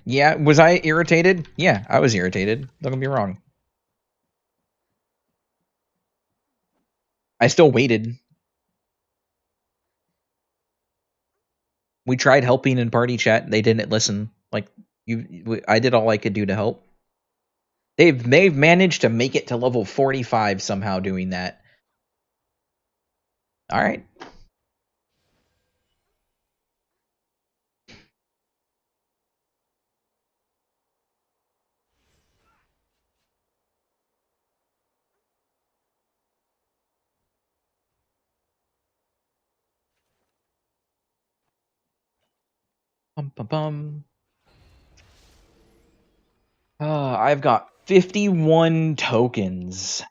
Yeah, was I irritated? Yeah, I was irritated. Don't get me wrong. I still waited. We tried helping in party chat. They didn't listen. Like I did all I could do to help. They've managed to make it to level 45 somehow doing that. All right. Bum, bum, bum. I've got 51 tokens.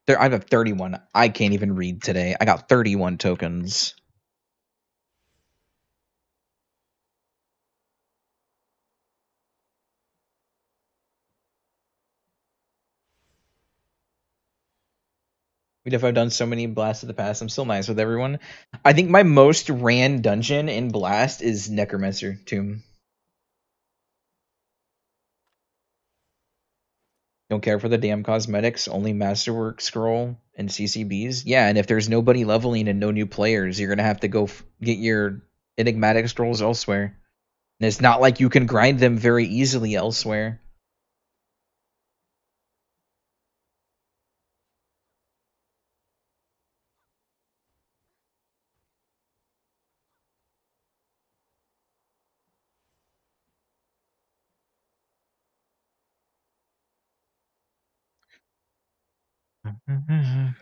I've got 31. I can't even read today. I got 31 tokens. I've done so many blasts of the past. I'm still nice with everyone. I think my most ran dungeon in Blast is Necromancer Tomb. Don't care for the damn cosmetics, only Masterwork Scroll and CCBs. Yeah, and if there's nobody leveling and no new players, you're gonna have to go get your enigmatic scrolls elsewhere. And it's not like you can grind them very easily elsewhere.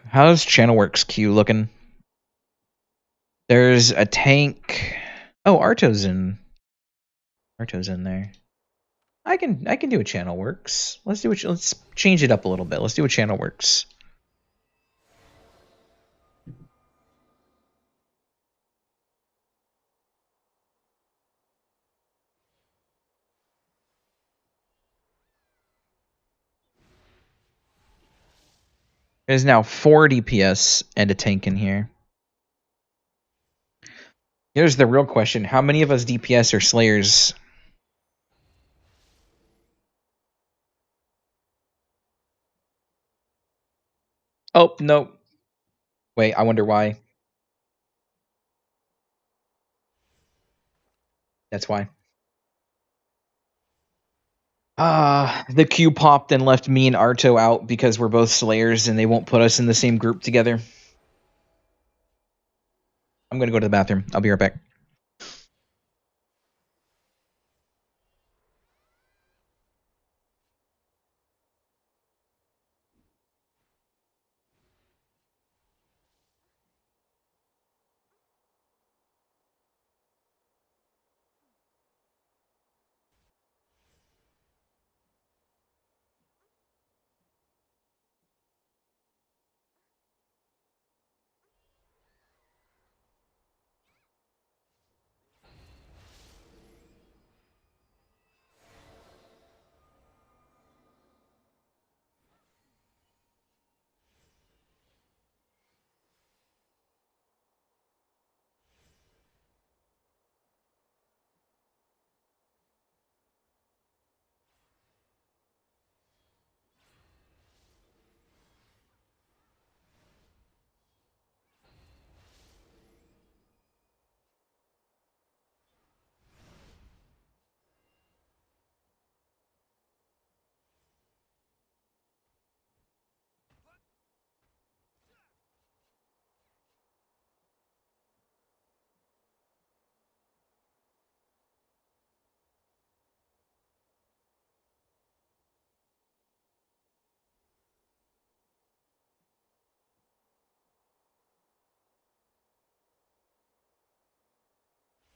How's Channelworks Q looking? There's a tank. Oh, Arto's in there. I can do a Channelworks. Let's change it up a little bit. Let's do a Channelworks. There's now 4 DPS and a tank in here. Here's the real question. How many of us DPS are Slayers? Oh, no. Wait, I wonder why. That's why. The Q popped and left me and Arto out because we're both Slayers and they won't put us in the same group together. I'm gonna go to the bathroom. I'll be right back.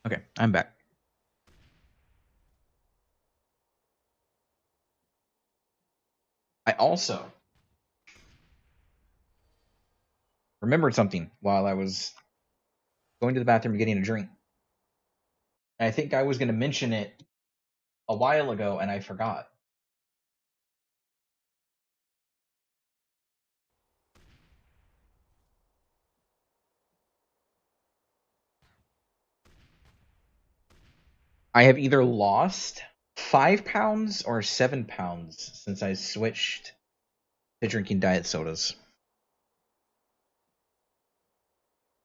Okay, I'm back. I also remembered something while I was going to the bathroom and getting a drink. I think I was going to mention it a while ago and I forgot. I have either lost 5 pounds or 7 pounds since I switched to drinking diet sodas.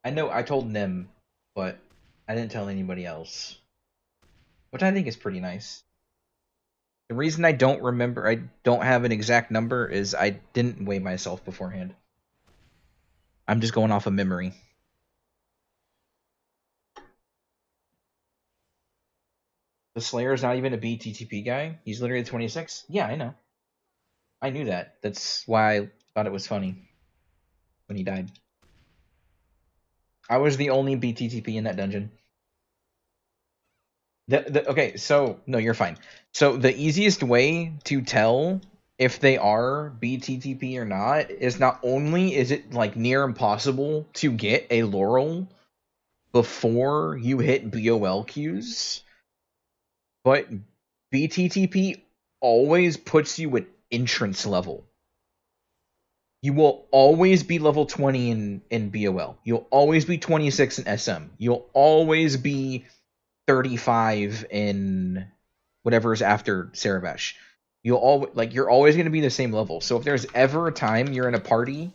I know I told Nim, but I didn't tell anybody else, which I think is pretty nice. The reason I don't have an exact number is I didn't weigh myself beforehand. I'm just going off of memory. The Slayer's not even a BTTP guy. He's literally 26. Yeah, I know. I knew that. That's why I thought it was funny when he died. I was the only BTTP in that dungeon. Okay, so no, you're fine. So the easiest way to tell if they are BTTP or not only is it like near impossible to get a laurel before you hit BOL queues, but BTTP always puts you at entrance level. You will always be level 20 in BOL. You'll always be 26 in SM. You'll always be 35 in whatever's after Cerebesh. You're always going to be the same level. So if there's ever a time you're in a party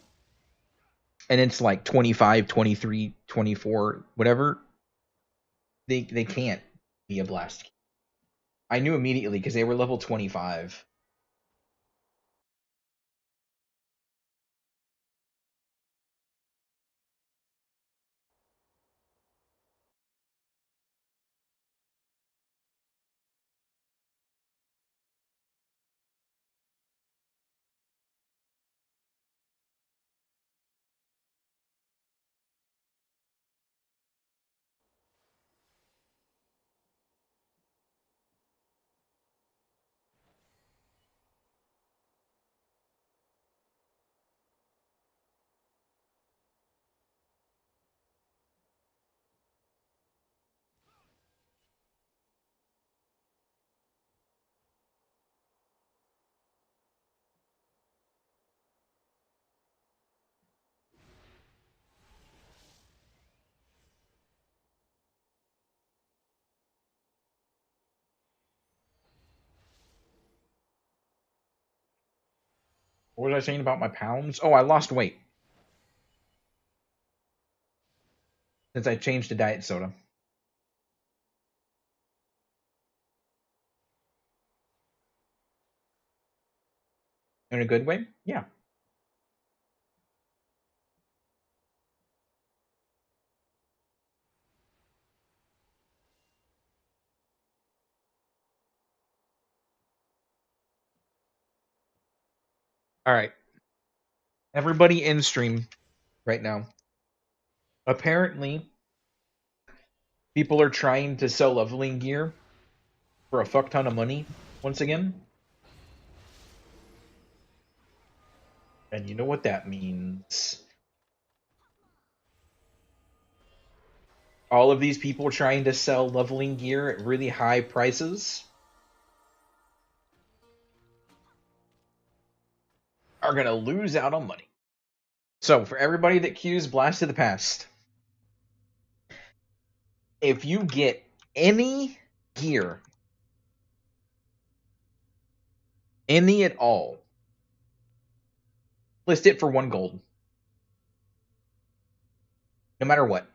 and it's like 25, 23, 24, whatever, they can't be a blast. I knew immediately because they were level 25. What was I saying about my pounds? Oh, I lost weight since I changed to diet soda. In a good way? Yeah. All right. Everybody in stream right now. Apparently, people are trying to sell leveling gear for a fuck ton of money once again. And you know what that means. All of these people trying to sell leveling gear at really high prices are going to lose out on money. So, for everybody that queues Blast of the Past, if you get any gear, any at all, list it for 1 gold. No matter what.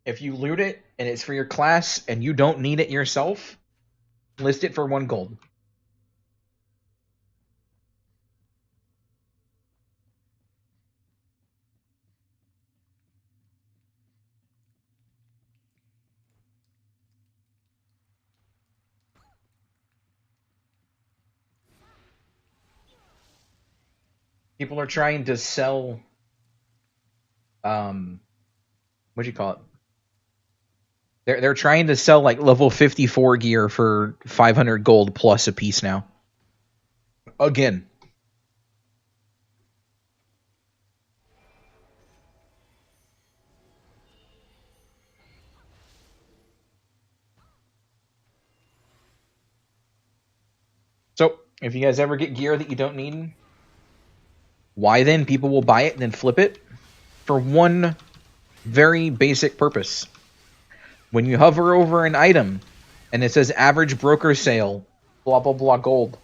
If you loot it and it's for your class and you don't need it yourself, list it for 1 gold. People are trying to sell what do you call it? They're trying to sell like level 54 gear for 500 gold plus a piece now. Again. So, if you guys ever get gear that you don't need, why then? People will buy it and then flip it for one very basic purpose. When you hover over an item and it says average broker sale, blah, blah, blah, gold.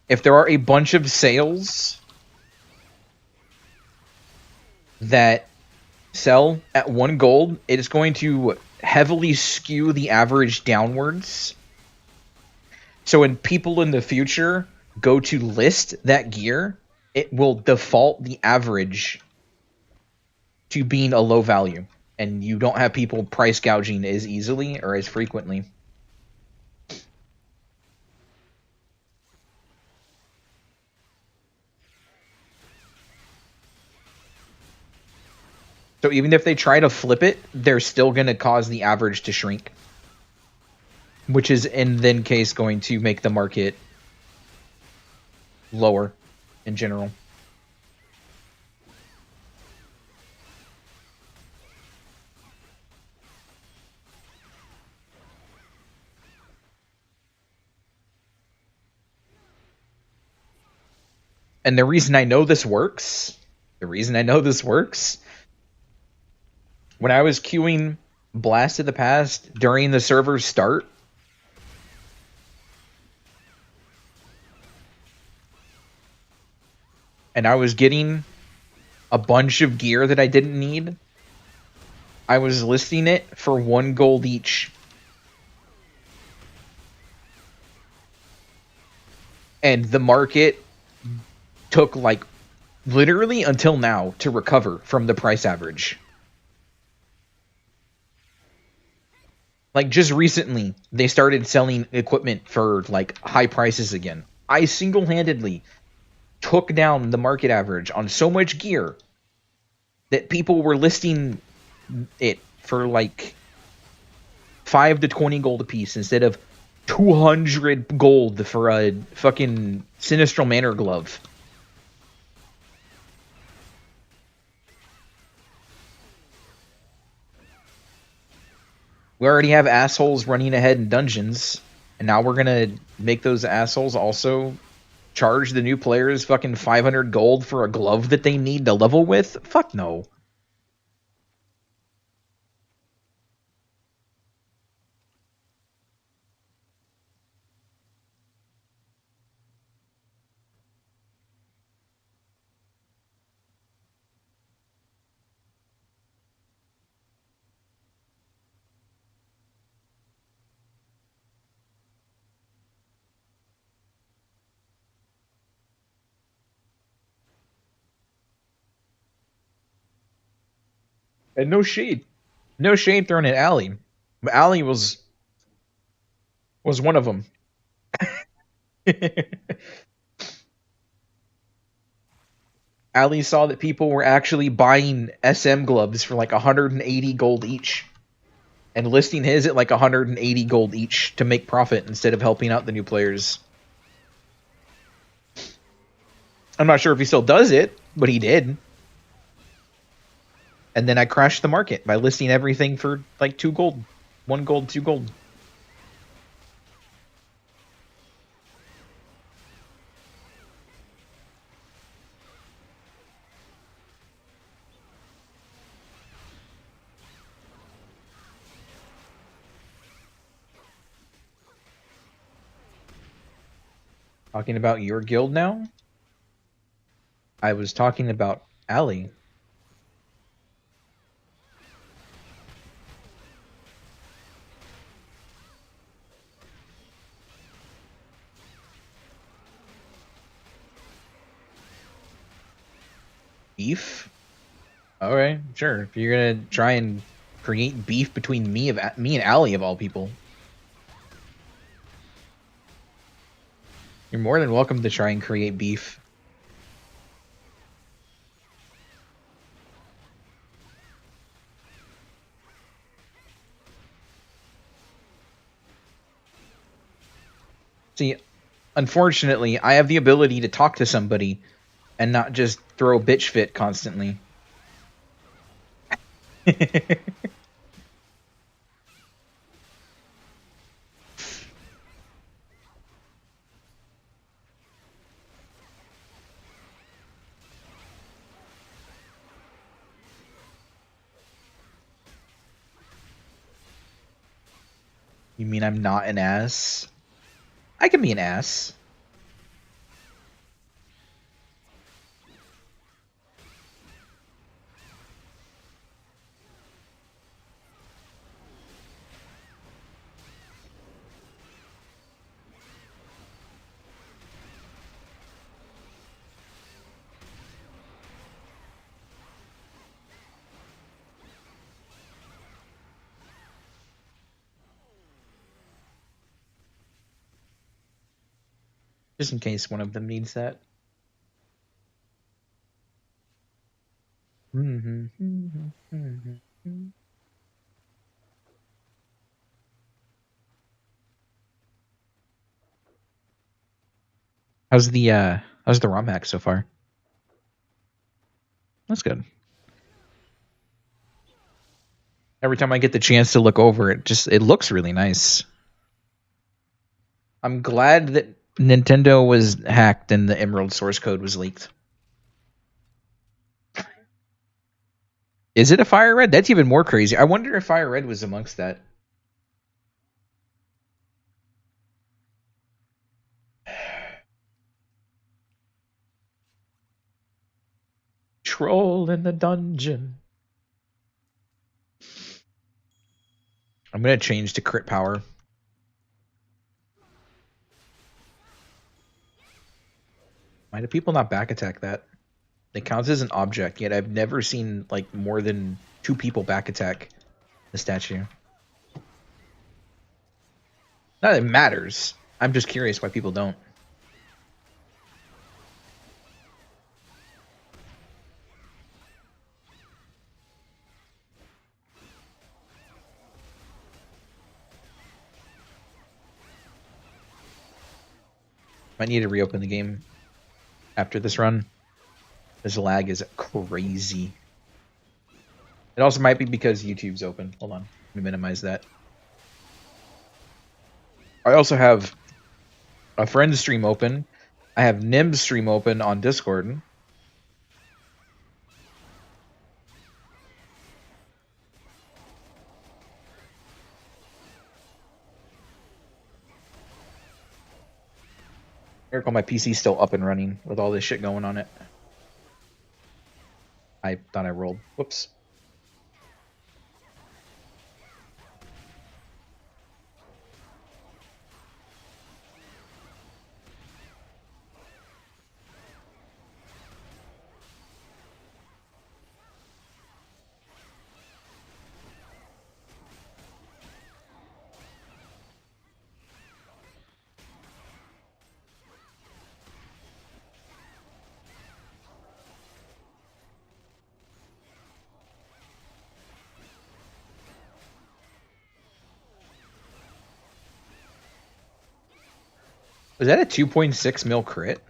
If there are a bunch of sales that sell at 1 gold, it is going to heavily skew the average downwards. So when people in the future go to list that gear, it will default the average to being a low value. And you don't have people price gouging as easily or as frequently. So even if they try to flip it, they're still going to cause the average to shrink. Which is in then case going to make the market lower in general. And the reason I know this works, when I was queuing Blast of the Past during the server's start, and I was getting a bunch of gear that I didn't need, I was listing it for 1 gold each. And the market took like literally until now to recover from the price average. Like just recently, they started selling equipment for like high prices again. I single-handedly took down the market average on so much gear that people were listing it for like 5 to 20 gold a piece instead of 200 gold for a fucking Sinistral Manor glove. We already have assholes running ahead in dungeons, and now we're gonna make those assholes also charge the new players fucking 500 gold for a glove that they need to level with? Fuck no. And no shade. No shade thrown at Allie. But Allie was one of them. Allie saw that people were actually buying SM gloves for like 180 gold each. And listing his at like 180 gold each to make profit instead of helping out the new players. I'm not sure if he still does it, but he did. And then I crashed the market by listing everything for like 2 gold. 1 gold, 2 gold. Talking about your guild now? I was talking about Allie. Beef? Alright, sure. If you're gonna try and create beef between me and Allie of all people, you're more than welcome to try and create beef. See, unfortunately, I have the ability to talk to somebody and not just throw bitch fit constantly. You mean I'm not an ass? I can be an ass. Just in case one of them needs that. How's the ROM hack so far? That's good. Every time I get the chance to look over it, it looks really nice. I'm glad that Nintendo was hacked and the Emerald source code was leaked. Is it a Fire Red? That's even more crazy. I wonder if Fire Red was amongst that. Troll in the dungeon. I'm gonna change to crit power. Why do people not back attack that? It counts as an object, yet I've never seen like more than 2 people back attack the statue. Not that it matters. I'm just curious why people don't. Might need to reopen the game after this run. This lag is crazy. It also might be because YouTube's open. Hold on. Let me minimize that. I also have a friend's stream open. I have Nim's stream open on Discord. Miracle, my PC's still up and running with all this shit going on it. I thought I rolled. Whoops. Was that a 2.6 mil crit?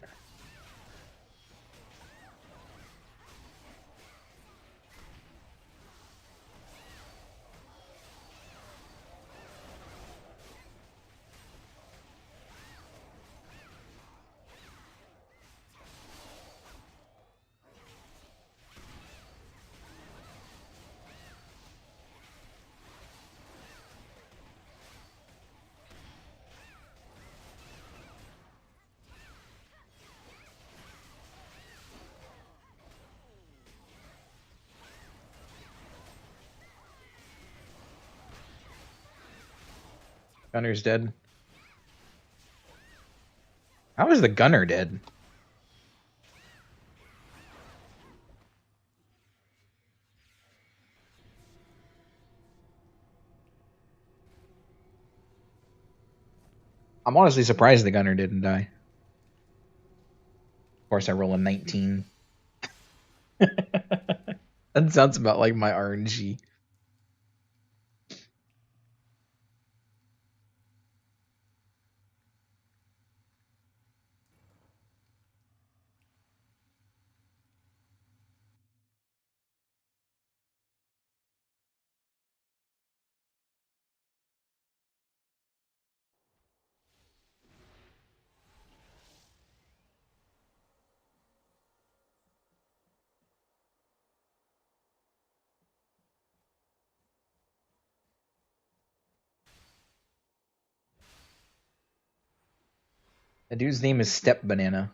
Gunner's dead. How is the gunner dead? I'm honestly surprised the gunner didn't die. Of course, I roll a 19. That sounds about like my RNG. The dude's name is Step Banana.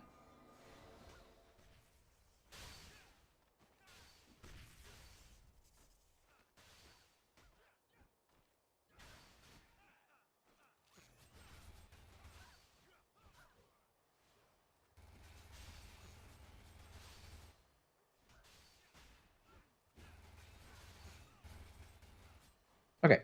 Okay.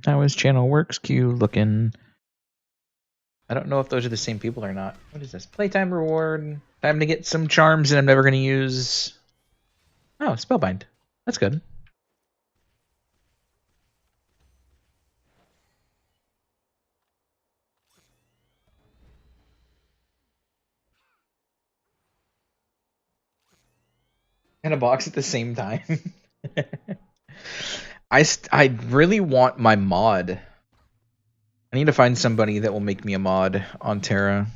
How his channel works, Q looking. I don't know if those are the same people or not. What is this? Playtime reward. Time to get some charms that I'm never going to use. Oh, Spellbind. That's good. And a box at the same time. I really want my mod. I need to find somebody that will make me a mod on TERA.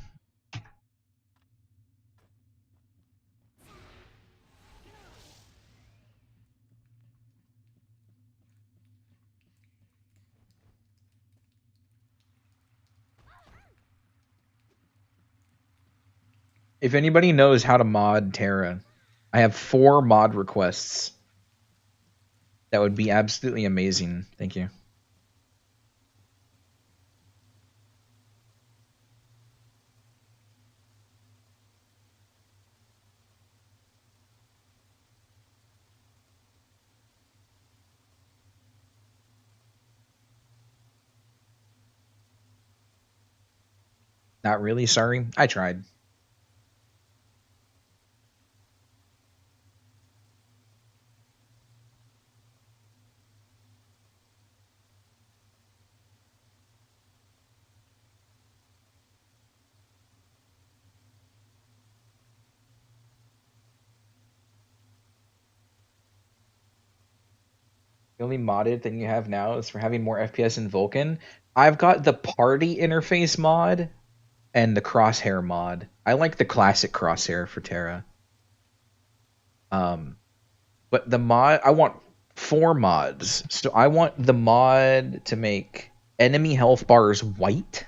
If anybody knows how to mod TERA, I have 4 mod requests. That would be absolutely amazing. Thank you. Not really, sorry. I tried. The only modded thing you have now is for having more FPS in Vulkan. I've got the party interface mod and the crosshair mod. I like the classic crosshair for TERA. But the mod, I want 4 mods. So I want the mod to make enemy health bars white.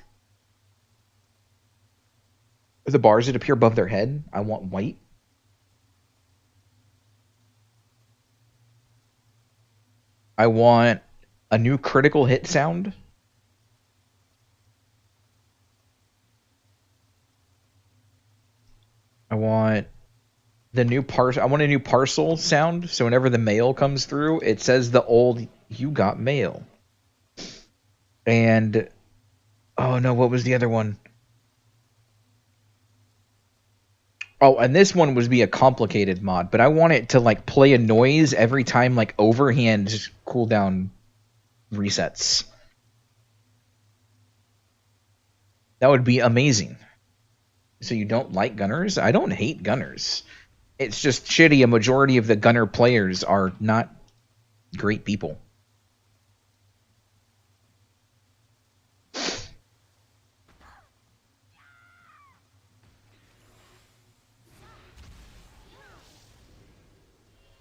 The bars that appear above their head, I want white. I want a new critical hit sound. I want the new I want a new parcel sound, so whenever the mail comes through, it says the old "you got mail." And oh no, what was the other one? Oh, and this one would be a complicated mod, but I want it to like play a noise every time like overhand cooldown resets. That would be amazing. So you don't like gunners? I don't hate gunners. It's just shitty. A majority of the gunner players are not great people.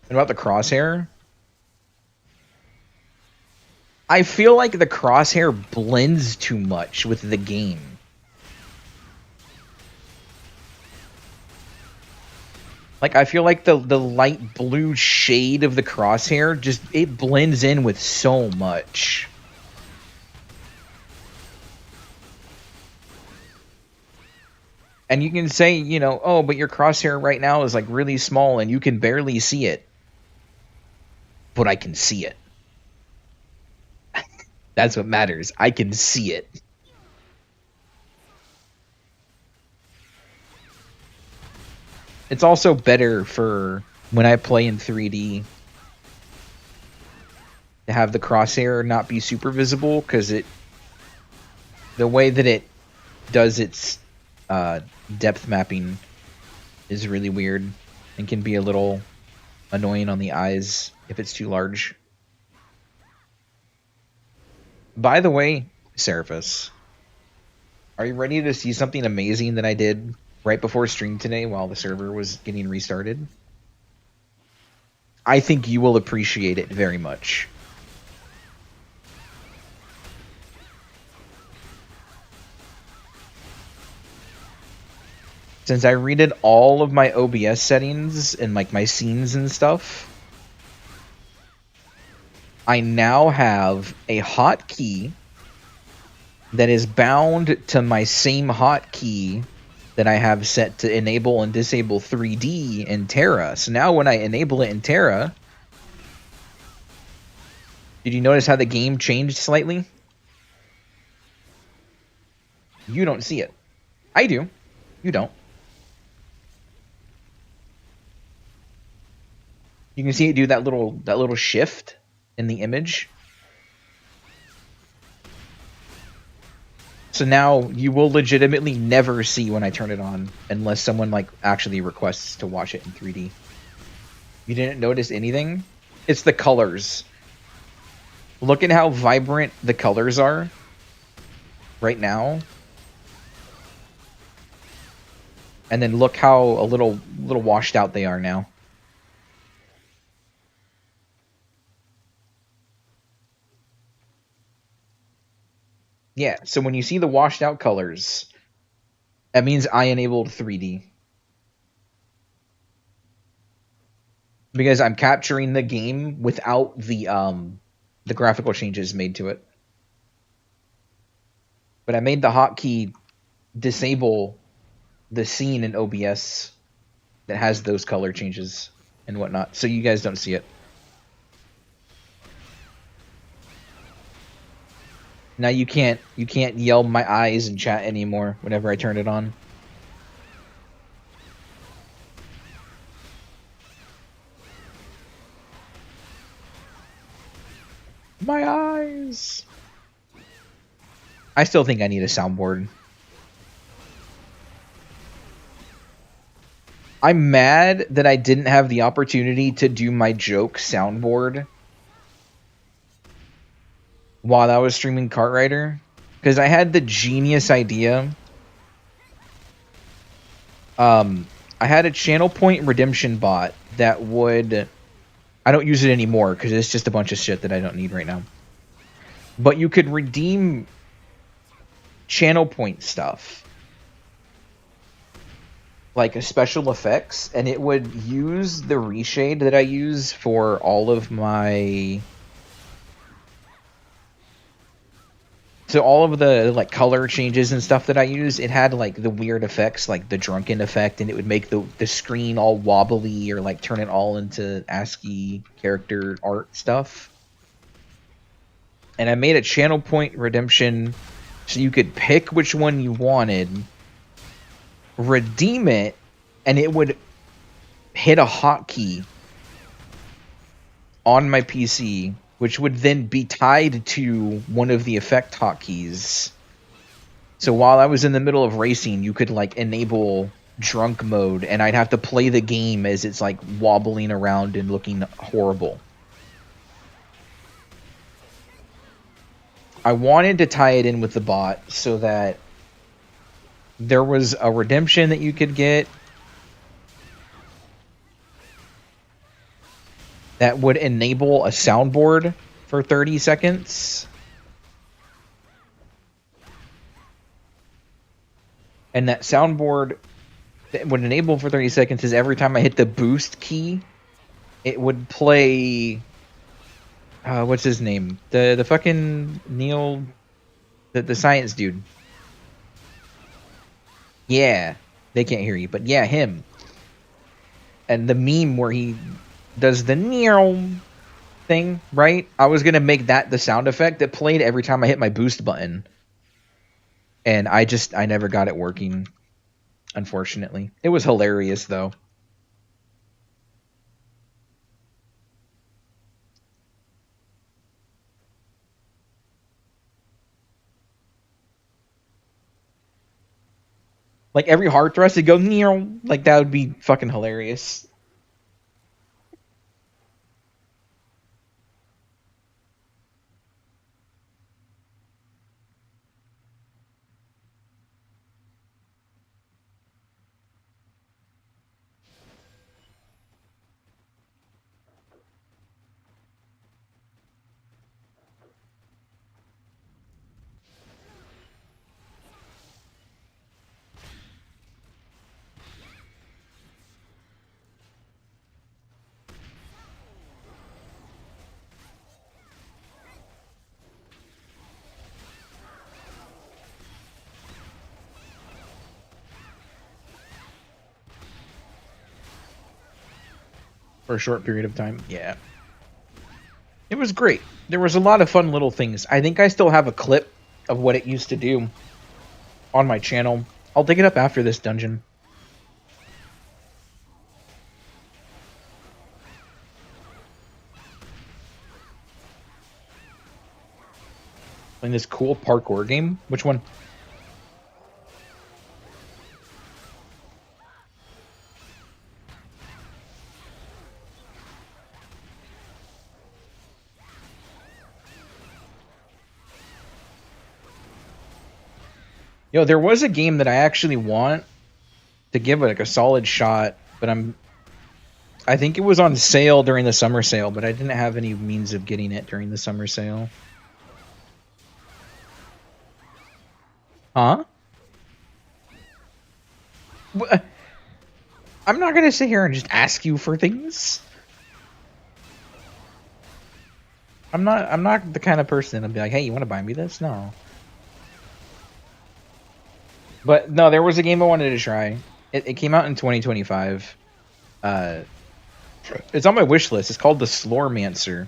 And about the crosshair? I feel like the crosshair blends too much with the game. Like, I feel like the light blue shade of the crosshair, just, it blends in with so much. And you can say, you know, oh, but your crosshair right now is, like, really small and you can barely see it. But I can see it. That's what matters. I can see it. It's also better for when I play in 3D to have the crosshair not be super visible, because the way that it does its depth mapping is really weird and can be a little annoying on the eyes if it's too large. By the way, Seraphis, are you ready to see something amazing that I did right before stream today while the server was getting restarted? I think you will appreciate it very much. Since I redid all of my OBS settings and like my scenes and stuff, I now have a hotkey that is bound to my same hotkey that I have set to enable and disable 3D in TERA. So now when I enable it in TERA, did you notice how the game changed slightly? You don't see it. I do. You don't. You can see it do that little shift in the image. So now you will legitimately never see when I turn it on unless someone like actually requests to watch it in 3D. You didn't notice anything? It's the colors. Look at how vibrant the colors are right now. And then look how a little washed out they are now. Yeah, so when you see the washed out colors, that means I enabled 3D. Because I'm capturing the game without the graphical changes made to it. But I made the hotkey disable the scene in OBS that has those color changes and whatnot, so you guys don't see it. Now you can't yell my eyes in chat anymore whenever I turn it on. My eyes. I still think I need a soundboard. I'm mad that I didn't have the opportunity to do my joke soundboard while I was streaming Kart Rider, because I had the genius idea. I had a channel point redemption bot that would... I don't use it anymore because it's just a bunch of shit that I don't need right now. But you could redeem channel point stuff, like a special effects, and it would use the reshade that I use for all of my... So all of the like color changes and stuff that I use, it had like the weird effects, like the drunken effect, and it would make the screen all wobbly or like turn it all into ASCII character art stuff. And I made a channel point redemption so you could pick which one you wanted, redeem it, and it would hit a hotkey on my PC, which would then be tied to one of the effect hotkeys. So while I was in the middle of racing, you could like enable drunk mode, and I'd have to play the game as it's like wobbling around and looking horrible. I wanted to tie it in with the bot so that there was a redemption that you could get that would enable a soundboard for 30 seconds. And that soundboard that would enable for 30 seconds is every time I hit the boost key, it would play... what's his name? The fucking Neil... The science dude. Yeah. They can't hear you, but yeah, him. And the meme where he does the Neil thing, right? I was going to make that the sound effect that played every time I hit my boost button. And I never got it working, unfortunately. It was hilarious, though. Like, every hard thrust, it'd go, Neil. Like, that would be fucking hilarious. For a short period of time, yeah. It was great. There was a lot of fun little things. I think I still have a clip of what it used to do on my channel. I'll dig it up after this dungeon. In this cool parkour game? Which one? Yo, there was a game that I actually want to give like a solid shot, but I think it was on sale during the summer sale, but I didn't have any means of getting it during the summer sale. Huh? I'm not gonna sit here and just ask you for things. I'm not the kind of person to be like, hey, you want to buy me this? No. But no, there was a game I wanted to try. It came out in 2025. It's on my wish list. It's called the Slormancer.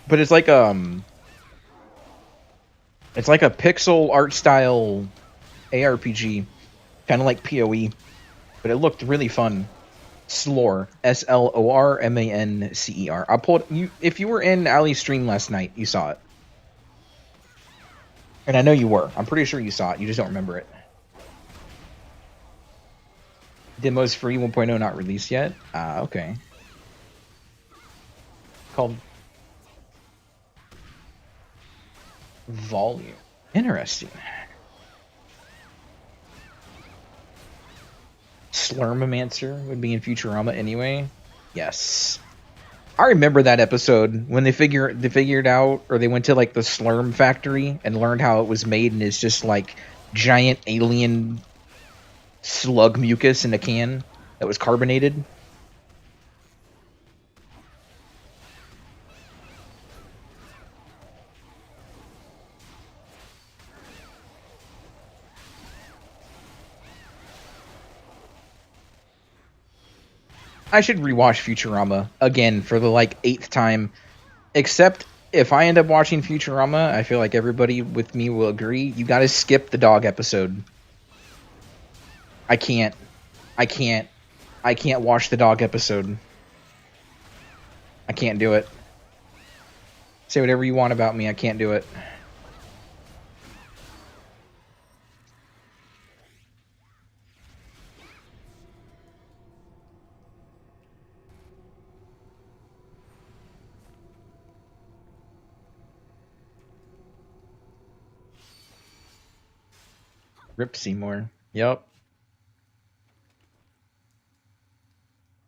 But it's like a pixel art style ARPG, kind of like PoE, but it looked really fun. Slor, Slormancer. I pulled you if you were in Ali's stream last night, you saw it. And I know you were. I'm pretty sure you saw it. You just don't remember it. Demo's free 1.0 not released yet. Okay. Called Volume. Interesting. Slurmamancer would be in Futurama anyway. Yes. I remember that episode when they figured out, or they went to like the Slurm factory and learned how it was made, and it's just like giant alien slug mucus in a can that was carbonated. I should rewatch Futurama again for the like 8th time. Except if I end up watching Futurama, I feel like everybody with me will agree, you gotta skip the dog episode. I can't. I can't. I can't watch the dog episode. I can't do it. Say whatever you want about me, I can't do it. Rip Seymour. Yep.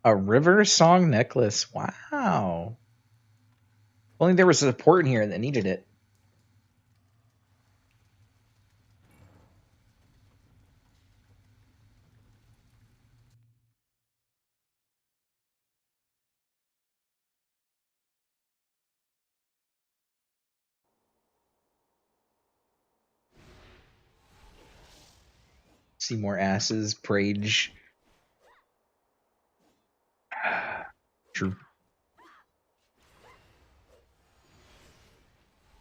A river song necklace. Wow. Only there was support in here that needed it. Seymour asses, Prage. True.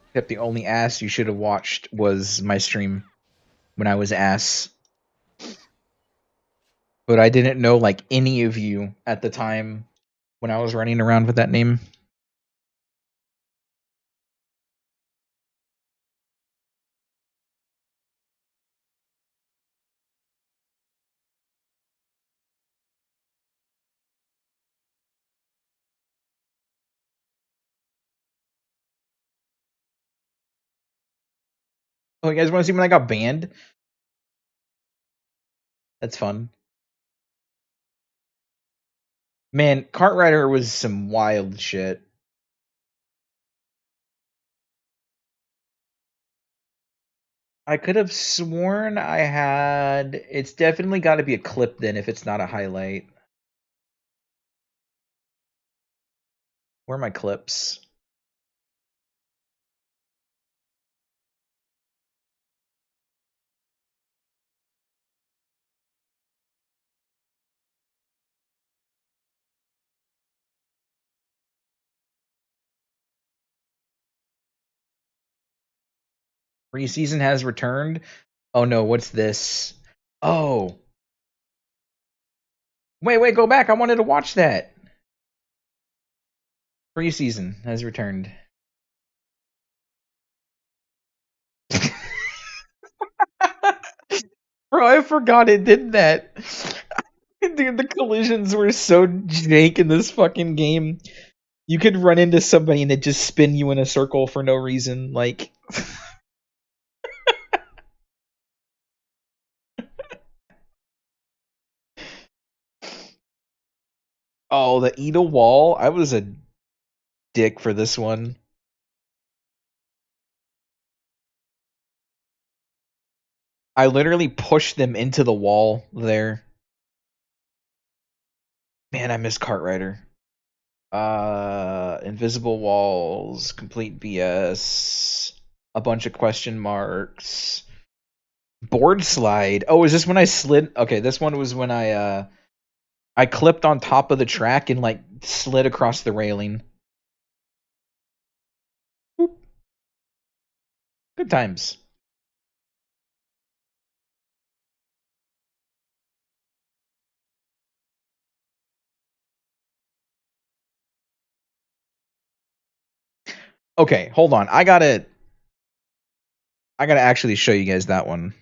Except the only ass you should have watched was my stream when I was ass. But I didn't know like any of you at the time when I was running around with that name. Oh, you guys want to see when I got banned? That's fun. Man, Cartwriter was some wild shit. I could have sworn I had... It's definitely got to be a clip then if it's not a highlight. Where are my clips? Preseason has returned. Oh no, what's this? Oh. Wait, go back. I wanted to watch that. Preseason has returned. Bro, I forgot it did that. Dude, the collisions were so jank in this fucking game. You could run into somebody and it just spin you in a circle for no reason. Like... Oh, the eat a wall? I was a dick for this one. I literally pushed them into the wall there. Man, I miss Cartwriter. Invisible walls, complete BS, a bunch of question marks. Board slide. Oh, is this when I slid? Okay, this one was when I clipped on top of the track and like slid across the railing. Boop. Good times. Okay, hold on. I gotta actually show you guys that one.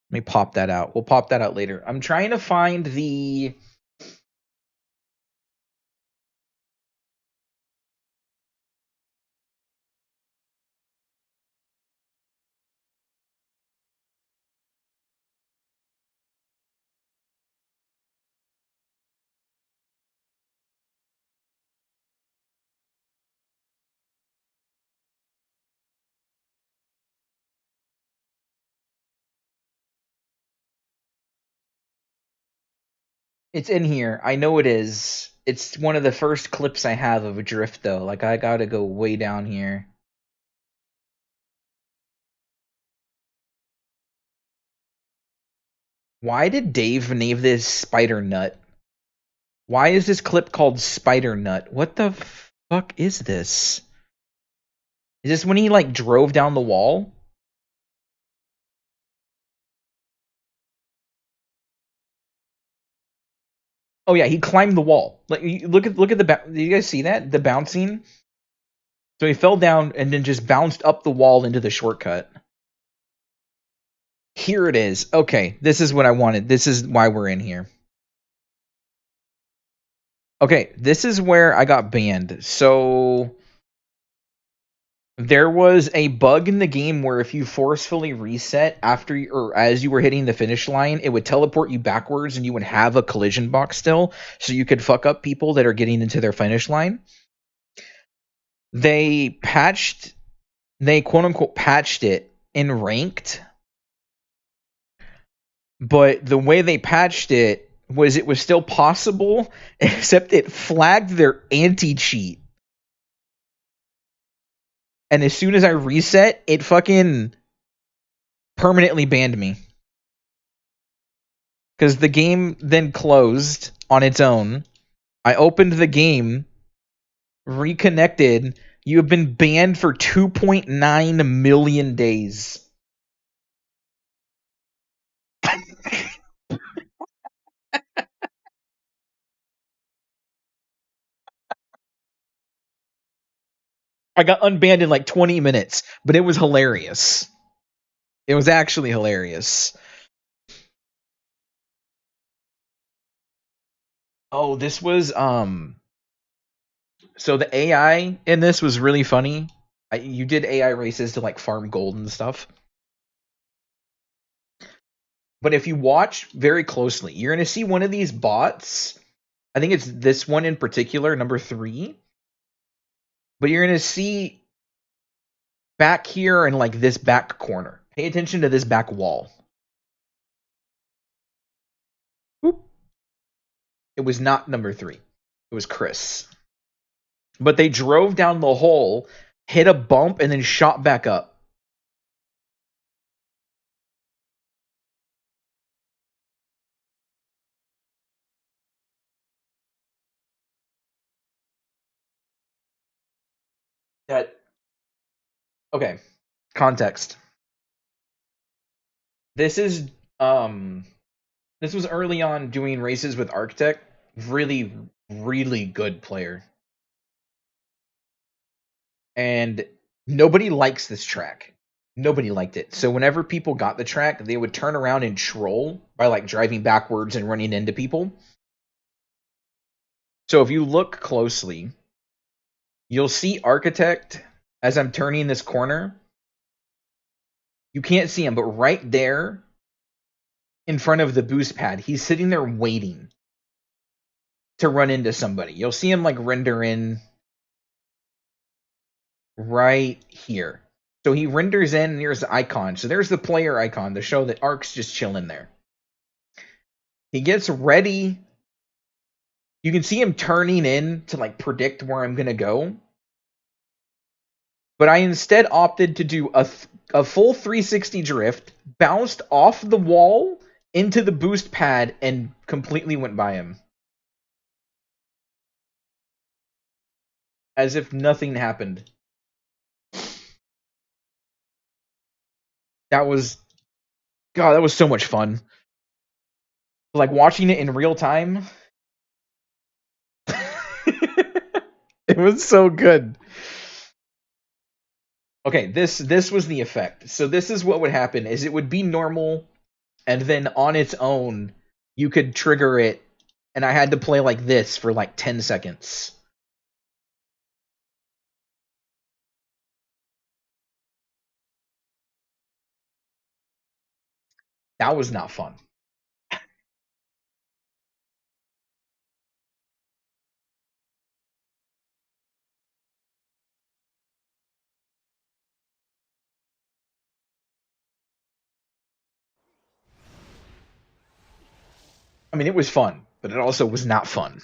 Let me pop that out. We'll pop that out later. I'm trying to find the... It's in here. I know it is. It's one of the first clips I have of a drift, though. Like, I gotta go way down here. Why did Dave name this Spider Nut? Why is this clip called Spider Nut? What the fuck is this? Is this when he, like, drove down the wall? Oh yeah, he climbed the wall. Like look at the did you guys see that? The bouncing? So he fell down and then just bounced up the wall into the shortcut. Here it is. Okay, this is what I wanted. This is why we're in here. Okay, this is where I got banned. So there was a bug in the game where if you forcefully reset after or as you were hitting the finish line, it would teleport you backwards and you would have a collision box still, so you could fuck up people that are getting into their finish line. They quote unquote patched it in ranked, but the way they patched it was still possible, except it flagged their anti-cheat. And as soon as I reset, it fucking permanently banned me. Because the game then closed on its own. I opened the game, reconnected. You have been banned for 2.9 million days. I got unbanned in like 20 minutes, but it was hilarious. It was actually hilarious. Oh, this was so the AI in this was really funny. You did AI races to like farm gold and stuff. But if you watch very closely, you're going to see one of these bots. I think it's this one in particular, number 3. But you're going to see back here in like this back corner. Pay attention to this back wall. Whoop. It was not number 3. It was Chris. But they drove down the hole, hit a bump, and then shot back up. That okay. Context. This is this was early on doing races with Architect. Really, really good player. And nobody likes this track. Nobody liked it. So whenever people got the track, they would turn around and troll by like driving backwards and running into people. So if you look closely, you'll see Architect as I'm turning this corner. You can't see him, but right there in front of the boost pad, he's sitting there waiting to run into somebody. You'll see him like render in right here. So he renders in, and here's the icon. So there's the player icon to show that Ark's just chilling there. He gets ready. You can see him turning in to like predict where I'm going to go. But I instead opted to do a full 360 drift, bounced off the wall into the boost pad, and completely went by him. As if nothing happened. That was... God, that was so much fun. Like, watching it in real time... It was so good. Okay, this was the effect. So this is what would happen, is it would be normal, and then on its own, you could trigger it, and I had to play like this for like 10 seconds. That was not fun. I mean, it was fun, but it also was not fun.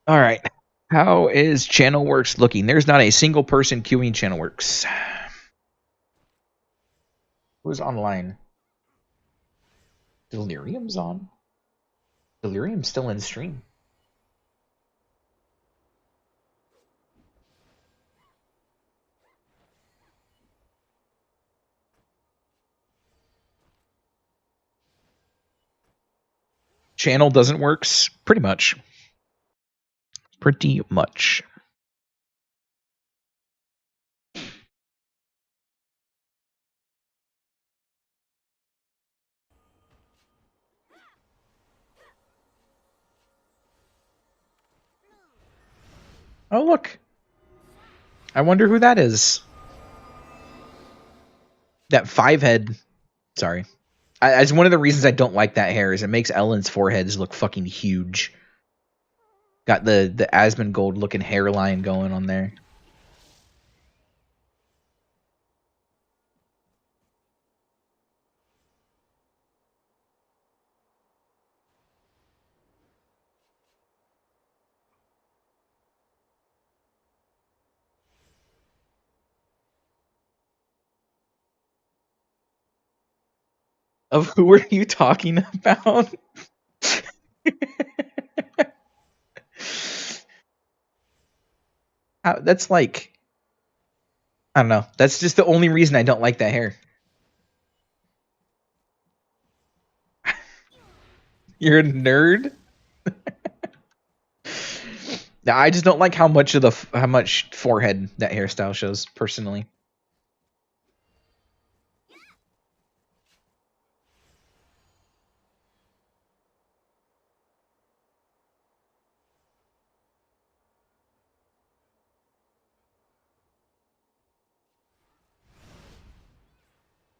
All right. How is Channelworks looking? There's not a single person queuing Channelworks. Who's online? Delirium's on. Delirium's still in stream. channel doesn't work? Pretty much. Pretty much. Oh, look. I wonder who that is. That 5-head. Sorry. As one of the reasons I don't like that hair is it makes Ellen's foreheads look fucking huge. Got the Asmongold looking hairline going on there. Of who are you talking about? That's like, I don't know. That's just the only reason I don't like that hair. You're a nerd? I just don't like how much forehead that hairstyle shows personally.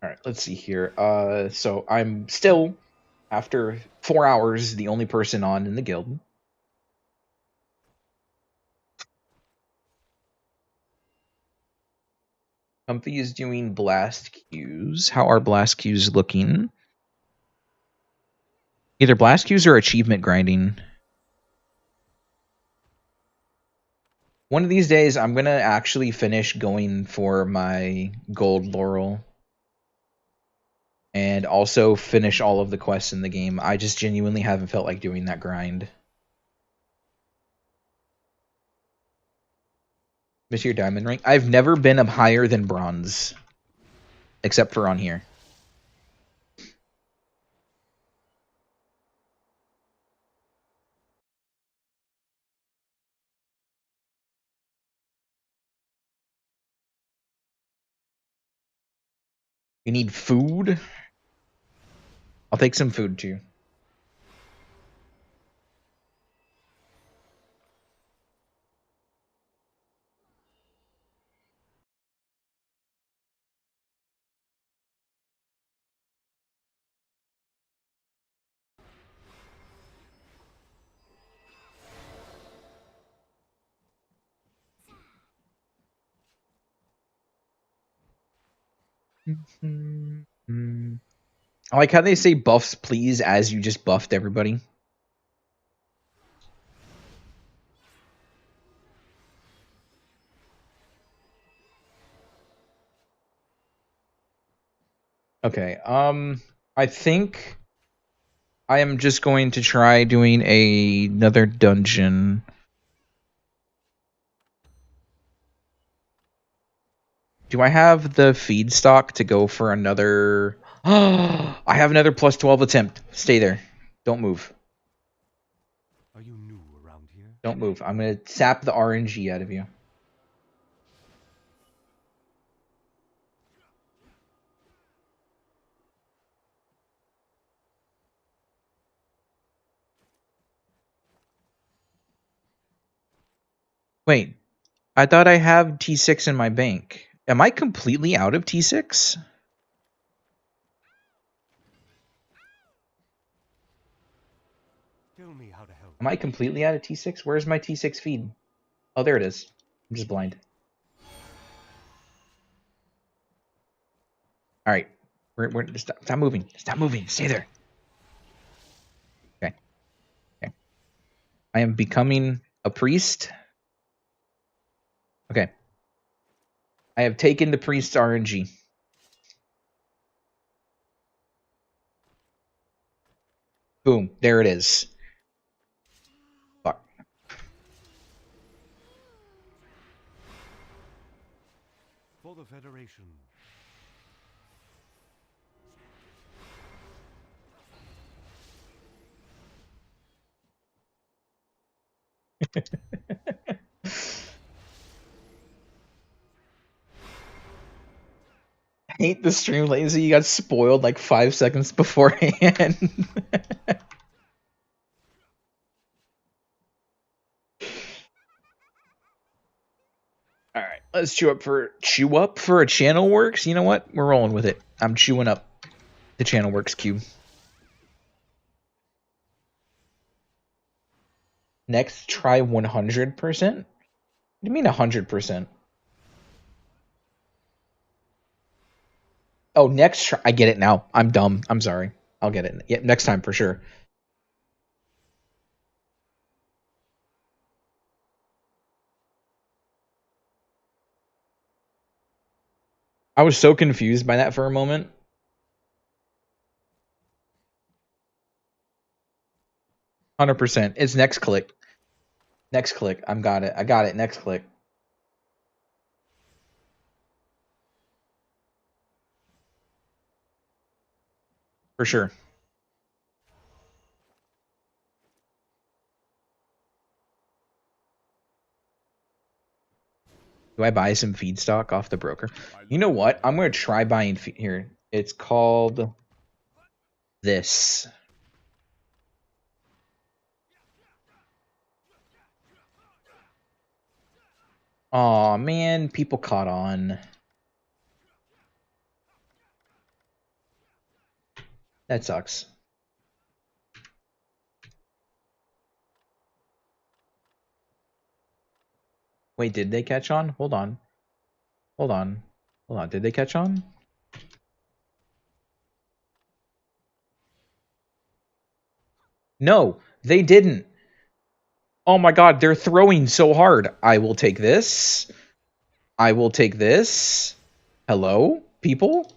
All right, let's see here. So I'm still, after 4 hours, the only person on in the guild. Comfy is doing blast queues. How are blast queues looking? Either blast queues or achievement grinding. One of these days, I'm gonna actually finish going for my gold laurel. And also finish all of the quests in the game. I just genuinely haven't felt like doing that grind. Miss your diamond rank? I've never been up higher than bronze. Except for on here. You need food? I'll take some food too. I like how they say buffs please as you just buffed everybody. Okay, I think I am just going to try doing another dungeon. Do I have the feedstock to go for another? I have another plus 12 attempt. Stay there. Don't move. Are you new around here? Don't move. I'm going to sap the RNG out of you. Wait. I thought I have T6 in my bank. Am I completely out of T6? Tell me how to help. Am I completely out of T6? Where's my T6 feed? Oh, there it is. I'm just blind. All right. Stop moving. Stop moving. Stay there. Okay. Okay. I am becoming a priest. Okay. I have taken the priest's RNG. Boom. There it is. Fuck. For the Federation. Hate the stream lazy. You got spoiled like 5 seconds beforehand. All right, let's chew up for a channel works. You know what? We're rolling with it. I'm chewing up the channel works cube. Next, try 100%. What do you mean 100%? Oh, next try. I get it now. I'm dumb. I'm sorry. I'll get it. Yeah, next time for sure. I was so confused by that for a moment. %. It's next click. Next click. I got it. Next click. For sure. Do I buy some feedstock off the broker? You know what? I'm going to try buying here. It's called this. Aw, man. People caught on. That sucks. Wait, did they catch on? Hold on. Hold on. Hold on. Did they catch on? No, they didn't. Oh my god, they're throwing so hard. I will take this. I will take this. Hello, people?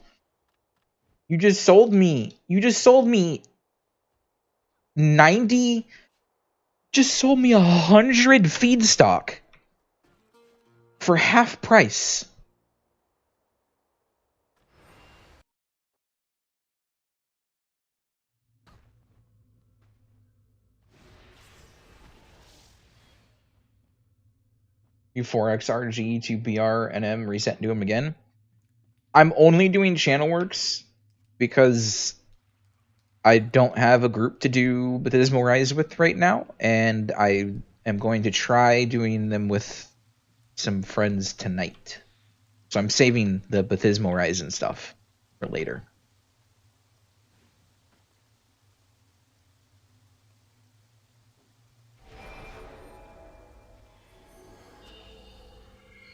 You just sold me. You just sold me 90. Just sold me 100 feedstock for half price. You 4x RG to BR NM reset and do them again. I'm only doing channel works because I don't have a group to do Baptismal Rise with right now, and I am going to try doing them with some friends tonight. So I'm saving the Baptismal Rise and stuff for later.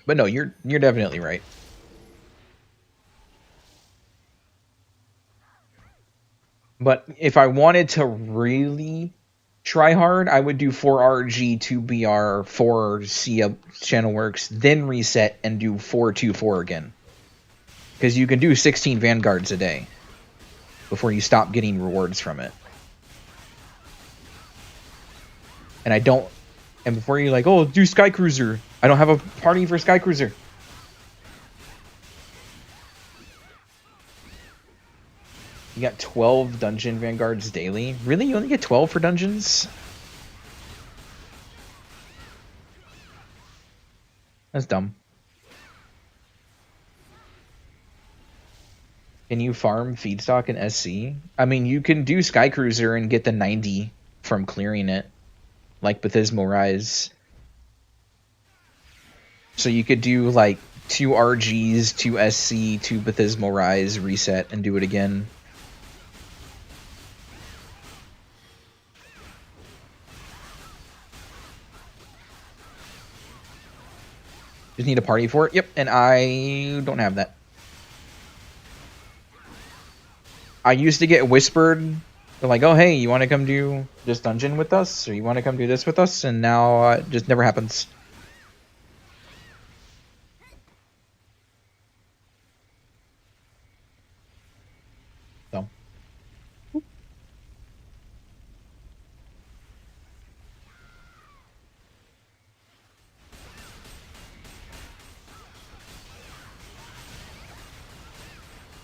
But no, you're definitely right. But if I wanted to really try hard, I would do 4RG, 2BR, 4 channel works, then reset and do 424 again. Because you can do 16 Vanguards a day before you stop getting rewards from it. And I don't... And before you're like, oh, do Sky Cruiser. I don't have a party for Sky Cruiser. You got 12 dungeon vanguards daily. Really? You only get 12 for dungeons? That's dumb. Can you farm feedstock in SC? I mean, you can do Sky Cruiser and get the 90 from clearing it, like Baptismal Rise. So you could do like 2 RGs, 2 SC, 2 Baptismal Rise, reset, and do it again. Just need a party for it. Yep, and I don't have that. I used to get whispered. They're like, oh, hey, you want to come do this dungeon with us? Or you want to come do this with us? And now it just never happens. So.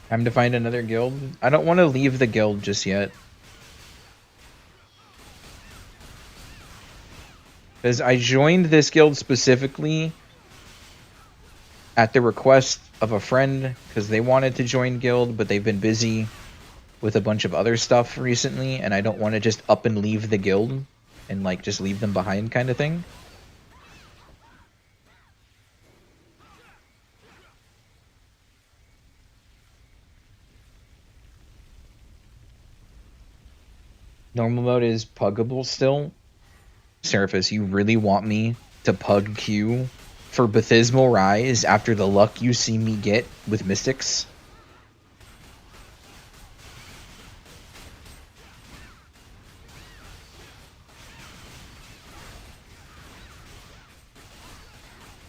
Time to find another guild. I don't want to leave the guild just yet. Because I joined this guild specifically at the request of a friend because they wanted to join guild, but they've been busy with a bunch of other stuff recently, and I don't want to just up and leave the guild and like just leave them behind kind of thing. Normal mode is puggable still. Seraphis, you really want me to pug Q for Baptismal Rise after the luck you see me get with Mystics?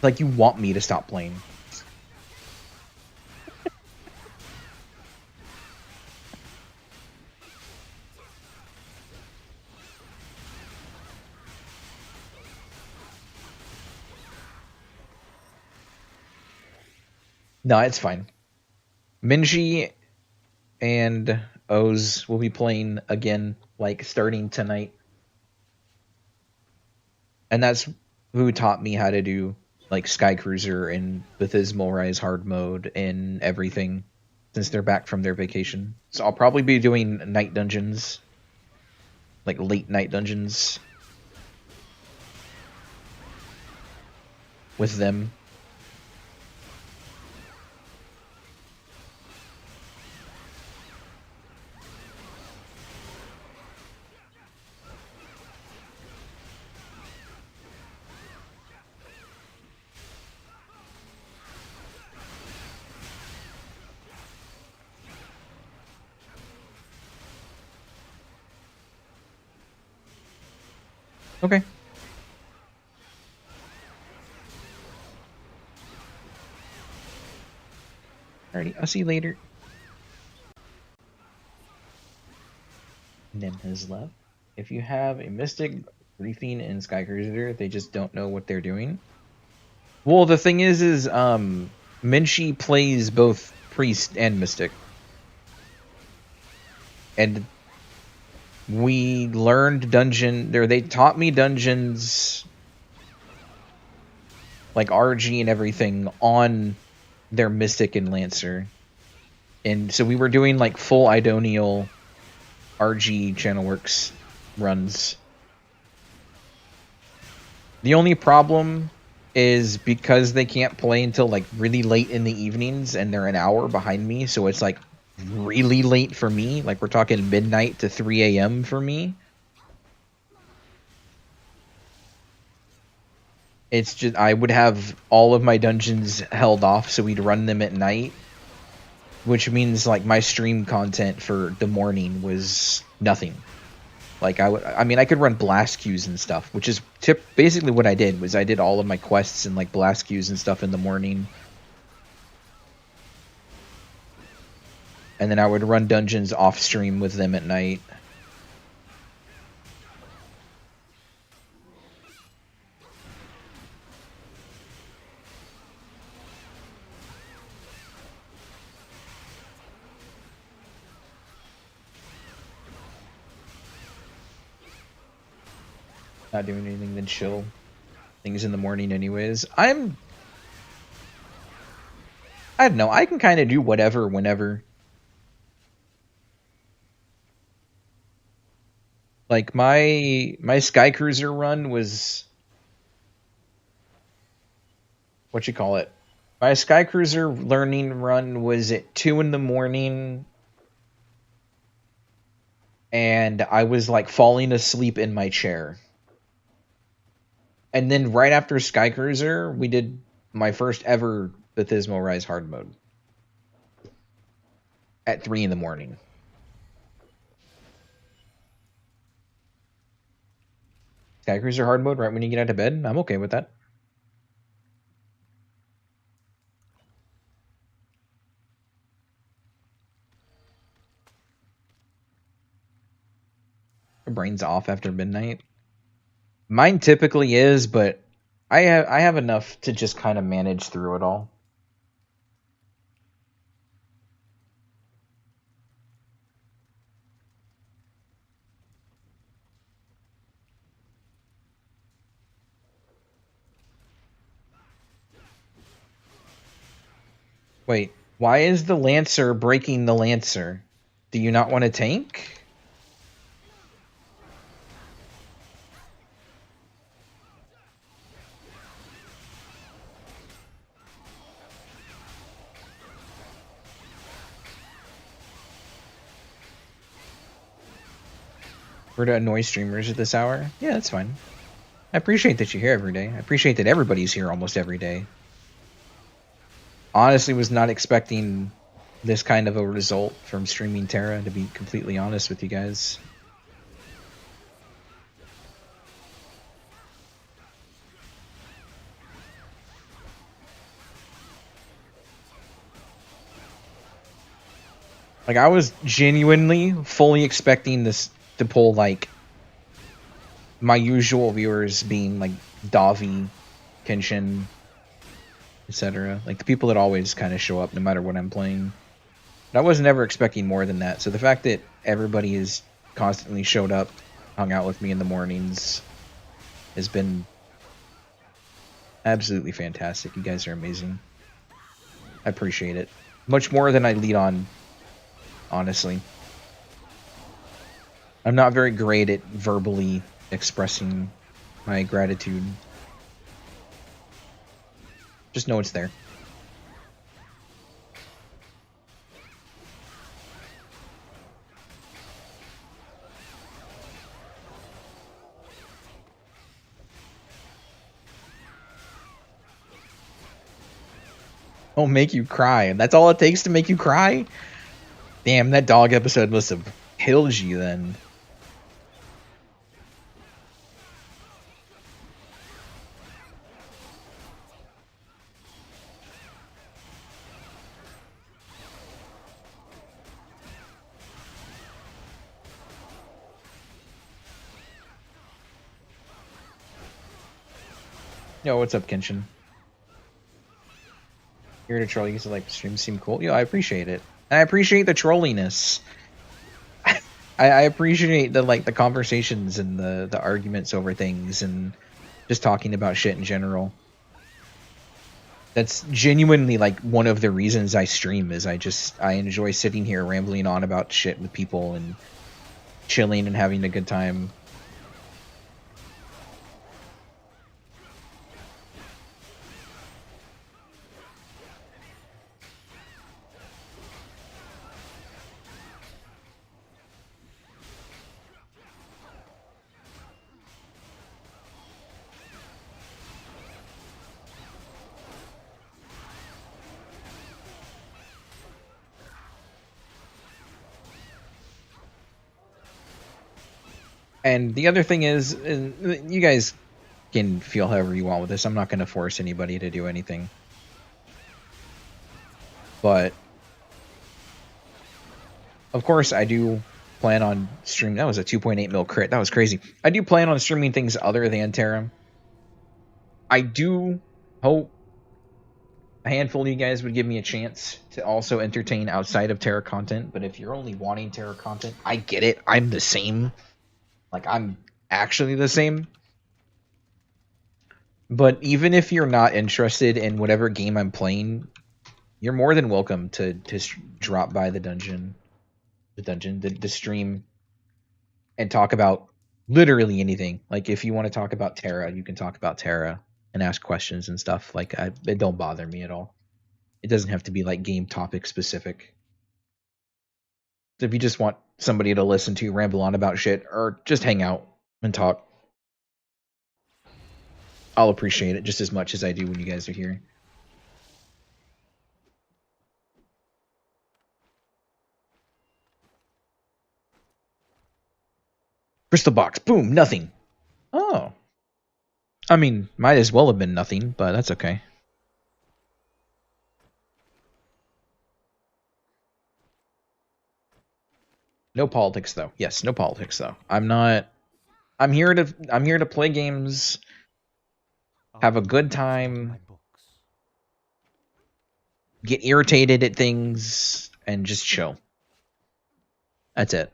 Like, you want me to stop playing. No, it's fine. Minji and Oz will be playing again, like, starting tonight. And that's who taught me how to do, like, Sky Cruiser and Baptismal Rise hard mode and everything, since they're back from their vacation. So I'll probably be doing night dungeons, like late night dungeons, with them. Okay. Alrighty, I'll see you later. Nim has left. If you have a Mystic, Briefing, and Sky Cruiser, they just don't know what they're doing. Well, the thing is Minchi plays both Priest and Mystic. And we learned they taught me dungeons, like RG and everything, on their Mystic and Lancer. And so we were doing like full Idonial RG Channel Works runs. The only problem is because they can't play until like really late in the evenings and they're an hour behind me, so it's like really late for me. Like we're talking midnight to 3 a.m. for me. It's just I would have all of my dungeons held off so we'd run them at night, which means like my stream content for the morning was nothing. Like I could run blast queues and stuff, which is basically what I did. Was I did all of my quests and like blast queues and stuff in the morning, and then I would run dungeons off stream with them at night. Not doing anything than chill things in the morning anyways. I don't know, I can kind of do whatever whenever. Like my Sky Cruiser run was what you call it. My Sky Cruiser learning run was at 2 in the morning, and I was like falling asleep in my chair. And then right after Sky Cruiser, we did my first ever Baptismal Rise hard mode at 3 in the morning. Sky Cruiser hard mode right when you get out of bed? I'm okay with that. My brain's off after midnight. Mine typically is, but I have enough to just kind of manage through it all. Wait, why is the Lancer breaking the Lancer? Do you not want to tank? We're to annoy streamers at this hour? Yeah, that's fine. I appreciate that you're here every day. I appreciate that everybody's here almost every day. Honestly, was not expecting this kind of a result from streaming TERA, to be completely honest with you guys. Like, I was genuinely fully expecting this to pull, like, my usual viewers being, like, Davi, Kenshin, etc. Like, the people that always kind of show up no matter what I'm playing. But I was never expecting more than that. So the fact that everybody has constantly showed up, hung out with me in the mornings, has been absolutely fantastic. You guys are amazing. I appreciate it. Much more than I lead on, honestly. I'm not very great at verbally expressing my gratitude. Just know it's there. I'll make you cry. That's all it takes to make you cry? Damn, that dog episode must have killed you then. Yo, what's up, Kenshin? Here to troll you because like streams seem cool. Yo, I appreciate it. And I appreciate the trolliness. I appreciate the like the conversations and the arguments over things and just talking about shit in general. That's genuinely like one of the reasons I stream is I enjoy sitting here rambling on about shit with people and chilling and having a good time. And the other thing is, you guys can feel however you want with this. I'm not going to force anybody to do anything. But, of course, I do plan on streaming. That was a 2.8 mil crit. That was crazy. I do plan on streaming things other than TERA. I do hope a handful of you guys would give me a chance to also entertain outside of TERA content. But if you're only wanting TERA content, I get it. I'm the same. Like, I'm actually the same. But even if you're not interested in whatever game I'm playing, you're more than welcome to drop by the stream, and talk about literally anything. Like, if you want to talk about TERA, you can talk about TERA and ask questions and stuff. Like, it don't bother me at all. It doesn't have to be like game topic specific. So if you just want somebody to listen to ramble on about shit or just hang out and talk, I'll appreciate it just as much as I do when you guys are here. Crystal box. Boom. Nothing. Oh. I mean, might as well have been nothing, but that's okay. No politics though. Yes, no politics though. I'm here to play games, have a good time, get irritated at things, and just chill. That's it.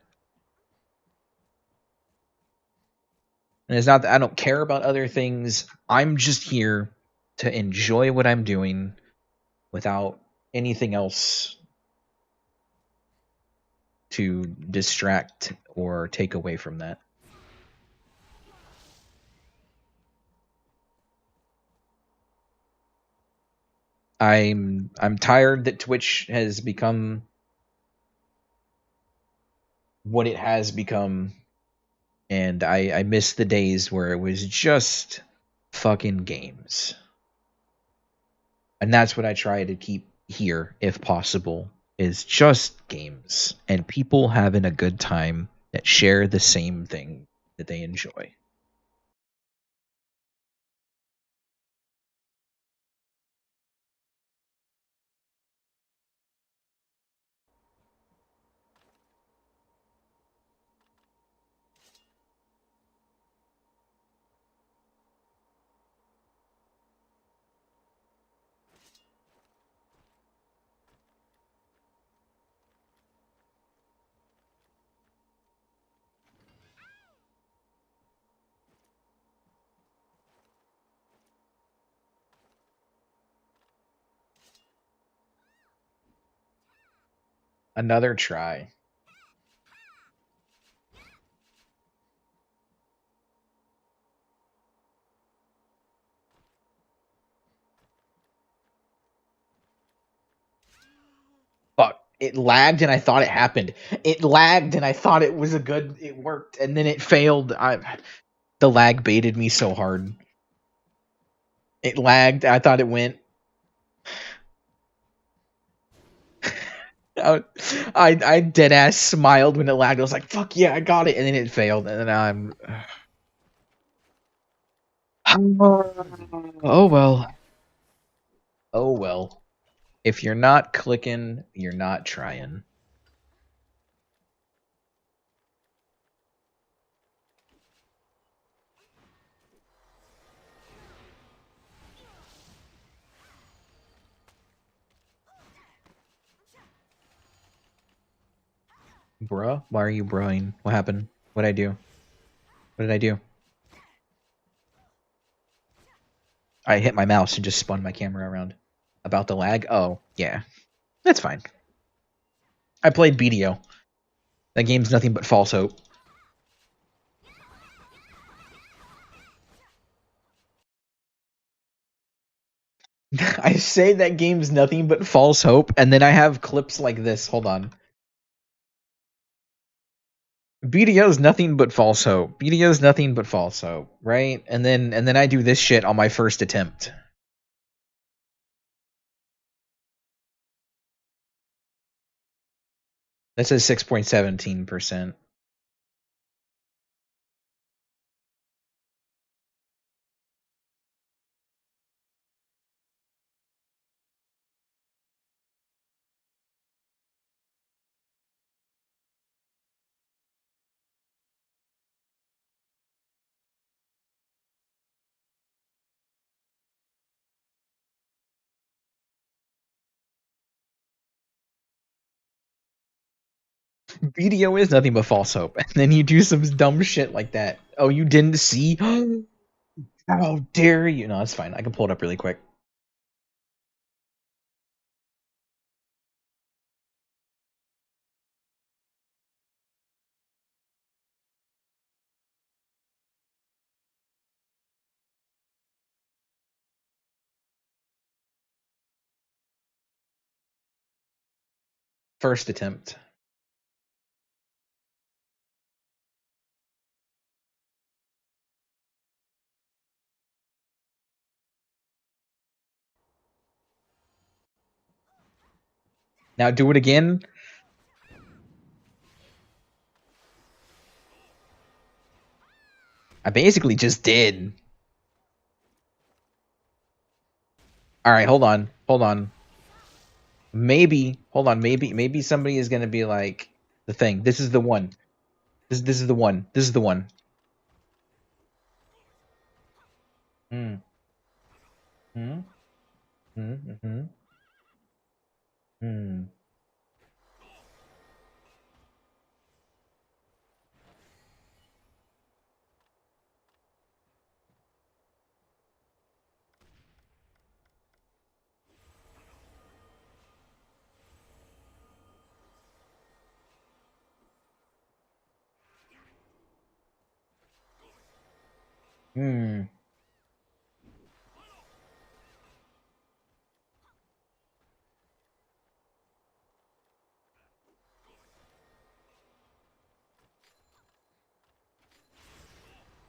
And it's not that I don't care about other things. I'm just here to enjoy what I'm doing without anything else to distract or take away from that. I'm tired that Twitch has become what it has become, and I miss the days where it was just fucking games. And that's what I try to keep here, if possible, is just games and people having a good time that share the same thing that they enjoy. Another try. Fuck. It lagged and I thought it happened. It lagged and I thought it was it worked, and then it failed. The lag baited me so hard. It lagged. I thought it went. I dead ass smiled when it lagged. I was like, "Fuck yeah, I got it!" And then it failed, and then I'm. Oh well. Oh well. If you're not clicking, you're not trying. Bruh? Why are you bruhing? What happened? What'd I do? What did I do? I hit my mouse and just spun my camera around. About the lag? Oh, yeah. That's fine. I played BDO. That game's nothing but false hope. I say that game's nothing but false hope, and then I have clips like this. Hold on. BDO's nothing but false hope. BDO's nothing but false hope, right? And then I do this shit on my first attempt. That says 6.17%. BDO is nothing but false hope. And then you do some dumb shit like that. Oh, you didn't see? How dare you? No, it's fine. I can pull it up really quick. First attempt. Now do it again. I basically just did. Alright, hold on. Hold on. Maybe, hold on, maybe somebody is gonna be like, the thing. This is the one. This is the one. This is the one. Hmm. Hmm. Hmm. Hmm. Hmm. Hmm.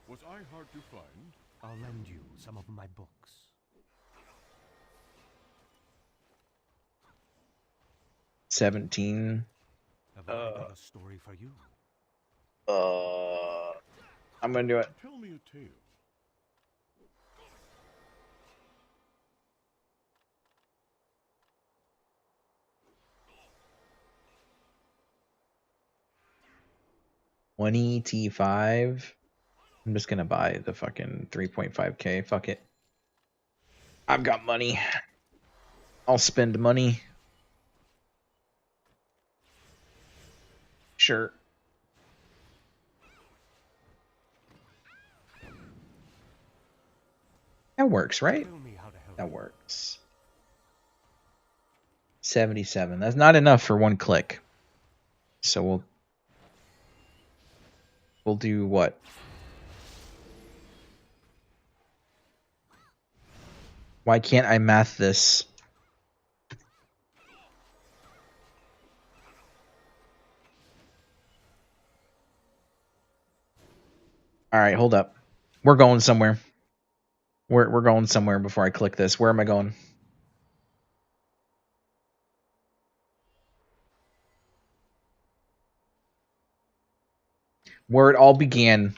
Was I hard to find? I'll lend you some of my books. 17. Have I got a story for you? I'm gonna do it. Tell me a tale. T5. I'm just gonna buy the fucking 3.5k. Fuck it. I've got money. I'll spend money. Sure. That works, right? Tell me how to help. That works. 77. That's not enough for one click. So we'll do what? Why can't I math this? All right, hold up. We're going somewhere. We're going somewhere before I click this. Where am I going? Where it all began.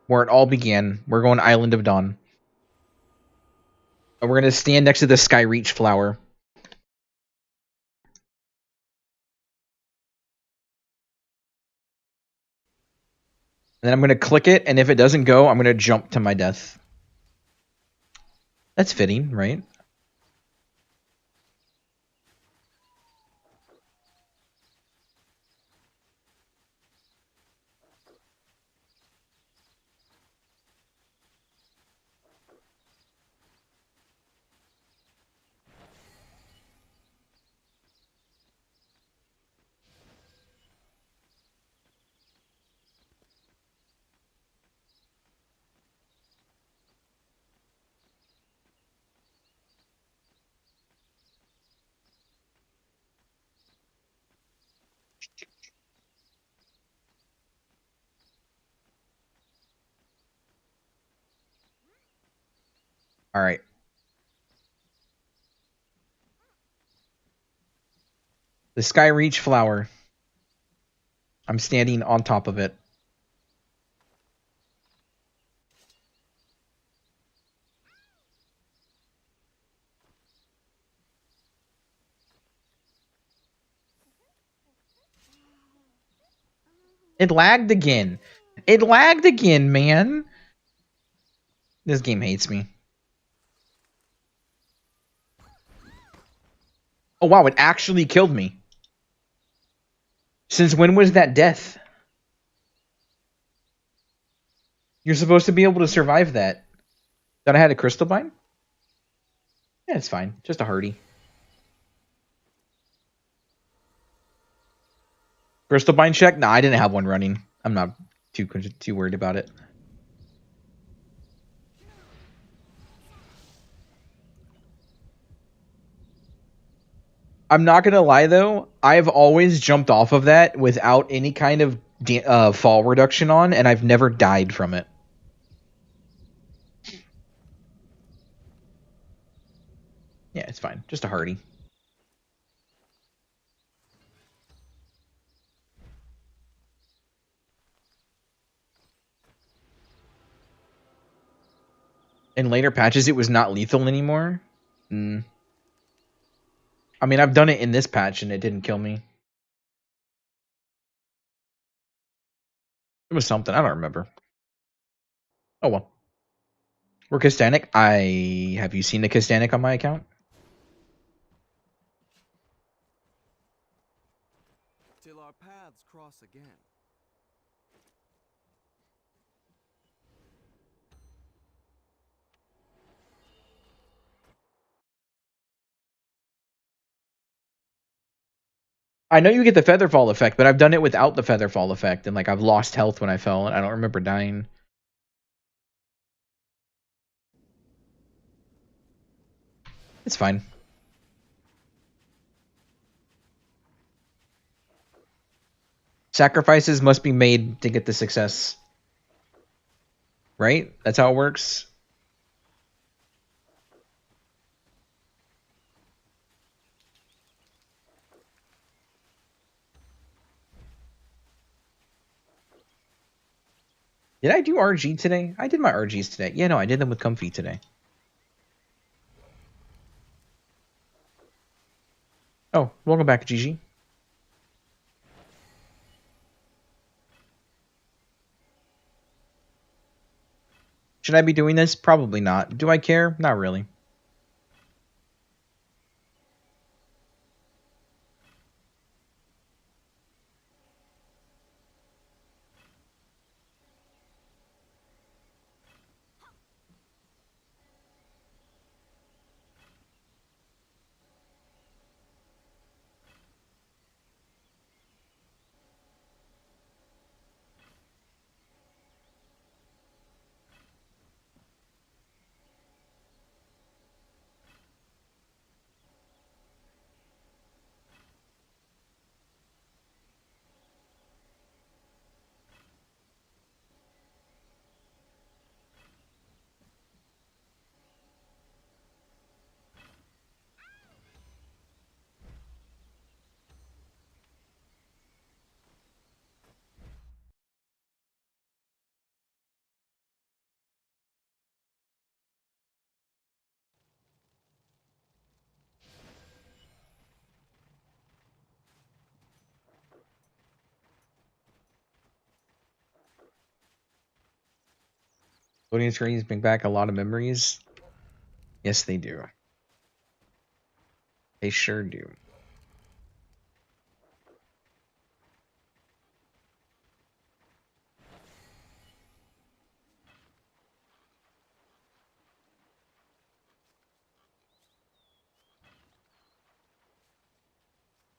Where it all began. We're going Island of Dawn. And we're gonna stand next to the Skyreach flower. And then I'm gonna click it, and if it doesn't go, I'm gonna jump to my death. That's fitting, right? All right. The Skyreach flower. I'm standing on top of it. It lagged again. It lagged again, man. This game hates me. Oh, wow, it actually killed me. Since when was that death? You're supposed to be able to survive that. Thought I had a crystal bind? Yeah, it's fine. Just a hardy. Crystal bind check? Nah, I didn't have one running. I'm not too worried about it. I'm not gonna lie though, I've always jumped off of that without any kind of fall reduction on, and I've never died from it. Yeah, it's fine. Just a hardy. In later patches, it was not lethal anymore. I mean, I've done it in this patch, and it didn't kill me. It was something. I don't remember. Oh, well. We're Kastanic. Have you seen the Kastanic on my account? Till our paths cross again. I know you get the Featherfall effect, but I've done it without the Featherfall effect, and like I've lost health when I fell, and I don't remember dying. It's fine. Sacrifices must be made to get the success. Right? That's how it works. Did I do RG today? I did my RGs today. Yeah, no, I did them with Comfy today. Oh, welcome back, Gigi. Should I be doing this? Probably not. Do I care? Not really. Loading screens bring back a lot of memories. Yes, they do. They sure do.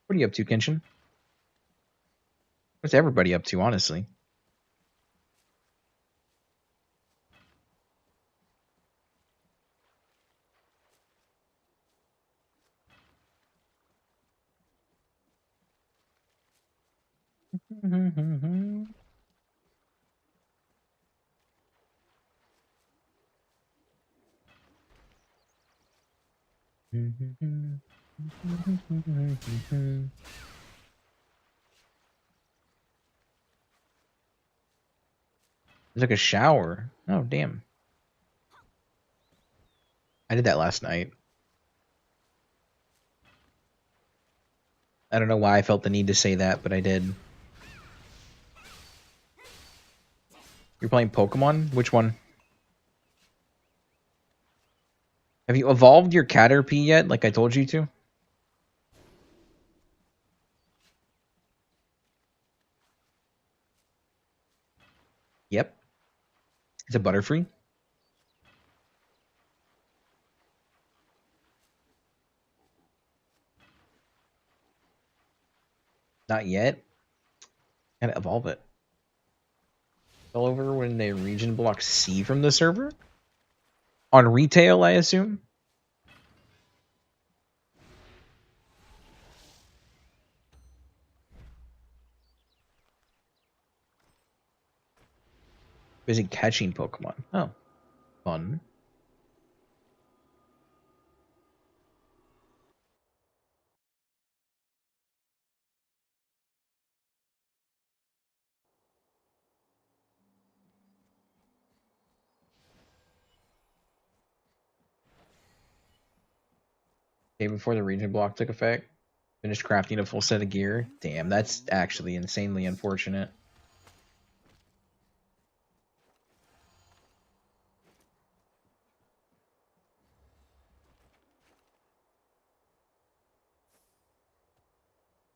What are you up to, Kenshin? What's everybody up to, honestly? It's like a shower. Oh, damn. I did that last night. I don't know why I felt the need to say that, but I did. You're playing Pokemon? Which one? Have you evolved your Caterpie yet, like I told you to? Yep. It's a Butterfree. Not yet. Gotta evolve it. All over when they region block C from the server? On retail, I assume? Busy catching Pokemon. Oh. Fun. Day before the region block took effect. Finished crafting a full set of gear. Damn, that's actually insanely unfortunate.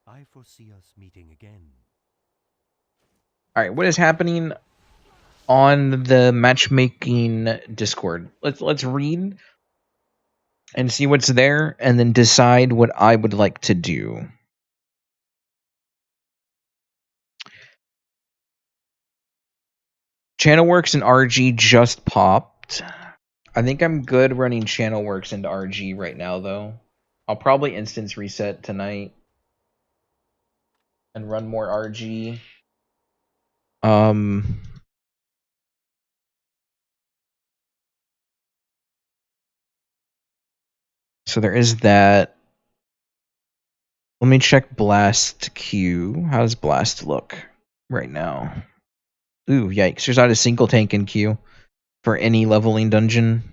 I foresee us meeting again. Alright, what is happening on the matchmaking Discord? Let's read and see what's there and then decide what I would like to do. Channel Works and RG just popped. I think I'm good running channel works into RG right now, though. I'll probably instance reset tonight and run more RG. So there is that. Let me check Blast Q. How does Blast look right now? Ooh, yikes. There's not a single tank in queue for any leveling dungeon.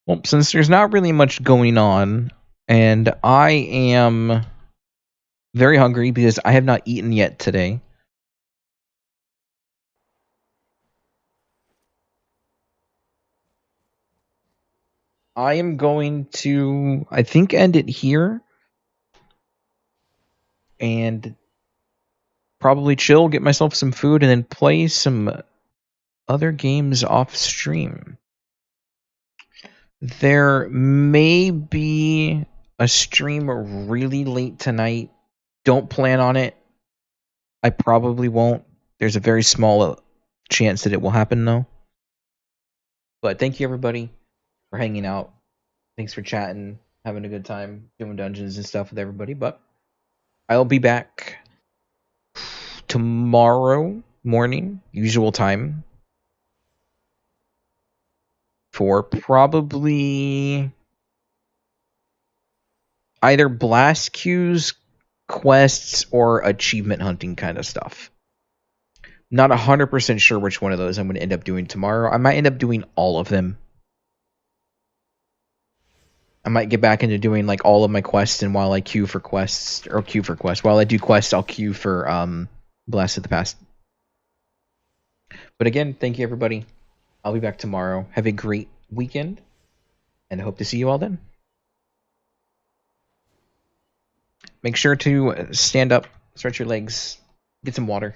Well, since there's not really much going on, and I am very hungry because I have not eaten yet today. I am going to, I think, end it here. And probably chill, get myself some food, and then play some other games off stream. There may be a stream really late tonight. Don't plan on it. I probably won't. There's a very small chance that it will happen, though. But thank you, everybody, for hanging out. Thanks for chatting, having a good time, doing dungeons and stuff with everybody. But I'll be back tomorrow morning, usual time, for probably either blast queues, quests, or achievement hunting kind of stuff. Not 100% sure which one of those I'm going to end up doing tomorrow. I might end up doing all of them. I might get back into doing like all of my quests, and while I queue for quests, while I do quests, I'll queue for Blast of the Past. But again, thank you, everybody. I'll be back tomorrow. Have a great weekend, and I hope to see you all then. Make sure to stand up, stretch your legs, get some water.